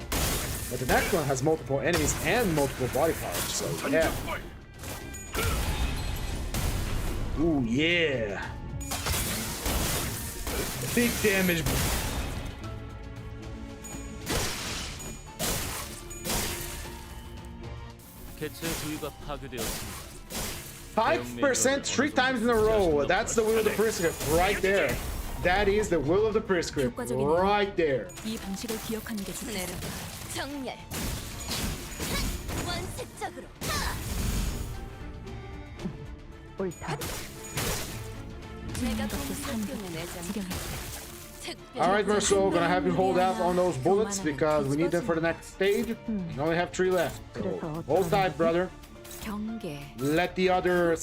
But the next one has multiple enemies and multiple body parts, so yeah. Ooh, yeah. Big damage. 개체 부위가 파괴되었습니다. 5% 3 times in a row. That's the will of the prescript right there. That is the will of the prescript right there. 이 방식을 기억하는 게 좋네. 정렬. 원색적으로. 옳다. 내가 것도 사는 것도 지령에 Alright, Merso, gonna have you hold out on those bullets because we need them for the next stage. We only have 3 left. So hold tight, brother. 경계. Let the other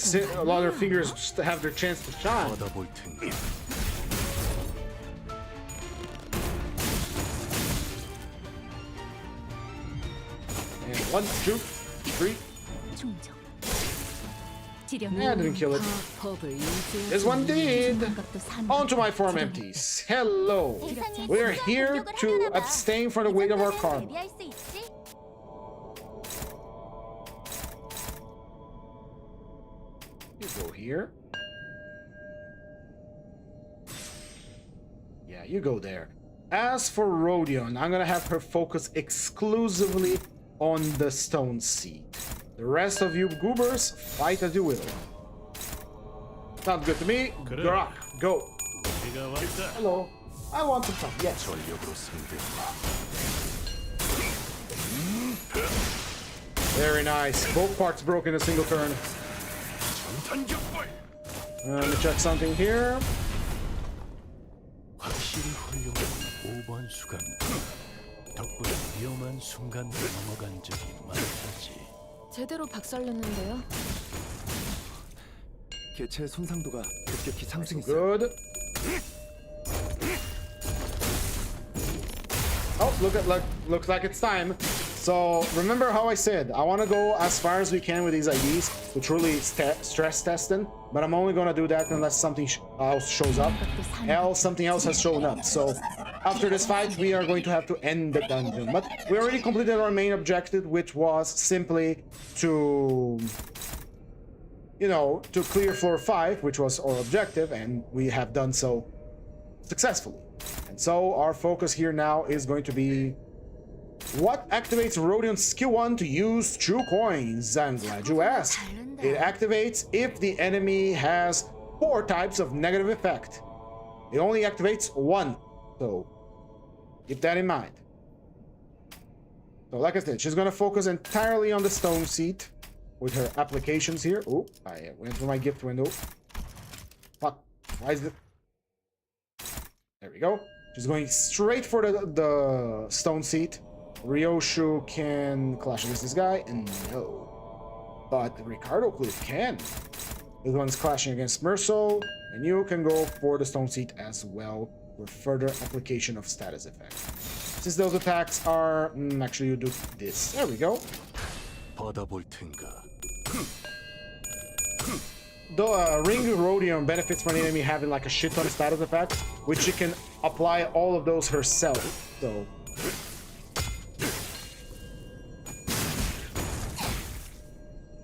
fingers have their chance to shine. 받아볼 텐데. And 1, 2, 3. 충정. Yeah, I didn't kill it. 법을 유지해 This one did. On to my farm empties. Hello. We're here to abstain from the weight of our karma. 대비할 수 있지? You go here. Yeah, you go there. As for Rodion, I'm gonna have her focus exclusively on the stone seed. The rest of you goobers, fight as you will. Sounds good to me. Grok, go. Hello. I want to come. Yes. Very nice. Both parts broke in a single turn. Let me check something here. 확실히 훌륭한 5번 수감. 덕분에 위험한 순간을 넘어간 적이 많다지. 제대로 박살냈는데요. 개체의 손상도가 급격히 상승했어. Good. Oh, looks like it's time. So remember how I said I want to go as far as we can with these IDs to truly stress test them, but I'm only gonna do that unless something else shows up. Else something else has shown up. So after this fight, we are going to have to end the dungeon. But we already completed our main objective, which was simply to, you know, to clear floor 5, which was our objective, and we have done so successfully. And so our focus here now is going to be what activates Rodion's skill 1 to use true coins. I'm glad you asked. It activates if the enemy has 4 types of negative effect. It only activates 1, so keep that in mind. So like I said, she's gonna focus entirely on the stone seat with her applications here. Oh, I went through my gift window. Fuck, why is it? There we go. She's going straight for the stone seat. Ryoshu can clash against this guy, and no. But Ricardo Cliff can. This one's clashing against Merso, and you can go for the stone seat as well for further application of status effect. Since those attacks are... actually, you do this. There we go. The Ring Rodion benefits from an enemy having like a shit ton of status effects, which she can apply all of those herself. So...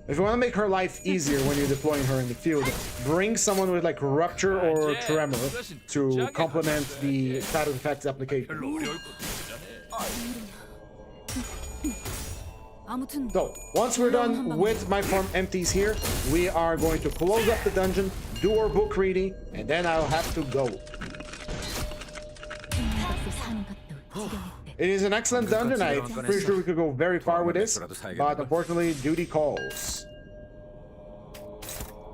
if you want to make her life easier when you're deploying her in the field, bring someone with like Rupture or Tremor to complement the status effects application. So, once we're done with my farm empties here, we are going to close up the dungeon, do our book reading, and then I'll have to go. It is an excellent dungeon. I'm pretty sure we could go very far with this, but unfortunately, duty calls.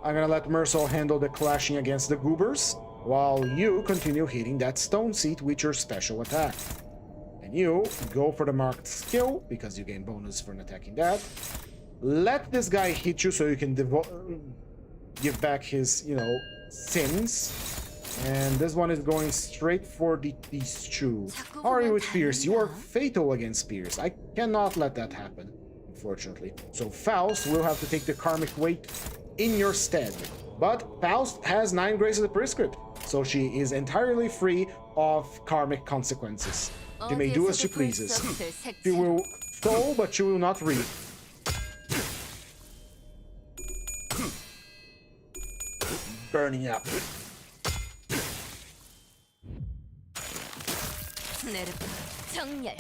I'm gonna let Merso handle the clashing against the goobers, while you continue hitting that stone seat with your special attack. And you go for the marked skill, because you gain bonus for attacking that. Let this guy hit you so you can give back his, you know, sins. And this one is going straight for these two. How are you with Spears? You are fatal against Spears. I cannot let that happen, unfortunately. So Faust will have to take the karmic weight in your stead. But Faust has 9 graces of prescript, so she is entirely free of karmic consequences. She may do as she pleases. She will sow, but she will not reap. Burning up. 정렬.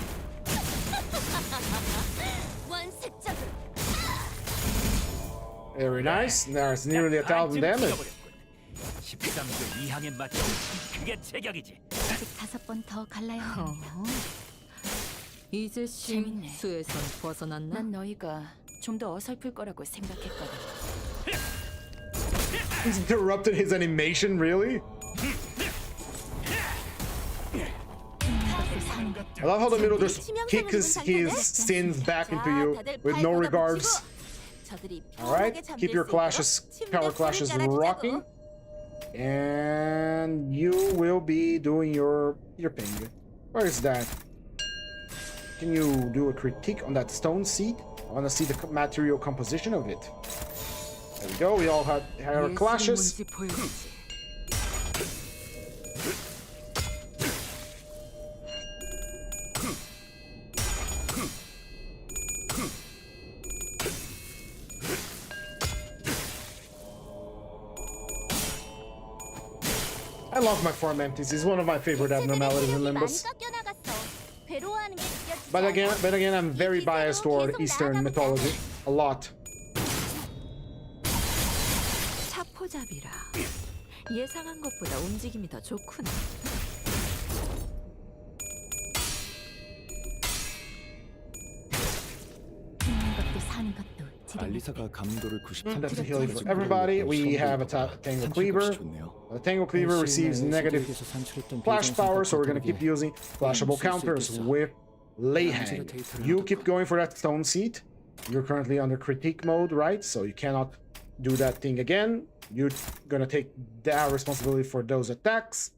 원색적으로. Very nice. There's nearly 1,000 damage. 13조 이항에 맞춰 그게 제격이지. 아직 5번 더 갈라야 하거든요. 이제 수에선 벗어났나? 난 너희가 좀 더 어설플 거라고 생각했거든. He's interrupted his animation, really? I love how the middle just kicks his sins back into you with no regards. Alright, keep your power clashes rocking. And you will be doing your ping. Where is that? can you do a critique on that stone seat? I want to see the material composition of it. There we go. We all had our clashes. 뭔지 보여주지. I love my form empties. It's one of my favorite abnormalities in Limbus. But again, I'm very biased toward Eastern mythology. A lot. 차포잡이라. 예상한 것보다 움직임이 더 좋구나. 죽는 것도 사는 것도 알리사가 감도를 98. That's a healing for everybody. We have a Tango Cleaver. The Tango Cleaver receives negative flash power, so we're gonna keep using flashable counters with Layhang. You keep going for that stone seat. You're currently under critique mode, right? So you cannot do that thing again. You're gonna take that responsibility for those attacks.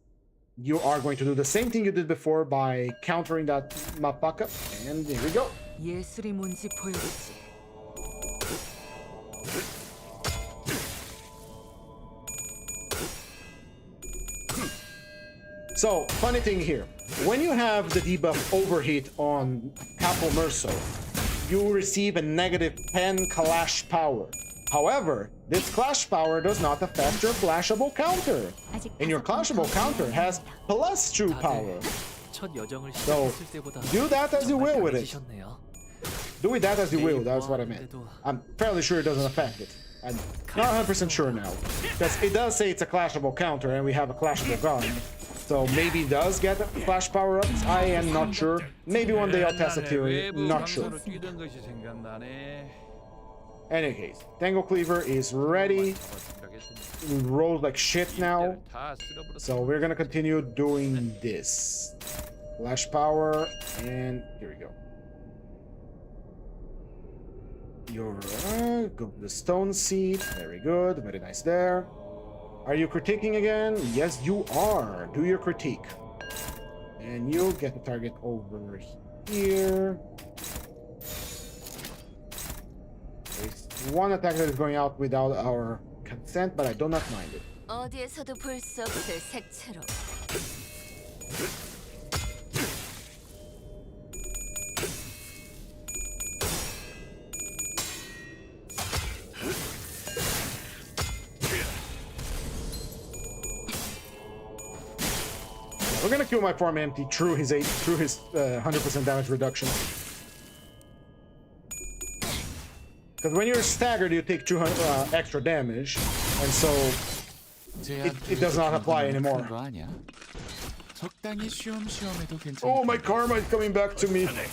You are going to do the same thing you did before by countering that Mapaka. And here we go. 예술이 뭔지 보여주지. So, funny thing here. When you have the debuff Overheat on Capo Merso, you receive a negative 10 Clash power. However, this Clash power does not affect your flashable counter. And your flashable counter has plus 2 power. 첫 여정을 So, 시작했을 때보다 do that as you will with it. 달라지셨네요. Do with that as you will, that's what I meant. I'm fairly sure it doesn't affect it. I'm not 100% sure now. Because it does say it's a clashable counter and we have a clashable gun. So maybe it does get flash power-ups? I am not sure. Maybe one day I'll test the theory, not sure. Any case, Tango Cleaver is ready. Rolls like shit now. So we're gonna continue doing this. Flash power, and here we go. You're go to the stone seat. Very good. Very nice there. Are you critiquing again? Yes, you are. Do your critique. And you get the target over here. There's one attack that is going out without our consent, but I do not mind it. 어디에서도 볼 수 없을 색채로. We're gonna kill my farm empty through his 100% damage reduction. Because when you're staggered, you take 200 extra damage, and so it does not apply anymore. Oh, my karma is coming back to me. That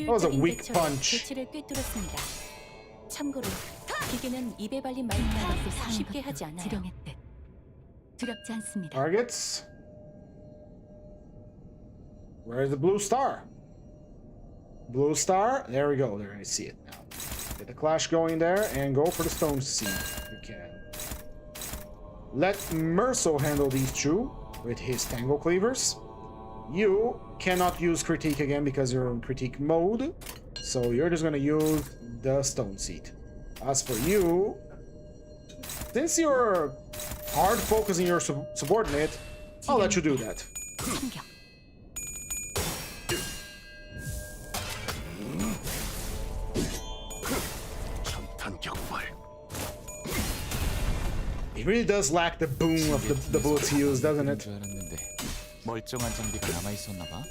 was a weak punch. 대치를 꿰뚫었습니다. 참고로 기계는 입에 발린 말투가 쉽게 하지 않아요. 지령했대. 두렵지 않습니다. Targets. Where is the blue star? Blue star. There we go. There, I see it now. Get the clash going there and go for the stone seed. You can. Let Merso handle these two with his Tango Cleavers. You cannot use critique again because you're in critique mode. So you're just gonna use the stone seed. As for you, since you're hard focusing your subordinate, I'll let you do that. It really does lack the boom of the bullets he used, doesn't it? 멀쩡한 장비가 남아 있었나 봐.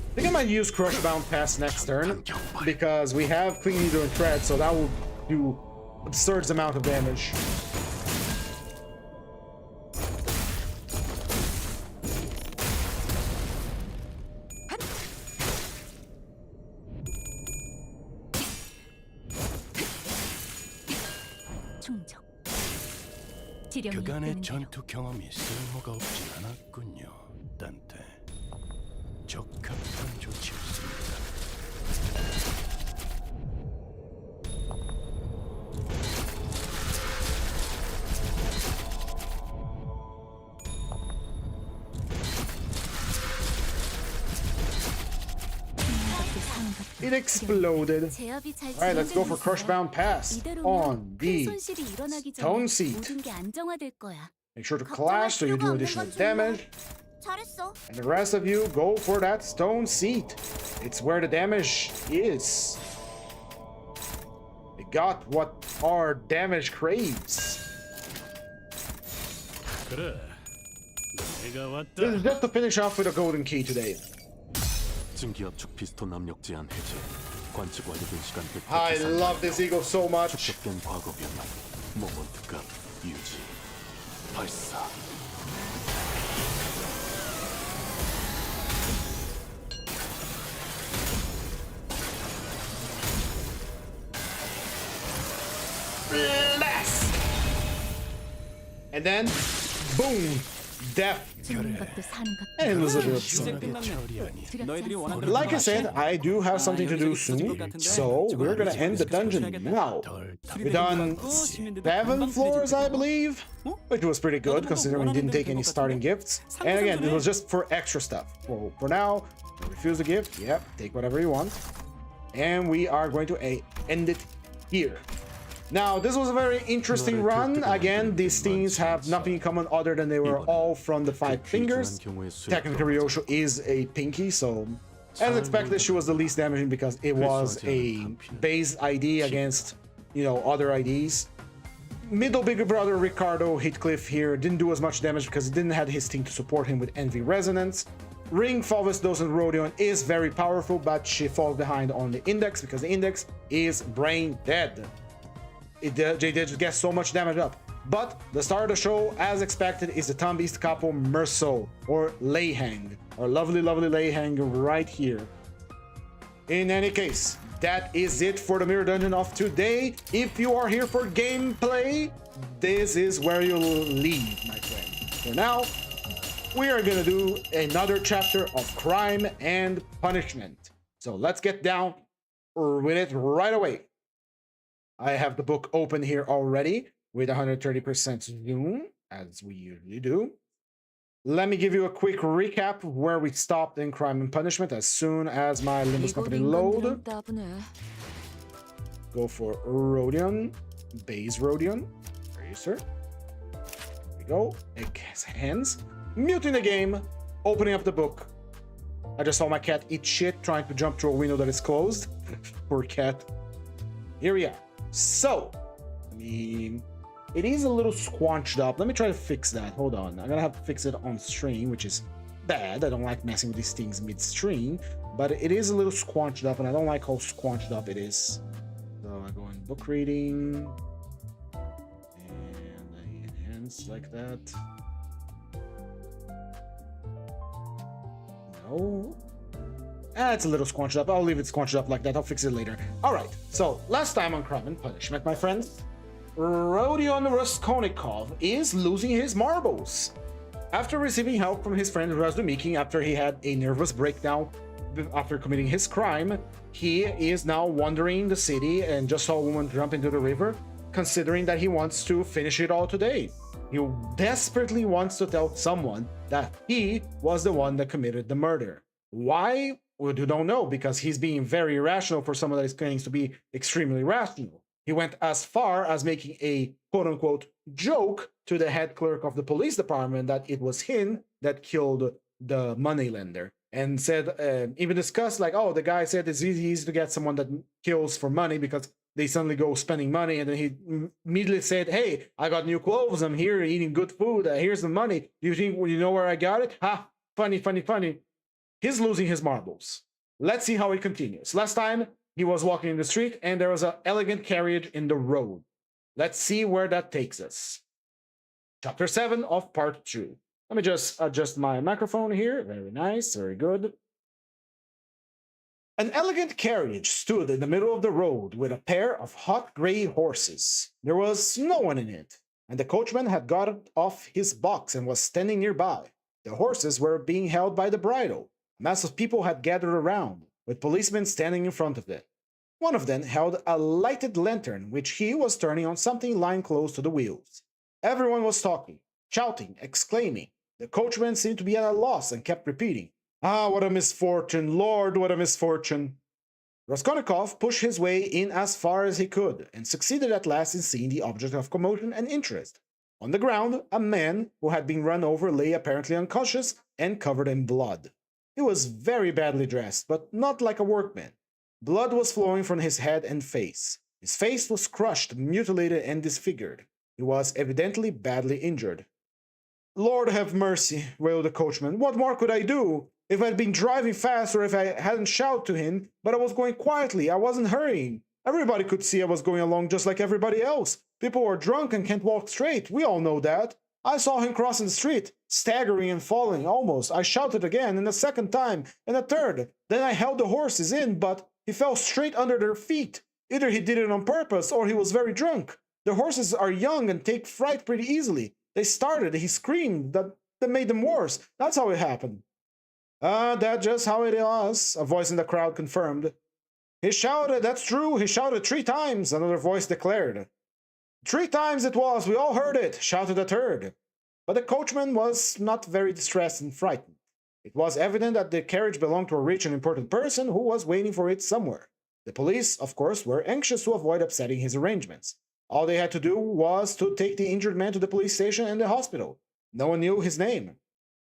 I think I might use Crush Bound Pass next turn because we have Clean Needle and Thread, so that will do absurd amount of damage. 그간의 전투 경험이 쓸모가 없진 않았군요, 딴테. 적합한 조치였습니다. It exploded. 제압이 잘 Alright, let's go for 진행되고 Crush 있어. Bound Pass 이대로면 on 큰 the 손실이 일어나기 stone 전에 seat. 모든 게 안정화될 거야. Make sure to 걱정할 clash so you 필요가 do 없는 additional 건 정말 damage. 잘했어. And the rest of you go for that stone seat. It's where the damage is. We got what our damage craves. 그래. 내가 왔다. This is just to finish off with a golden key today. 증기압축 피스톤 압력 제한 해제. 관측 완료된 시간 100% I love this eagle so much. 축적된 과거 변화. 모먼트 값 유지. 발사. Bless! And then, boom! Death. 죽는 것도 사는 것도 And it was a bit of 이제 fun. 끝났네. 너희들이 원하는 대로 Like I 할게. said, I do have something to do soon, so we're gonna end the dungeon now. We've done 7 floors, I believe, which was pretty good considering we didn't take any starting gifts. And again, it was just for extra stuff. Well, for now, refuse the gift. Yep, take whatever you want. And we are going to end it here. Now, this was a very interesting run. Again, these things have nothing in common other than they were all from the 5 fingers. Technically, Ryosho is a pinky, so as expected, she was the least damaging because it was a base ID against, you know, other IDs. Middle bigger brother Ricardo Heathcliff here didn't do as much damage because he didn't have his team to support him with Envy Resonance. Ring, Fulvis, Dos, and Rodion is very powerful, but she falls behind on the Index because the Index is brain dead. They did get so much damage up. But the star of the show, as expected, is the Tom Beast Capo Merso, or Leihang, our lovely, lovely Leihang right here. In any case, that is it for the Mirror Dungeon of today. If you are here for gameplay, this is where you'll leave, my friend. For now, we are gonna do another chapter of Crime and Punishment. So let's get down with it right away. I have the book open here already with 130% zoom, as we usually do. Let me give you a quick recap of where we stopped in Crime and Punishment as soon as my Limbus company load. Go for Rodion, base Rodion. There you, sir. There we go. Hands. Muting the game, opening up the book. I just saw my cat eat shit trying to jump through a window that is closed. Poor cat. Here we are. So, it is a little squanched up. Let me try to fix that. Hold on. I'm gonna have to fix it on stream, which is bad. I don't like messing with these things mid-stream, but it is a little squanched up, and I don't like how squanched up it is. So I go in book reading, and I enhance like that. No. It's a little squanched up. I'll leave it squanched up like that. I'll fix it later. All right. So last time on Crime and Punishment, my friends, Rodion Raskolnikov is losing his marbles. After receiving help from his friend Razumiki after he had a nervous breakdown after committing his crime, he is now wandering the city and just saw a woman jump into the river, considering that he wants to finish it all today. He desperately wants to tell someone that he was the one that committed the murder. Why? We don't know, because he's being very irrational for someone that is claiming to be extremely rational. He went as far as making a quote-unquote joke to the head clerk of the police department that it was him that killed the moneylender, and said, even discussed like, oh, the guy said it's easy to get someone that kills for money because they suddenly go spending money, and then he immediately said, hey, I got new clothes, I'm here eating good food, here's the money, do you think you know where I got it? Ha, funny, funny, funny. He's losing his marbles. Let's see how it continues. Last time, he was walking in the street and there was an elegant carriage in the road. Let's see where that takes us. Chapter 7 of Part 2. Let me just adjust my microphone here. Very nice, very good. An elegant carriage stood in the middle of the road with a pair of hot gray horses. There was no one in it, and the coachman had got off his box and was standing nearby. The horses were being held by the bridle. A mass of people had gathered around, with policemen standing in front of them. One of them held a lighted lantern, which he was turning on something lying close to the wheels. Everyone was talking, shouting, exclaiming. The coachman seemed to be at a loss and kept repeating, "Ah, what a misfortune! Lord, what a misfortune!" Raskolnikov pushed his way in as far as he could, and succeeded at last in seeing the object of commotion and interest. On the ground, a man who had been run over lay apparently unconscious and covered in blood. He was very badly dressed, but not like a workman. Blood was flowing from his head and face. His face was crushed, mutilated, and disfigured. He was evidently badly injured. "Lord have mercy," wailed the coachman. "What more could I do? If I had been driving fast or if I hadn't shouted to him, but I was going quietly, I wasn't hurrying. Everybody could see I was going along just like everybody else. People are drunk and can't walk straight, we all know that. I saw him crossing the street, staggering and falling, almost. I shouted again, and a second time, and a third. Then I held the horses in, but he fell straight under their feet. Either he did it on purpose, or he was very drunk. The horses are young and take fright pretty easily. They started, he screamed, that made them worse. That's how it happened." That's just how it was," a voice in the crowd confirmed. "He shouted, that's true, he shouted 3 times, another voice declared. 3 times it was, we all heard it, shouted a third. But the coachman was not very distressed and frightened. It was evident that the carriage belonged to a rich and important person who was waiting for it somewhere. The police, of course, were anxious to avoid upsetting his arrangements. All they had to do was to take the injured man to the police station and the hospital. No one knew his name.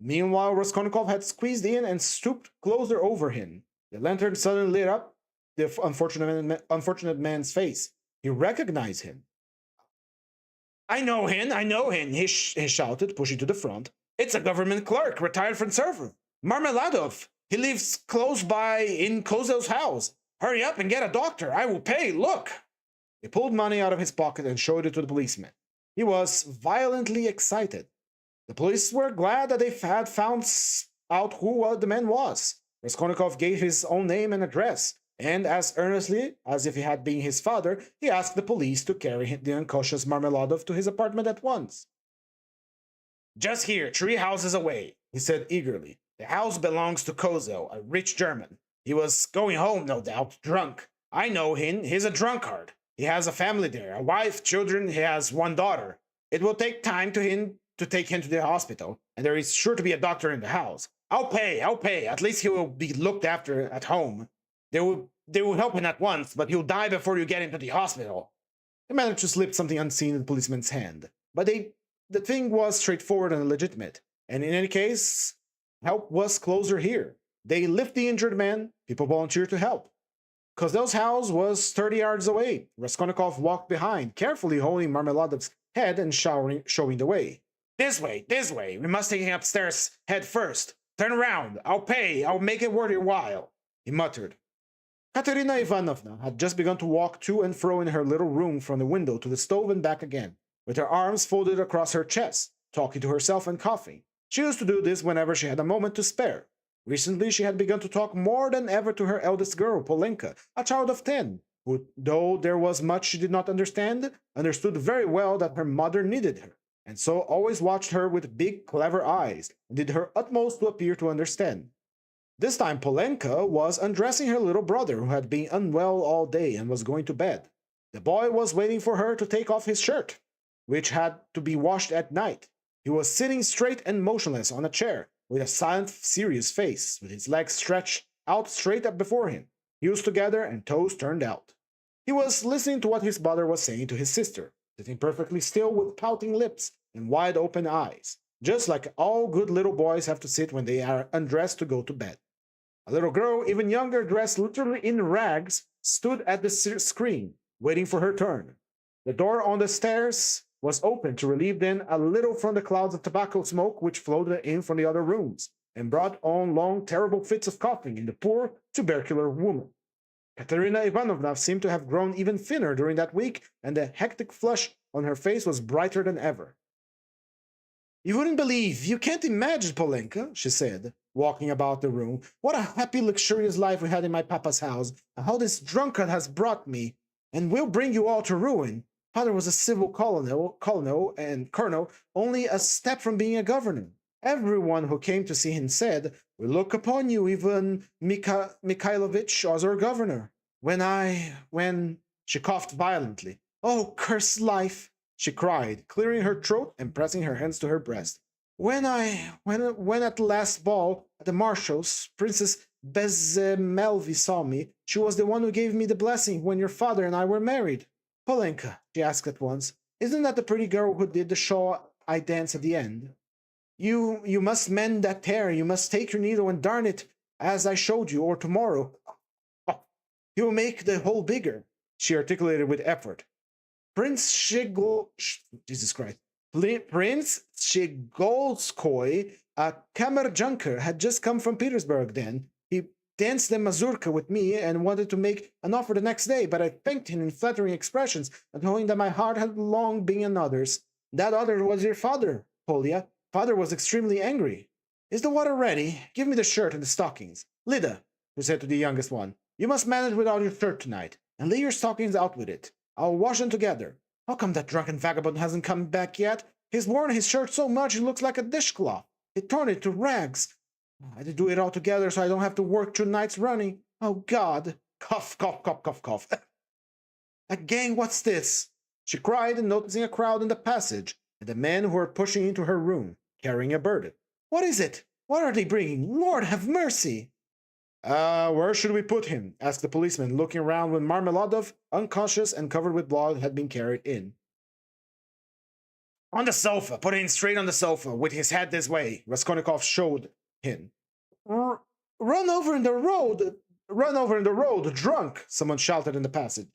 Meanwhile, Raskolnikov had squeezed in and stooped closer over him. The lantern suddenly lit up the unfortunate man's face. He recognized him. I know him, he shouted, pushing to the front. "It's a government clerk, retired from service. Marmeladov. He lives close by in Kozel's house. Hurry up and get a doctor. I will pay. Look." He pulled money out of his pocket and showed it to the policeman. He was violently excited. The police were glad that they had found out who the man was. Raskolnikov gave his own name and address, and as earnestly as if he had been his father, he asked the police to carry the unconscious Marmeladov to his apartment at once. "Just here, 3 houses away," he said eagerly. "The house belongs to Kozel, a rich German. He was going home, no doubt, drunk. I know him, he's a drunkard. He has a family there, a wife, children, he has 1 daughter. It will take time to take him to the hospital, and there is sure to be a doctor in the house. I'll pay. At least he will be looked after at home. They will help him at once, but he'll die before you get him to the hospital." They managed to slip something unseen in the policeman's hand. But the thing was straightforward and legitimate, and in any case, help was closer here. They lift the injured man, people volunteered to help. Kozel's house was 30 yards away. Raskolnikov walked behind, carefully holding Marmeladov's head and showing the way. This way. We must take him upstairs head first. Turn around. I'll pay. I'll make it worth your while," he muttered. Katerina Ivanovna had just begun to walk to and fro in her little room from the window to the stove and back again, with her arms folded across her chest, talking to herself and coughing. She used to do this whenever she had a moment to spare. Recently, she had begun to talk more than ever to her eldest girl, Polenka, a child of 10, who, though there was much she did not understand, understood very well that her mother needed her, and so always watched her with big, clever eyes, and did her utmost to appear to understand. This time Polenka was undressing her little brother, who had been unwell all day and was going to bed. The boy was waiting for her to take off his shirt, which had to be washed at night. He was sitting straight and motionless on a chair, with a silent, serious face, with his legs stretched out straight up before him, heels together and toes turned out. He was listening to what his mother was saying to his sister, sitting perfectly still with pouting lips and wide-open eyes, just like all good little boys have to sit when they are undressed to go to bed. A little girl, even younger, dressed literally in rags, stood at the screen, waiting for her turn. The door on the stairs was open to relieve them a little from the clouds of tobacco smoke which floated in from the other rooms, and brought on long, terrible fits of coughing in the poor, tubercular woman. Katerina Ivanovna seemed to have grown even thinner during that week, and the hectic flush on her face was brighter than ever. "You wouldn't believe, you can't imagine, Polenka," she said, walking about the room, "what a happy, luxurious life we had in my papa's house, and how this drunkard has brought me, and will bring you all to ruin. Father was a civil colonel, only a step from being a governor. Everyone who came to see him said, 'We look upon you, Ivan Mikhailovich, as our governor.' When she coughed violently. 'Oh, cursed life!' she cried, clearing her throat and pressing her hands to her breast. When at the last ball at the Marshal's, Princess Melvi saw me, she was the one who gave me the blessing when your father and I were married. Polenka, she asked at once, isn't that the pretty girl who did the show I dance at the end? You must mend that tear, you must take your needle and darn it, as I showed you, or tomorrow. Oh, you will make the hole bigger, she articulated with effort. Prince Jesus Christ. Prince Shigolskoy, a Kammerjunker, had just come from Petersburg then. He danced the mazurka with me and wanted to make an offer the next day, but I thanked him in flattering expressions, knowing that my heart had long been another's. That other was your father, Polya. Father was extremely angry. Is the water ready? Give me the shirt and the stockings. Lida, who said to the youngest one, you must manage without your shirt tonight, and lay your stockings out with it. I'll wash them together. How come that drunken vagabond hasn't come back yet? He's worn his shirt so much it looks like a dishcloth. He torn it to rags. I had to do it all together so I don't have to work 2 nights running. Oh, God. Cough, cough, cough, cough, cough. Gang, what's this? She cried, noticing a crowd in the passage, and the men who were pushing into her room, carrying a burden. What is it? What are they bringing? Lord have mercy! Where should we put him? Asked the policeman, looking around when Marmeladov, unconscious and covered with blood, had been carried in. On the sofa! Put him straight on the sofa, with his head this way, Raskolnikov showed him. Run over in the road! Run over in the road, drunk! Someone shouted in the passage.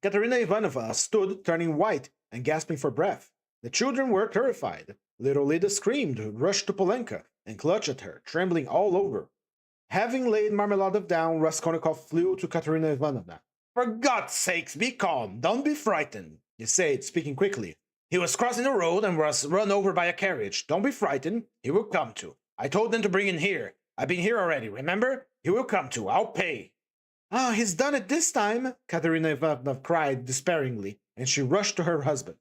Katerina Ivanovna stood, turning white and gasping for breath. The children were terrified. Little Lida screamed, rushed to Polenka, and clutched at her, trembling all over. Having laid Marmeladov down, Raskolnikov flew to Katerina Ivanovna. For God's sakes, be calm, don't be frightened, he said, speaking quickly. He was crossing the road and was run over by a carriage. Don't be frightened, he will come to. I told them to bring him here. I've been here already, remember? He will come to, I'll pay. Ah, he's done it this time, Katerina Ivanovna cried despairingly, and she rushed to her husband.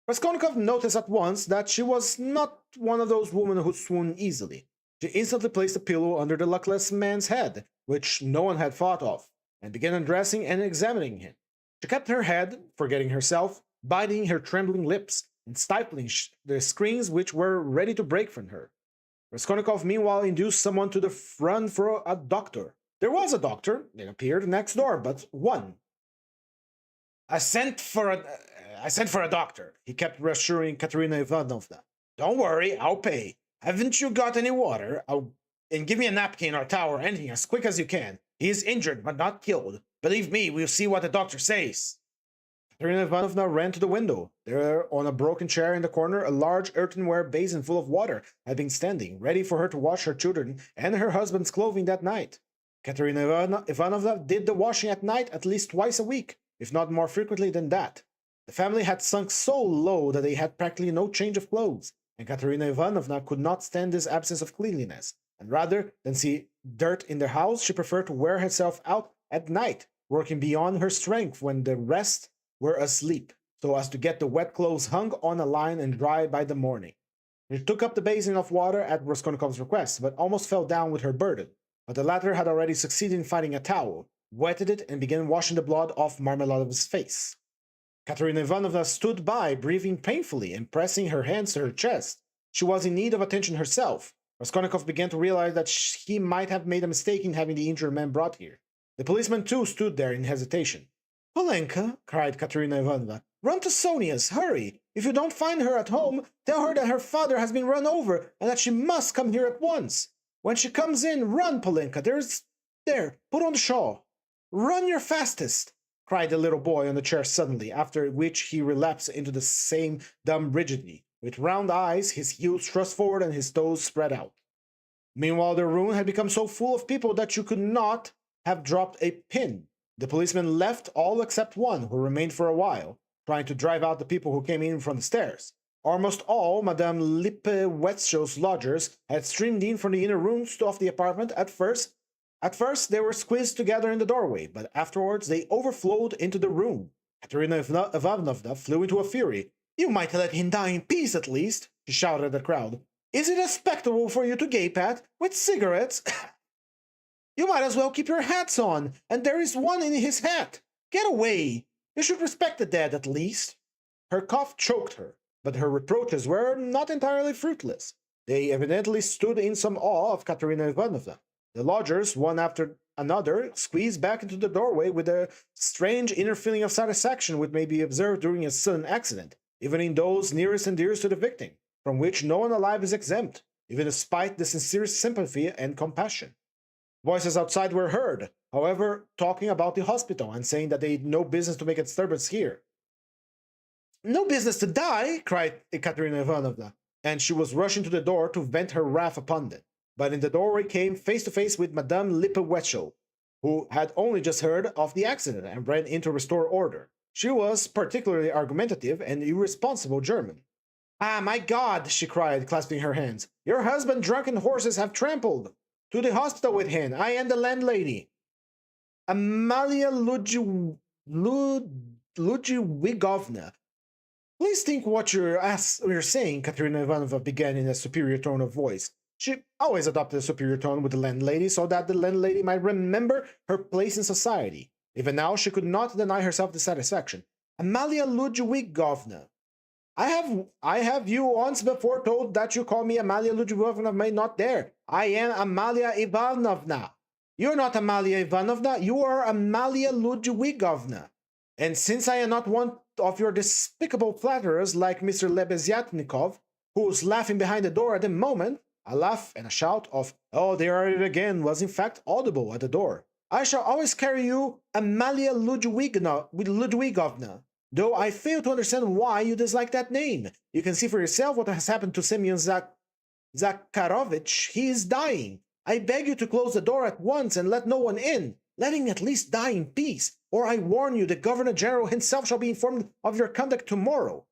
Raskolnikov noticed at once that she was not one of those women who swoon easily. She instantly placed a pillow under the luckless man's head, which no one had thought of, and began undressing and examining him. She kept her head, forgetting herself, biting her trembling lips, and stifling the screams which were ready to break from her. Raskolnikov meanwhile induced someone to the front for a doctor. There was a doctor, it appeared, next door, but one. I sent for a doctor, he kept reassuring Katerina Ivanovna. Don't worry, I'll pay. Haven't you got any water? And give me a napkin or a towel or anything as quick as you can. He is injured, but not killed. Believe me, we'll see what the doctor says. Katerina Ivanovna ran to the window. There, on a broken chair in the corner, a large earthenware basin full of water had been standing, ready for her to wash her children and her husband's clothing that night. Katerina Ivanovna did the washing at night at least twice a week, if not more frequently than that. The family had sunk so low that they had practically no change of clothes, and Katerina Ivanovna could not stand this absence of cleanliness, and rather than see dirt in the house, she preferred to wear herself out at night, working beyond her strength when the rest were asleep, so as to get the wet clothes hung on a line and dry by the morning. She took up the basin of water at Raskolnikov's request, but almost fell down with her burden. But the latter had already succeeded in finding a towel, wetted it, and began washing the blood off Marmeladov's face. Katerina Ivanovna stood by, breathing painfully and pressing her hands to her chest. She was in need of attention herself. Raskolnikov began to realize that he might have made a mistake in having the injured man brought here. The policeman too stood there in hesitation. Polenka, cried Katerina Ivanovna, run to Sonia's, hurry! If you don't find her at home, tell her that her father has been run over and that she must come here at once. When she comes in, run, Polenka, there, put on the shawl. Run your fastest, cried the little boy on the chair suddenly, after which he relapsed into the same dumb rigidity, with round eyes, his heels thrust forward and his toes spread out. Meanwhile, the room had become so full of people that you could not have dropped a pin. The policeman left all except one, who remained for a while, trying to drive out the people who came in from the stairs. Almost all Madame Lipewetschow's lodgers had streamed in from the inner rooms of the apartment at first. At first, they were squeezed together in the doorway, but afterwards they overflowed into the room. Katerina Ivanovna flew into a fury. You might let him die in peace, at least, she shouted at the crowd. Is it a spectacle for you to gape at, with cigarettes? You might as well keep your hats on, and there is one in his hat. Get away. You should respect the dead, at least. Her cough choked her, but her reproaches were not entirely fruitless. They evidently stood in some awe of Katerina Ivanovna. The lodgers, one after another, squeezed back into the doorway with a strange inner feeling of satisfaction which may be observed during a sudden accident, even in those nearest and dearest to the victim, from which no one alive is exempt, even despite the sincerest sympathy and compassion. Voices outside were heard, however, talking about the hospital and saying that they had no business to make a disturbance here. "No business to die!" cried Ekaterina Ivanovna, and she was rushing to the door to vent her wrath upon them. But in the doorway came face to face with Madame Lippewechel, who had only just heard of the accident and ran in to restore order. She was particularly argumentative and irresponsible German. "Ah, my God!" she cried, clasping her hands. "Your husband drunken horses have trampled! To the hospital with him! I am the landlady! Amalia Ludwigovna. Please think what you're saying," Katerina Ivanovna began in a superior tone of voice. She always adopted a superior tone with the landlady so that the landlady might remember her place in society. Even now, she could not deny herself the satisfaction. "Amalia Ludwigovna. I have you once before told that you call me Amalia Ludwigovna, may not dare. I am Amalia Ivanovna. You're not Amalia Ivanovna, you are Amalia Ludwigovna. And since I am not one of your despicable flatterers like Mr. Lebeziatnikov, who's laughing behind the door at the moment," a laugh and a shout of "Oh, there are it again" was in fact audible at the door. "I shall always carry you Amalia Ludwigovna, though I fail to understand why you dislike that name. You can see for yourself what has happened to Semyon Zakharovich. He is dying. I beg you to close the door at once and let no one in. Let him at least die in peace, or I warn you the Governor General himself shall be informed of your conduct tomorrow.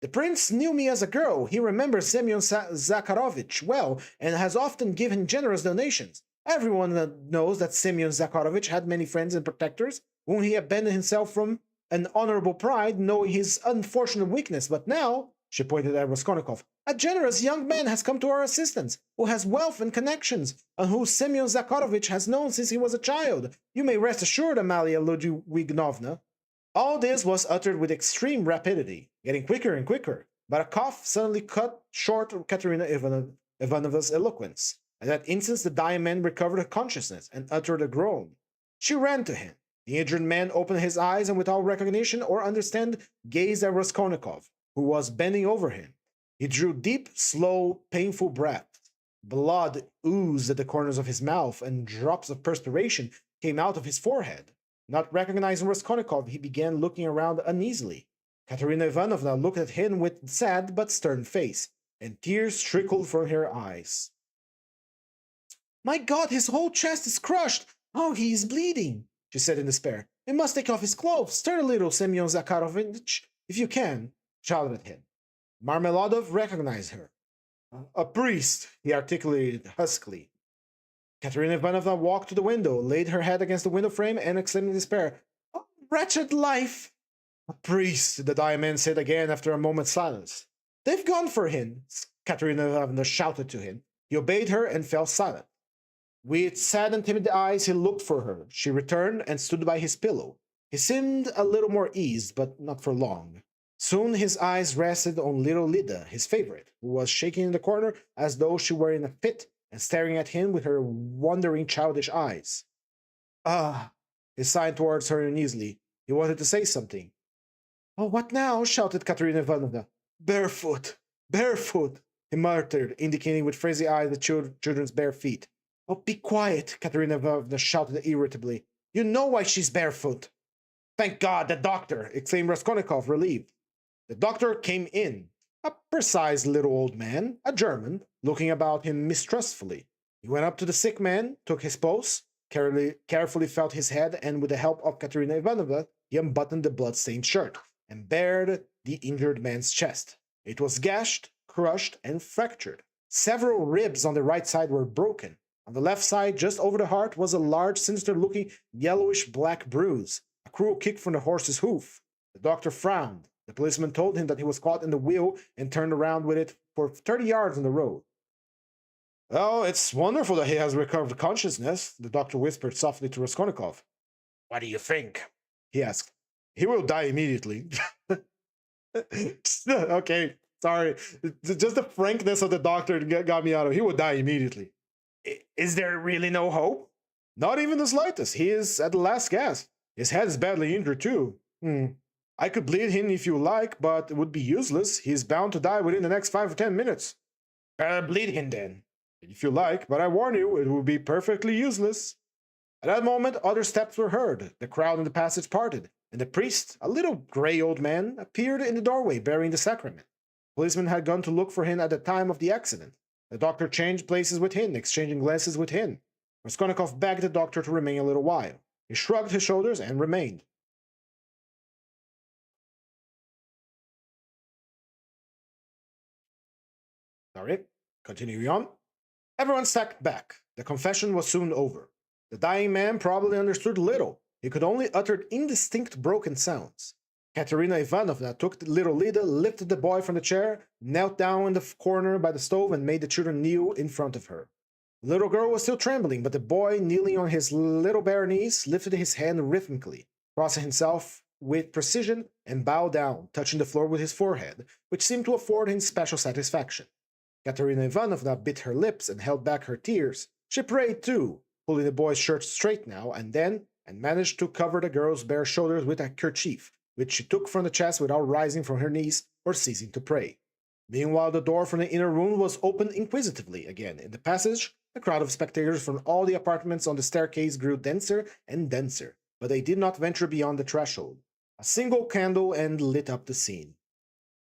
The prince knew me as a girl. He remembers Semyon Zakharovich well and has often given generous donations. Everyone knows that Semyon Zakharovich had many friends and protectors, whom he abandoned himself from an honorable pride, knowing his unfortunate weakness. But now," she pointed at Raskolnikov, "a generous young man has come to our assistance, who has wealth and connections, and who Semyon Zakharovich has known since he was a child. You may rest assured, Amalia Ludwigovna." All this was uttered with extreme rapidity, getting quicker and quicker, but a cough suddenly cut short Katerina Ivanovna's eloquence. At that instant the dying man recovered consciousness and uttered a groan. She ran to him. The injured man opened his eyes and without recognition or understand gazed at Raskolnikov, who was bending over him. He drew deep, slow, painful breaths. Blood oozed at the corners of his mouth and drops of perspiration came out of his forehead. Not recognizing Raskolnikov, he began looking around uneasily. Katerina Ivanovna looked at him with sad but stern face, and tears trickled from her eyes. "My God, his whole chest is crushed! Oh, he is bleeding!" she said in despair. "We must take off his clothes. Stir a little, Semyon Zakharovich, if you can," shouted at him. Marmeladov recognized her. "A priest," he articulated huskily. Katerina Ivanovna walked to the window, laid her head against the window frame, and exclaimed in despair, "Oh, wretched life!" "A priest," the dying man said again after a moment's silence. "They've gone for him," Katerina Ivanovna shouted to him. He obeyed her and fell silent. With sad and timid eyes he looked for her. She returned and stood by his pillow. He seemed a little more eased, but not for long. Soon his eyes rested on little Lida, his favorite, who was shaking in the corner as though she were in a fit and staring at him with her wondering childish eyes. "Ah!" He signed towards her uneasily. He wanted to say something. "Oh, what now?" shouted Katerina Ivanovna. "Barefoot! Barefoot!" he muttered, indicating with frenzied eyes the children's bare feet. "Oh, be quiet!" Katerina Ivanovna shouted irritably. "You know why she's barefoot!" "Thank God, the doctor!" exclaimed Raskolnikov, relieved. The doctor came in. A precise little old man, a German, looking about him mistrustfully. He went up to the sick man, took his pulse, carefully felt his head, and with the help of Katerina Ivanovna, he unbuttoned the blood-stained shirt and bared the injured man's chest. It was gashed, crushed, and fractured. Several ribs on the right side were broken. On the left side, just over the heart, was a large, sinister-looking, yellowish-black bruise, a cruel kick from the horse's hoof. The doctor frowned. The policeman told him that he was caught in the wheel and turned around with it for 30 yards on the road. "Oh, it's wonderful that he has recovered consciousness," the doctor whispered softly to Raskolnikov. "What do you think?" he asked. "He will die immediately." Okay, Sorry, just the frankness of the doctor got me out of it. He would die immediately. Is there really no hope? Not even the slightest. He is at the last gasp. His head is badly injured too. I could bleed him if you like, but it would be useless. He is bound to die within the next 5 or 10 minutes. Bleed him then, if you like, but I warn you, it will be perfectly useless. At that moment, other steps were heard. The crowd in the passage parted, and the priest, a little gray old man, appeared in the doorway bearing the sacrament. Policemen had gone to look for him at the time of the accident. The doctor changed places with him, exchanging glances with him. Raskolnikov begged the doctor to remain a little while. He shrugged his shoulders and remained. Sorry, continuing on. Everyone sat back. The confession was soon over. The dying man probably understood little. He could only utter indistinct broken sounds. Katerina Ivanovna took the little Lida, lifted the boy from the chair, knelt down in the corner by the stove, and made the children kneel in front of her. The little girl was still trembling, but the boy, kneeling on his little bare knees, lifted his hand rhythmically, crossing himself with precision, and bowed down, touching the floor with his forehead, which seemed to afford him special satisfaction. Katerina Ivanovna bit her lips and held back her tears. She prayed too, pulling the boy's shirt straight now and then, and managed to cover the girl's bare shoulders with a kerchief, which she took from the chest without rising from her knees or ceasing to pray. Meanwhile, the door from the inner room was opened inquisitively again. In the passage, a crowd of spectators from all the apartments on the staircase grew denser and denser, but they did not venture beyond the threshold. A single candle end lit up the scene.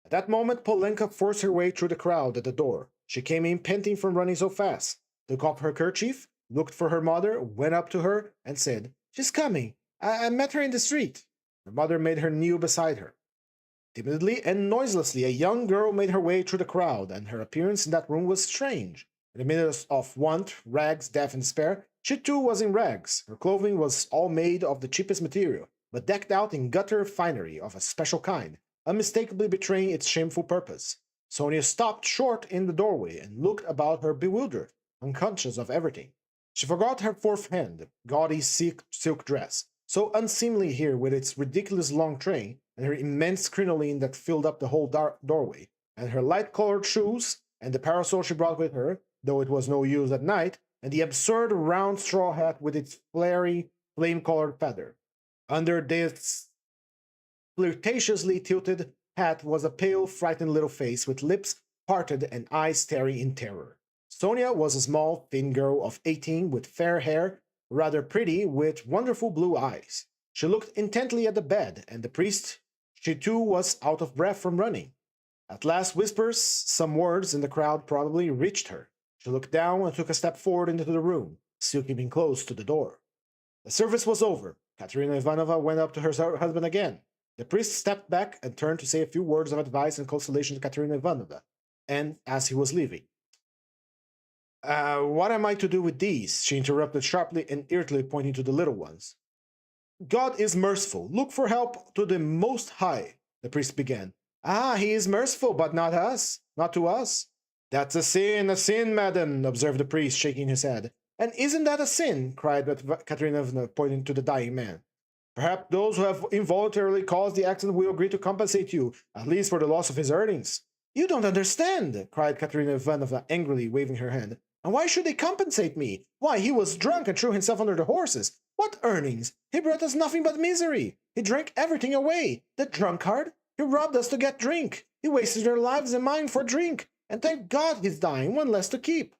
At that moment, Polenka forced her way through the crowd at the door. She came in panting from running so fast, took off her kerchief, looked for her mother, went up to her, and said, "She's coming. I met her in the street." Her mother made her kneel beside her. Timidly and noiselessly, a young girl made her way through the crowd, and her appearance in that room was strange. In the midst of want, rags, death, and despair, she too was in rags. Her clothing was all made of the cheapest material, but decked out in gutter finery of a special kind, unmistakably betraying its shameful purpose. Sonia stopped short in the doorway and looked about her bewildered, unconscious of everything. She forgot her fourth hand, gaudy silk dress, so unseemly here with its ridiculous long train, and her immense crinoline that filled up the whole doorway, and her light-colored shoes, and the parasol she brought with her, though it was no use at night, and the absurd round straw hat with its flary, flame-colored feather. Under this flirtatiously tilted hat was a pale, frightened little face with lips parted and eyes staring in terror. Sonia was a small, thin girl of 18 with fair hair, rather pretty, with wonderful blue eyes. She looked intently at the bed, and the priest, she too was out of breath from running. At last whispers, some words in the crowd probably reached her. She looked down and took a step forward into the room, still keeping close to the door. The service was over. Katerina Ivanovna went up to her husband again. The priest stepped back and turned to say a few words of advice and consolation to Katerina Ivanovna, and as he was leaving. What am I to do with these?" she interrupted sharply and irritably, pointing to the little ones. "God is merciful. Look for help to the Most High," the priest began. He is merciful, but not us. Not to us." "That's a sin, madam," observed the priest, shaking his head. "And isn't that a sin?" cried Katerina Ivanovna, pointing to the dying man. "Perhaps those who have involuntarily caused the accident will agree to compensate you, at least for the loss of his earnings." "You don't understand," cried Katerina Ivanovna, angrily waving her hand. "And why should they compensate me? Why, he was drunk and threw himself under the horses. What earnings? He brought us nothing but misery. He drank everything away. The drunkard! He robbed us to get drink. He wasted our lives and mine for drink. And thank God he's dying, one less to keep."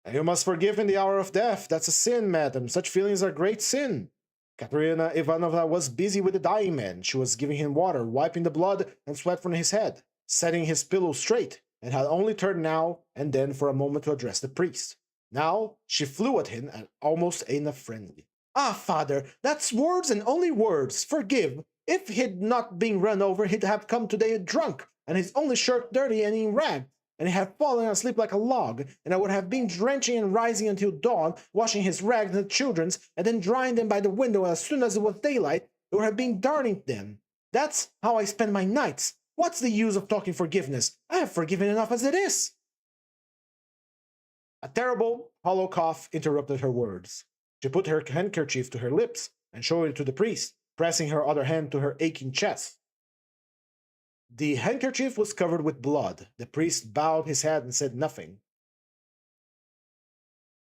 "And you must forgive in the hour of death. That's a sin, madam. Such feelings are great sin." Katerina Ivanovna was busy with the dying man. She was giving him water, wiping the blood and sweat from his head, setting his pillow straight, and had only turned now and then for a moment to address the priest. Now she flew at him and almost in a frenzy. Father, that's words and only words. Forgive. If he'd not been run over, he'd have come today drunk, and his only shirt dirty and in rags, and he had fallen asleep like a log, and I would have been drenching and rising until dawn, washing his rags and the children's, and then drying them by the window as soon as it was daylight. It would have been darning them. That's how I spend my nights. What's the use of talking forgiveness? I have forgiven enough as it is." A terrible, hollow cough interrupted her words. She put her handkerchief to her lips and showed it to the priest, pressing her other hand to her aching chest. The handkerchief was covered with blood. The priest bowed his head and said nothing.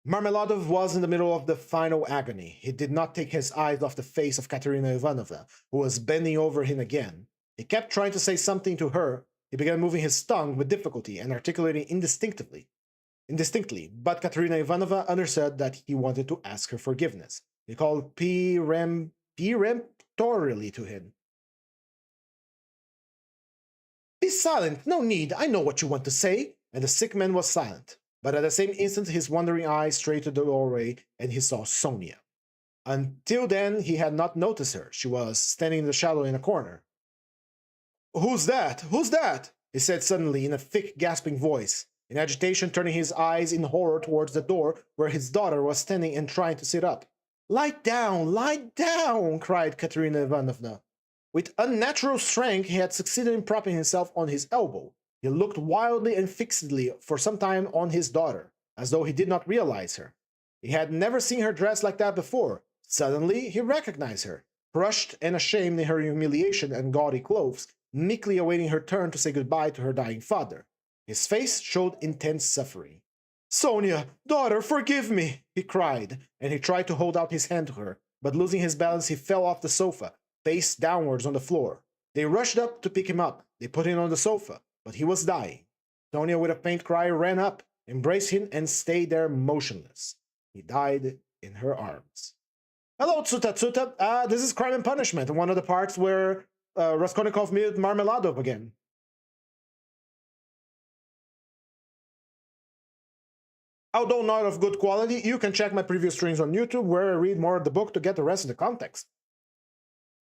Marmeladov was in the middle of the final agony. He did not take his eyes off the face of Katerina Ivanovna, who was bending over him again. He kept trying to say something to her. He began moving his tongue with difficulty and articulating indistinctly, but Katerina Ivanovna understood that he wanted to ask her forgiveness. He called peremptorily to him. "Be silent, no need, I know what you want to say." And the sick man was silent. But at the same instant his wandering eyes strayed to the doorway, and he saw Sonia. Until then he had not noticed her. She was standing in the shadow in a corner. "Who's that? Who's that?" he said suddenly in a thick, gasping voice, in agitation, turning his eyes in horror towards the door where his daughter was standing and trying to sit up. Lie down, cried Katerina Ivanovna. With unnatural strength he had succeeded in propping himself on his elbow. He looked wildly and fixedly for some time on his daughter, as though he did not realize her. He had never seen her dressed like that before. Suddenly he recognized her, crushed and ashamed in her humiliation and gaudy clothes, meekly awaiting her turn to say goodbye to her dying father. His face showed intense suffering. "Sonia, daughter, forgive me!" he cried, and he tried to hold out his hand to her, but losing his balance he fell off the sofa, face downwards on the floor. They rushed up to pick him up. They put him on the sofa, but he was dying. Sonia, with a faint cry, ran up, embraced him, and stayed there motionless. He died in her arms. Hello, Tsuta Tsuta. This is Crime and Punishment, one of the parts where Raskolnikov met Marmeladov again. Although not of good quality, you can check my previous streams on YouTube where I read more of the book to get the rest of the context.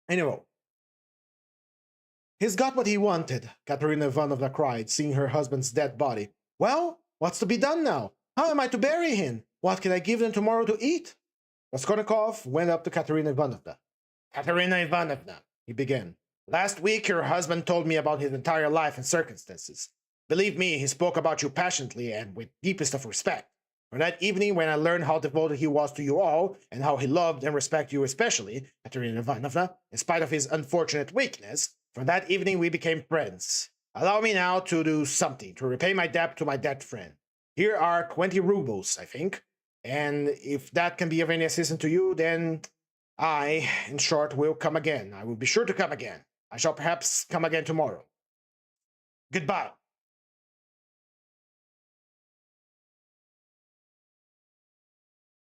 Anyway. He's got what he wanted, Katerina Ivanovna cried, seeing her husband's dead body. Well, what's to be done now? How am I to bury him? What can I give them tomorrow to eat? Raskolnikov went up to Katerina Ivanovna. Katerina Ivanovna, he began. Last week your husband told me about his entire life and circumstances. Believe me, he spoke about you passionately and with deepest of respect. For that evening, when I learned how devoted he was to you all, and how he loved and respected you especially, Katerina Ivanovna, in spite of his unfortunate weakness, from that evening we became friends. Allow me now to do something, to repay my debt to my dead friend. Here are 20 rubles, I think, and if that can be of any assistance to you, then I, in short, will come again. I will be sure to come again. I shall perhaps come again tomorrow. Goodbye.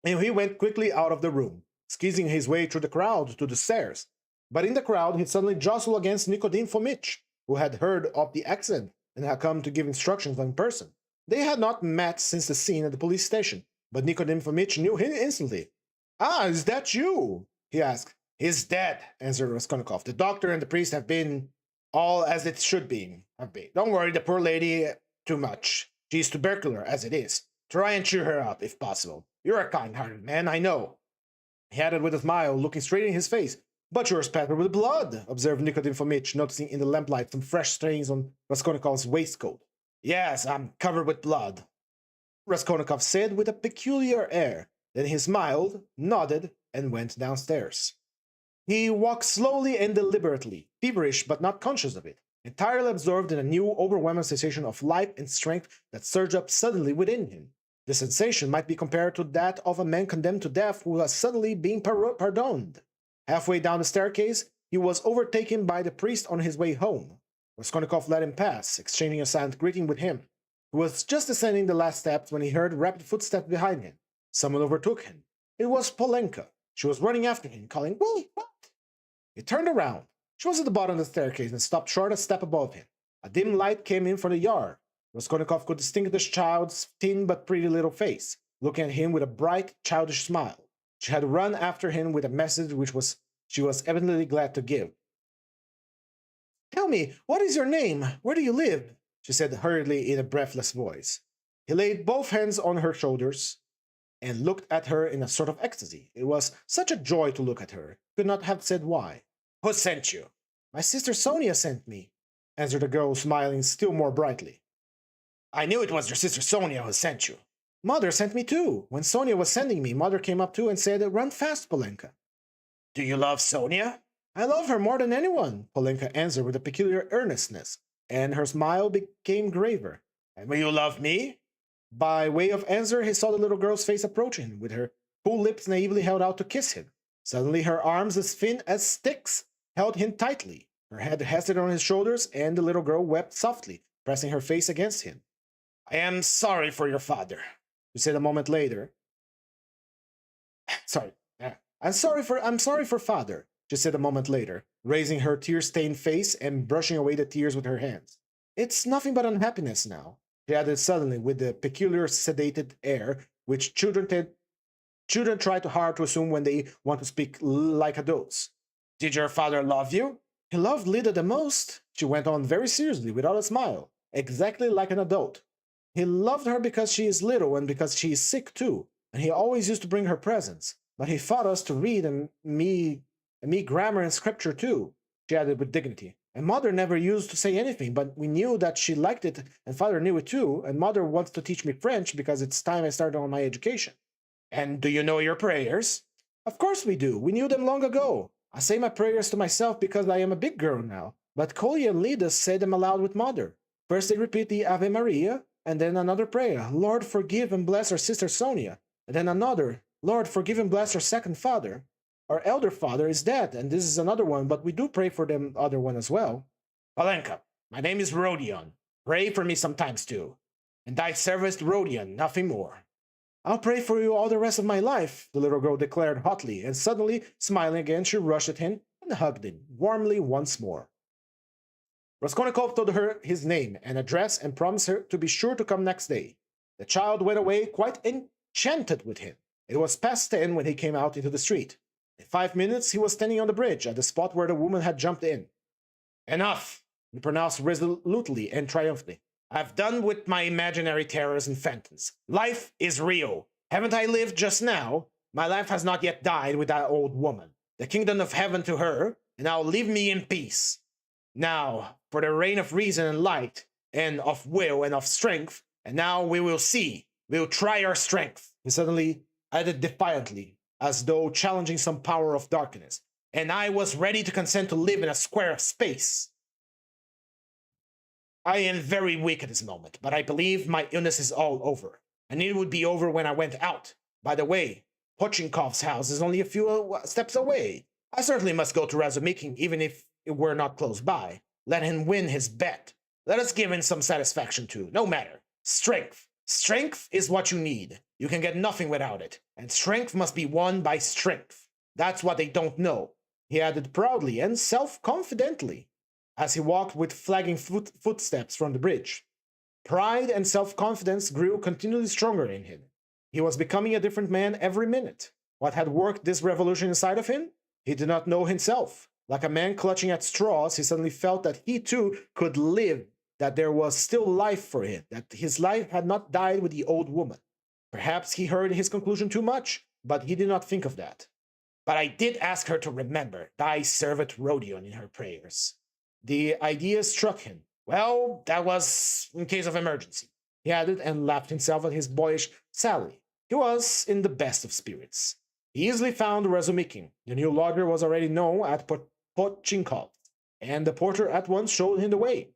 And he went quickly out of the room, squeezing his way through the crowd to the stairs. But in the crowd he suddenly jostled against Nikodim Fomitch, who had heard of the accident and had come to give instructions in person. They had not met since the scene at the police station, but Nikodim Fomitch knew him instantly. "Ah, is that you?" he asked. "He's dead," answered Raskolnikov. "The doctor and the priest have been all as it should be. Don't worry the poor lady too much. She's tubercular as it is. Try and cheer her up, if possible. You're a kind-hearted man, I know." He added with a smile, looking straight in his face. "But you're spattered with blood," observed Nikodim Fomitch, noticing in the lamplight some fresh stains on Raskolnikov's waistcoat. "Yes, I'm covered with blood," Raskolnikov said with a peculiar air. Then he smiled, nodded, and went downstairs. He walked slowly and deliberately, feverish but not conscious of it, entirely absorbed in a new, overwhelming sensation of life and strength that surged up suddenly within him. The sensation might be compared to that of a man condemned to death who has suddenly been pardoned. Halfway down the staircase, he was overtaken by the priest on his way home. Raskolnikov let him pass, exchanging a silent greeting with him. He was just descending the last steps when he heard rapid footsteps behind him. Someone overtook him. It was Polenka. She was running after him, calling, "Wait, what?" He turned around. She was at the bottom of the staircase and stopped short a step above him. A dim light came in from the yard. Raskolnikov could distinguish the child's thin but pretty little face, looking at him with a bright, childish smile. She had run after him with a message which she was evidently glad to give. "Tell me, what is your name? Where do you live?" she said hurriedly in a breathless voice. He laid both hands on her shoulders and looked at her in a sort of ecstasy. It was such a joy to look at her. He could not have said why. "Who sent you?" "My sister Sonia sent me," answered the girl, smiling still more brightly. "I knew it was your sister Sonia who sent you." "Mother sent me too. When Sonia was sending me, Mother came up too and said, 'Run fast, Polenka.'" "Do you love Sonia?" I love her more than anyone, Polenka answered with a peculiar earnestness, and her smile became graver. And will you love me? By way of answer, he saw the little girl's face approaching him, with her full lips naively held out to kiss him. Suddenly her arms, as thin as sticks, held him tightly. Her head rested on his shoulders, and the little girl wept softly, pressing her face against him. I am sorry for your father, she said a moment later. I'm sorry for father, she said a moment later, raising her tear-stained face and brushing away the tears with her hands. It's nothing but unhappiness now, she added suddenly with the peculiar sedated air which children try too hard to assume when they want to speak like adults. Did your father love you? He loved Lida the most, she went on very seriously without a smile, exactly like an adult. He loved her because she is little and because she is sick too, and he always used to bring her presents. But he taught us to read and me grammar and scripture too, she added with dignity. And mother never used to say anything, but we knew that she liked it, and father knew it too, and mother wants to teach me French because it's time I started on my education. And do you know your prayers? Of course we do. We knew them long ago. I say my prayers to myself because I am a big girl now, but Kolya and Lida say them aloud with mother. First they repeat the Ave Maria, and then another prayer, Lord forgive and bless our sister Sonia, and then another, Lord forgive and bless our second father. Our elder father is dead, and this is another one, but we do pray for them other one as well. Valenka, my name is Rodion. Pray for me sometimes too. And thy servant Rodion, nothing more. I'll pray for you all the rest of my life, the little girl declared hotly, and suddenly, smiling again, she rushed at him and hugged him warmly once more. Raskolnikov told her his name and address and promised her to be sure to come next day. The child went away quite enchanted with him. It was past 10 when he came out into the street. In 5 minutes he was standing on the bridge at the spot where the woman had jumped in. Enough, he pronounced resolutely and triumphantly. I've done with my imaginary terrors and phantoms. Life is real. Haven't I lived just now? My life has not yet died with that old woman. The kingdom of heaven to her, and now leave me in peace. Now, for the reign of reason and light, and of will and of strength, and now we will see. We'll try our strength. He suddenly added defiantly, as though challenging some power of darkness. And I was ready to consent to live in a square of space. I am very weak at this moment, but I believe my illness is all over, and it would be over when I went out. By the way, Pochinkov's house is only a few steps away. I certainly must go to Razumikin, even if it were not close by. Let him win his bet. Let us give him some satisfaction too. No matter. Strength. Strength is what you need. You can get nothing without it, and strength must be won by strength. That's what they don't know, he added proudly and self-confidently, as he walked with flagging footsteps from the bridge. Pride and self-confidence grew continually stronger in him. He was becoming a different man every minute. What had worked this revolution inside of him? He did not know himself. Like a man clutching at straws, he suddenly felt that he too could live, that there was still life for him, that his life had not died with the old woman. Perhaps he heard his conclusion too much, but he did not think of that. But I did ask her to remember thy servant Rodion in her prayers. The idea struck him. Well, that was in case of emergency, he added, and laughed himself at his boyish sally. He was in the best of spirits. He easily found Razumikin. The new lodger was already known at Pochinkov's, and the porter at once showed him the way.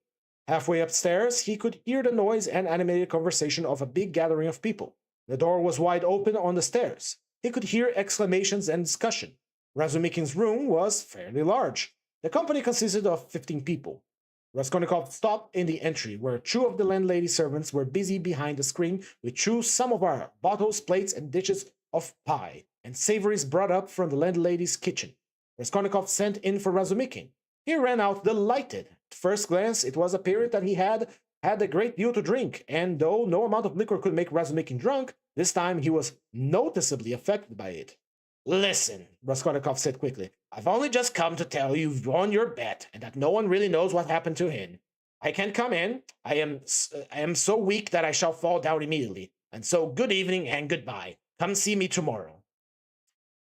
Halfway upstairs, he could hear the noise and animated conversation of a big gathering of people. The door was wide open on the stairs. He could hear exclamations and discussion. Razumikin's room was fairly large. The company consisted of 15 people. Raskolnikov stopped in the entry, where 2 of the landlady's servants were busy behind the screen with some of our bottles, plates, and dishes of pie, and savories brought up from the landlady's kitchen. Raskolnikov sent in for Razumikin. He ran out delighted. At first glance, it was apparent that he had a great deal to drink, and though no amount of liquor could make Razumikin drunk, this time he was noticeably affected by it. Listen, Raskolnikov said quickly. I've only just come to tell you you've won your bet, and that no one really knows what happened to him. I can't come in. I am so weak that I shall fall down immediately. And so good evening and goodbye. Come see me tomorrow.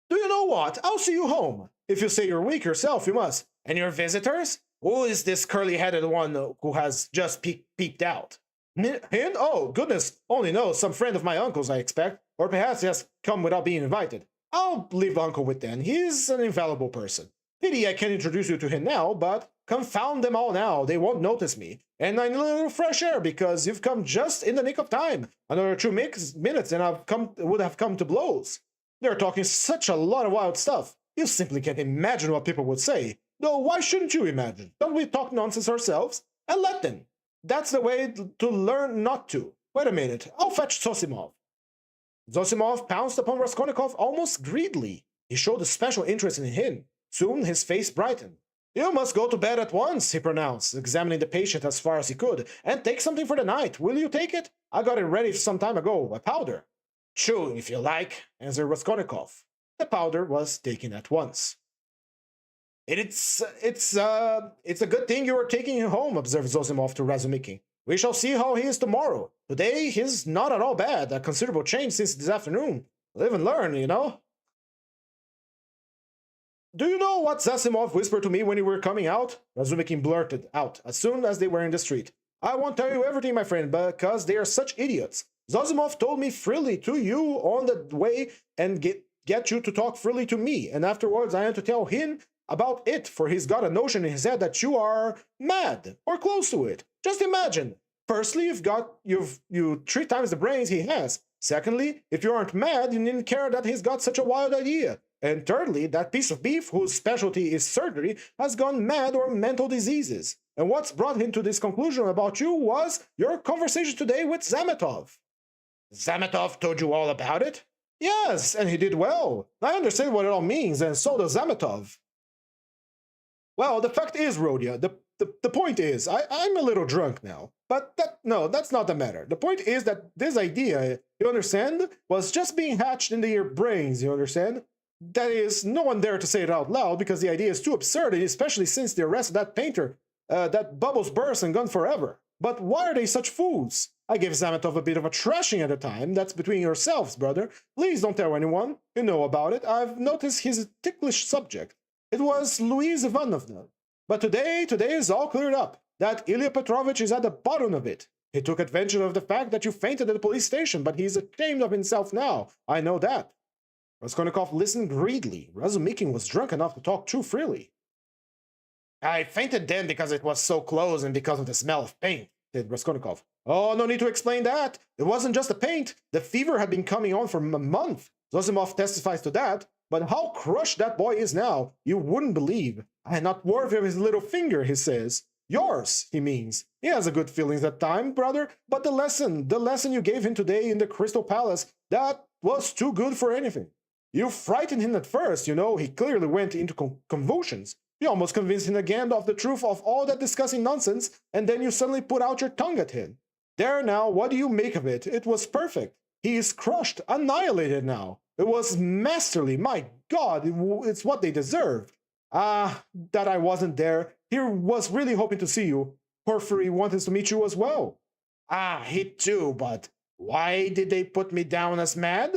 Do you know what? I'll see you home. If you say you're weak yourself, you must. And your visitors? Who is this curly-headed one who has just peeked out? Him? Oh, goodness, only knows. Some friend of my uncle's, I expect. Or perhaps he has come without being invited. I'll leave Uncle with then. He's an infallible person. Pity I can't introduce you to him now, but confound them all now, they won't notice me. And I need a little fresh air because you've come just in the nick of time. Another 2 minutes and would have come to blows. They're talking such a lot of wild stuff. You simply can't imagine what people would say. Though why shouldn't you imagine? Don't we talk nonsense ourselves? And let them. That's the way to learn not to. Wait a minute, I'll fetch Zosimov. Zosimov pounced upon Raskolnikov almost greedily. He showed a special interest in him. Soon his face brightened. You must go to bed at once, he pronounced, examining the patient as far as he could, and take something for the night. Will you take it? I got it ready some time ago, a powder. Chew, if you like, answered Raskolnikov. The powder was taken at once. It's a good thing you are taking him home, observed Zosimov to Razumikin. We shall see how he is tomorrow. Today, he's not at all bad. A considerable change since this afternoon. Live and learn, you know? Do you know what Zosimov whispered to me when you were coming out? Razumikin blurted out as soon as they were in the street. I won't tell you everything, my friend, because they are such idiots. Zosimov told me freely to you on the way and get you to talk freely to me, and afterwards I am to tell him about it, for he's got a notion in his head that you are mad, or close to it. Just imagine. Firstly, you 3 times the brains he has. Secondly, if you aren't mad, you needn't care that he's got such a wild idea. And thirdly, that piece of beef, whose specialty is surgery, has gone mad or mental diseases. And what's brought him to this conclusion about you was your conversation today with Zametov. Zametov told you all about it? Yes, and he did well. I understand what it all means, and so does Zametov. Well, the fact is, Rodia, the point is, I'm a little drunk now. But that's not the matter. The point is that this idea, you understand, was just being hatched into your brains, you understand? That is, no one dared to say it out loud because the idea is too absurd, especially since the arrest of that painter, that bubbles burst and gone forever. But why are they such fools? I gave Zametov a bit of a thrashing at the time. That's between yourselves, brother. Please don't tell anyone. You know about it. I've noticed he's a ticklish subject. It was Louise Ivanovna. But today is all cleared up. That Ilya Petrovich is at the bottom of it. He took advantage of the fact that you fainted at the police station, but he's ashamed of himself now. I know that. Raskolnikov listened greedily. Razumikin was drunk enough to talk too freely. I fainted then because it was so close and because of the smell of paint, said Raskolnikov. Oh, no need to explain that. It wasn't just the paint. The fever had been coming on for a month. Zosimov testifies to that. But how crushed that boy is now, you wouldn't believe. I am not worthy of his little finger, he says. Yours, he means. He has a good feelings that time, brother, but the lesson you gave him today in the Crystal Palace, that was too good for anything. You frightened him at first, you know, he clearly went into convulsions. You almost convinced him again of the truth of all that discussing nonsense, and then you suddenly put out your tongue at him. There now, what do you make of it? It was perfect. He is crushed, annihilated now. It was masterly, my God, it's what they deserved. Ah, that I wasn't there. He was really hoping to see you. Porfiry wanted to meet you as well. Ah, he too, but why did they put me down as mad?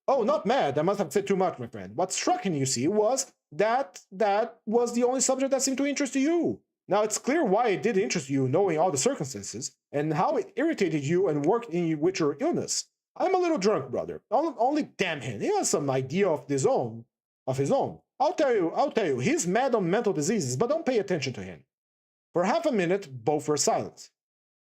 Oh, not mad, I must have said too much, my friend. What struck him, you see, was that was the only subject that seemed to interest you. Now, it's clear why it did interest you, knowing all the circumstances, and how it irritated you and worked in you with your illness. I'm a little drunk, brother. Only damn him, he has some idea of his own. I'll tell you, he's mad on mental diseases, but don't pay attention to him. For half a minute, both were silent.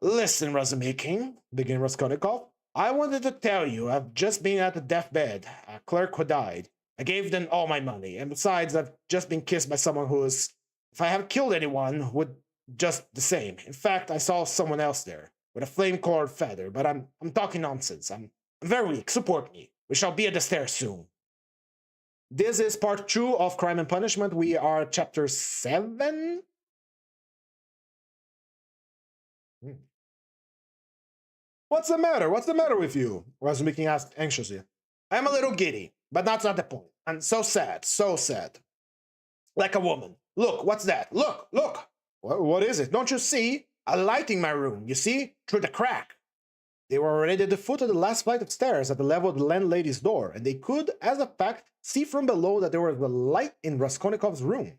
Listen, Razumikin, began Raskolnikov. I wanted to tell you I've just been at the deathbed, a clerk who died. I gave them all my money, and besides, I've just been kissed by someone who's, if I have killed anyone, would just the same. In fact, I saw someone else there, with a flame-colored feather, but I'm talking nonsense. I'm very weak. Support me. We shall be at the stairs soon. This is part 2 of Crime and Punishment. We are at chapter 7. What's the matter? What's the matter with you? Razumikin asked anxiously. I'm a little giddy, but that's not the point. I'm so sad, so sad. Like a woman. Look, what's that? Look, look! What is it? Don't you see? A light in my room, you see? Through the crack. They were already at the foot of the last flight of stairs at the level of the landlady's door, and they could, as a fact, see from below that there was a light in Raskolnikov's room.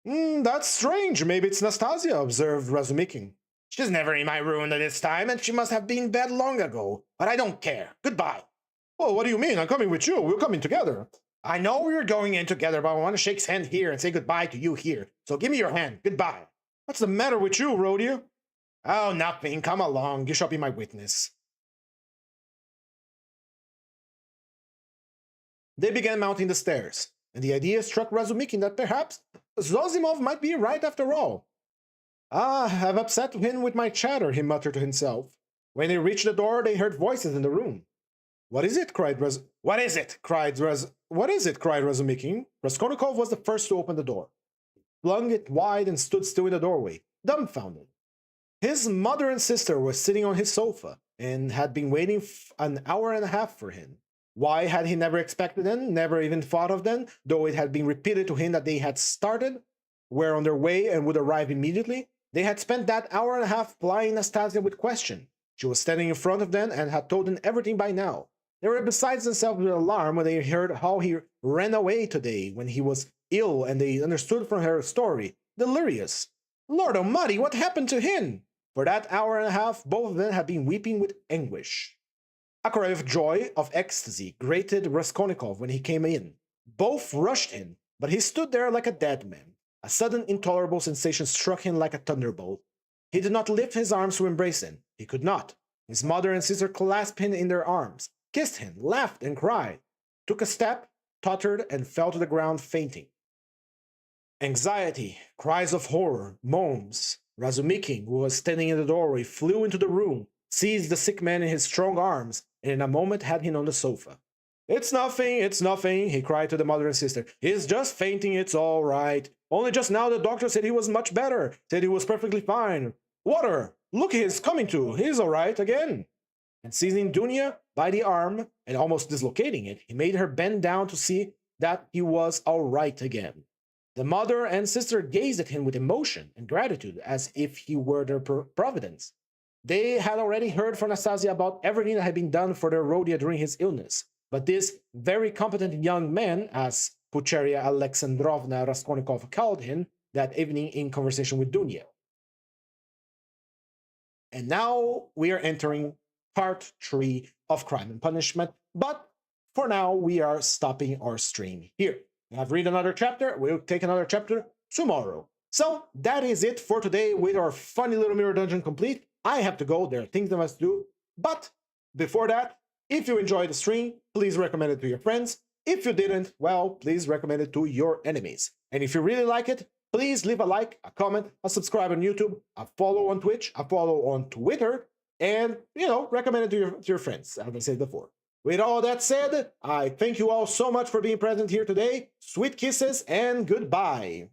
That's strange. Maybe it's Nastasia, observed Razumikin. She's never in my room at this time, and she must have been in bed long ago. But I don't care. Goodbye. Well, what do you mean? I'm coming with you. We're coming together. I know we're going in together, but I want to shake his hand here and say goodbye to you here. So give me your hand. Goodbye. What's the matter with you, Rodeo? Oh, nothing. Come along. You shall be my witness. They began mounting the stairs, and the idea struck Razumikin that perhaps Zosimov might be right after all. Ah, I've upset him with my chatter, he muttered to himself. When they reached the door, they heard voices in the room. What is it? cried Razumikin. Raskolnikov was the first to open the door. He flung it wide and stood still in the doorway, dumbfounded. His mother and sister were sitting on his sofa, and had been waiting an hour and a half for him. Why had he never expected them, never even thought of them, though it had been repeated to him that they had started, were on their way and would arrive immediately? They had spent that hour and a half plying Nastasia with question. She was standing in front of them and had told them everything by now. They were besides themselves with alarm when they heard how he ran away today when he was ill, and they understood from her story, delirious. Lord Almighty, what happened to him? For that hour and a half, both of them had been weeping with anguish. A cry of joy, of ecstasy, greeted Raskolnikov when he came in. Both rushed in, but he stood there like a dead man. A sudden intolerable sensation struck him like a thunderbolt. He did not lift his arms to embrace him. He could not. His mother and sister clasped him in their arms, kissed him, laughed and cried, took a step, tottered, and fell to the ground fainting. Anxiety, cries of horror, moans. Razumikin, who was standing in the doorway, flew into the room, seized the sick man in his strong arms, and in a moment had him on the sofa. It's nothing, he cried to the mother and sister. He's just fainting, it's all right. Only just now the doctor said he was much better, said he was perfectly fine. Water! Look, he's coming to, he's all right again. And seizing Dunya by the arm, and almost dislocating it, he made her bend down to see that he was all right again. The mother and sister gazed at him with emotion and gratitude, as if he were their providence. They had already heard from Nastasia about everything that had been done for their Rodia during his illness, but this very competent young man, as Pucheria Alexandrovna Raskolnikov called him that evening in conversation with Dunya. And now we are entering part 3 of Crime and Punishment, but for now we are stopping our stream here. I've read another chapter, we'll take another chapter tomorrow. So that is it for today with our funny little mirror dungeon complete. I have to go, there are things I must do, but before that, if you enjoyed the stream, please recommend it to your friends. If you didn't, well, please recommend it to your enemies. And if you really like it, please leave a like, a comment, a subscribe on YouTube, a follow on Twitch, a follow on Twitter, and, recommend it to your friends, as I said before. With all that said, I thank you all so much for being present here today. Sweet kisses and goodbye.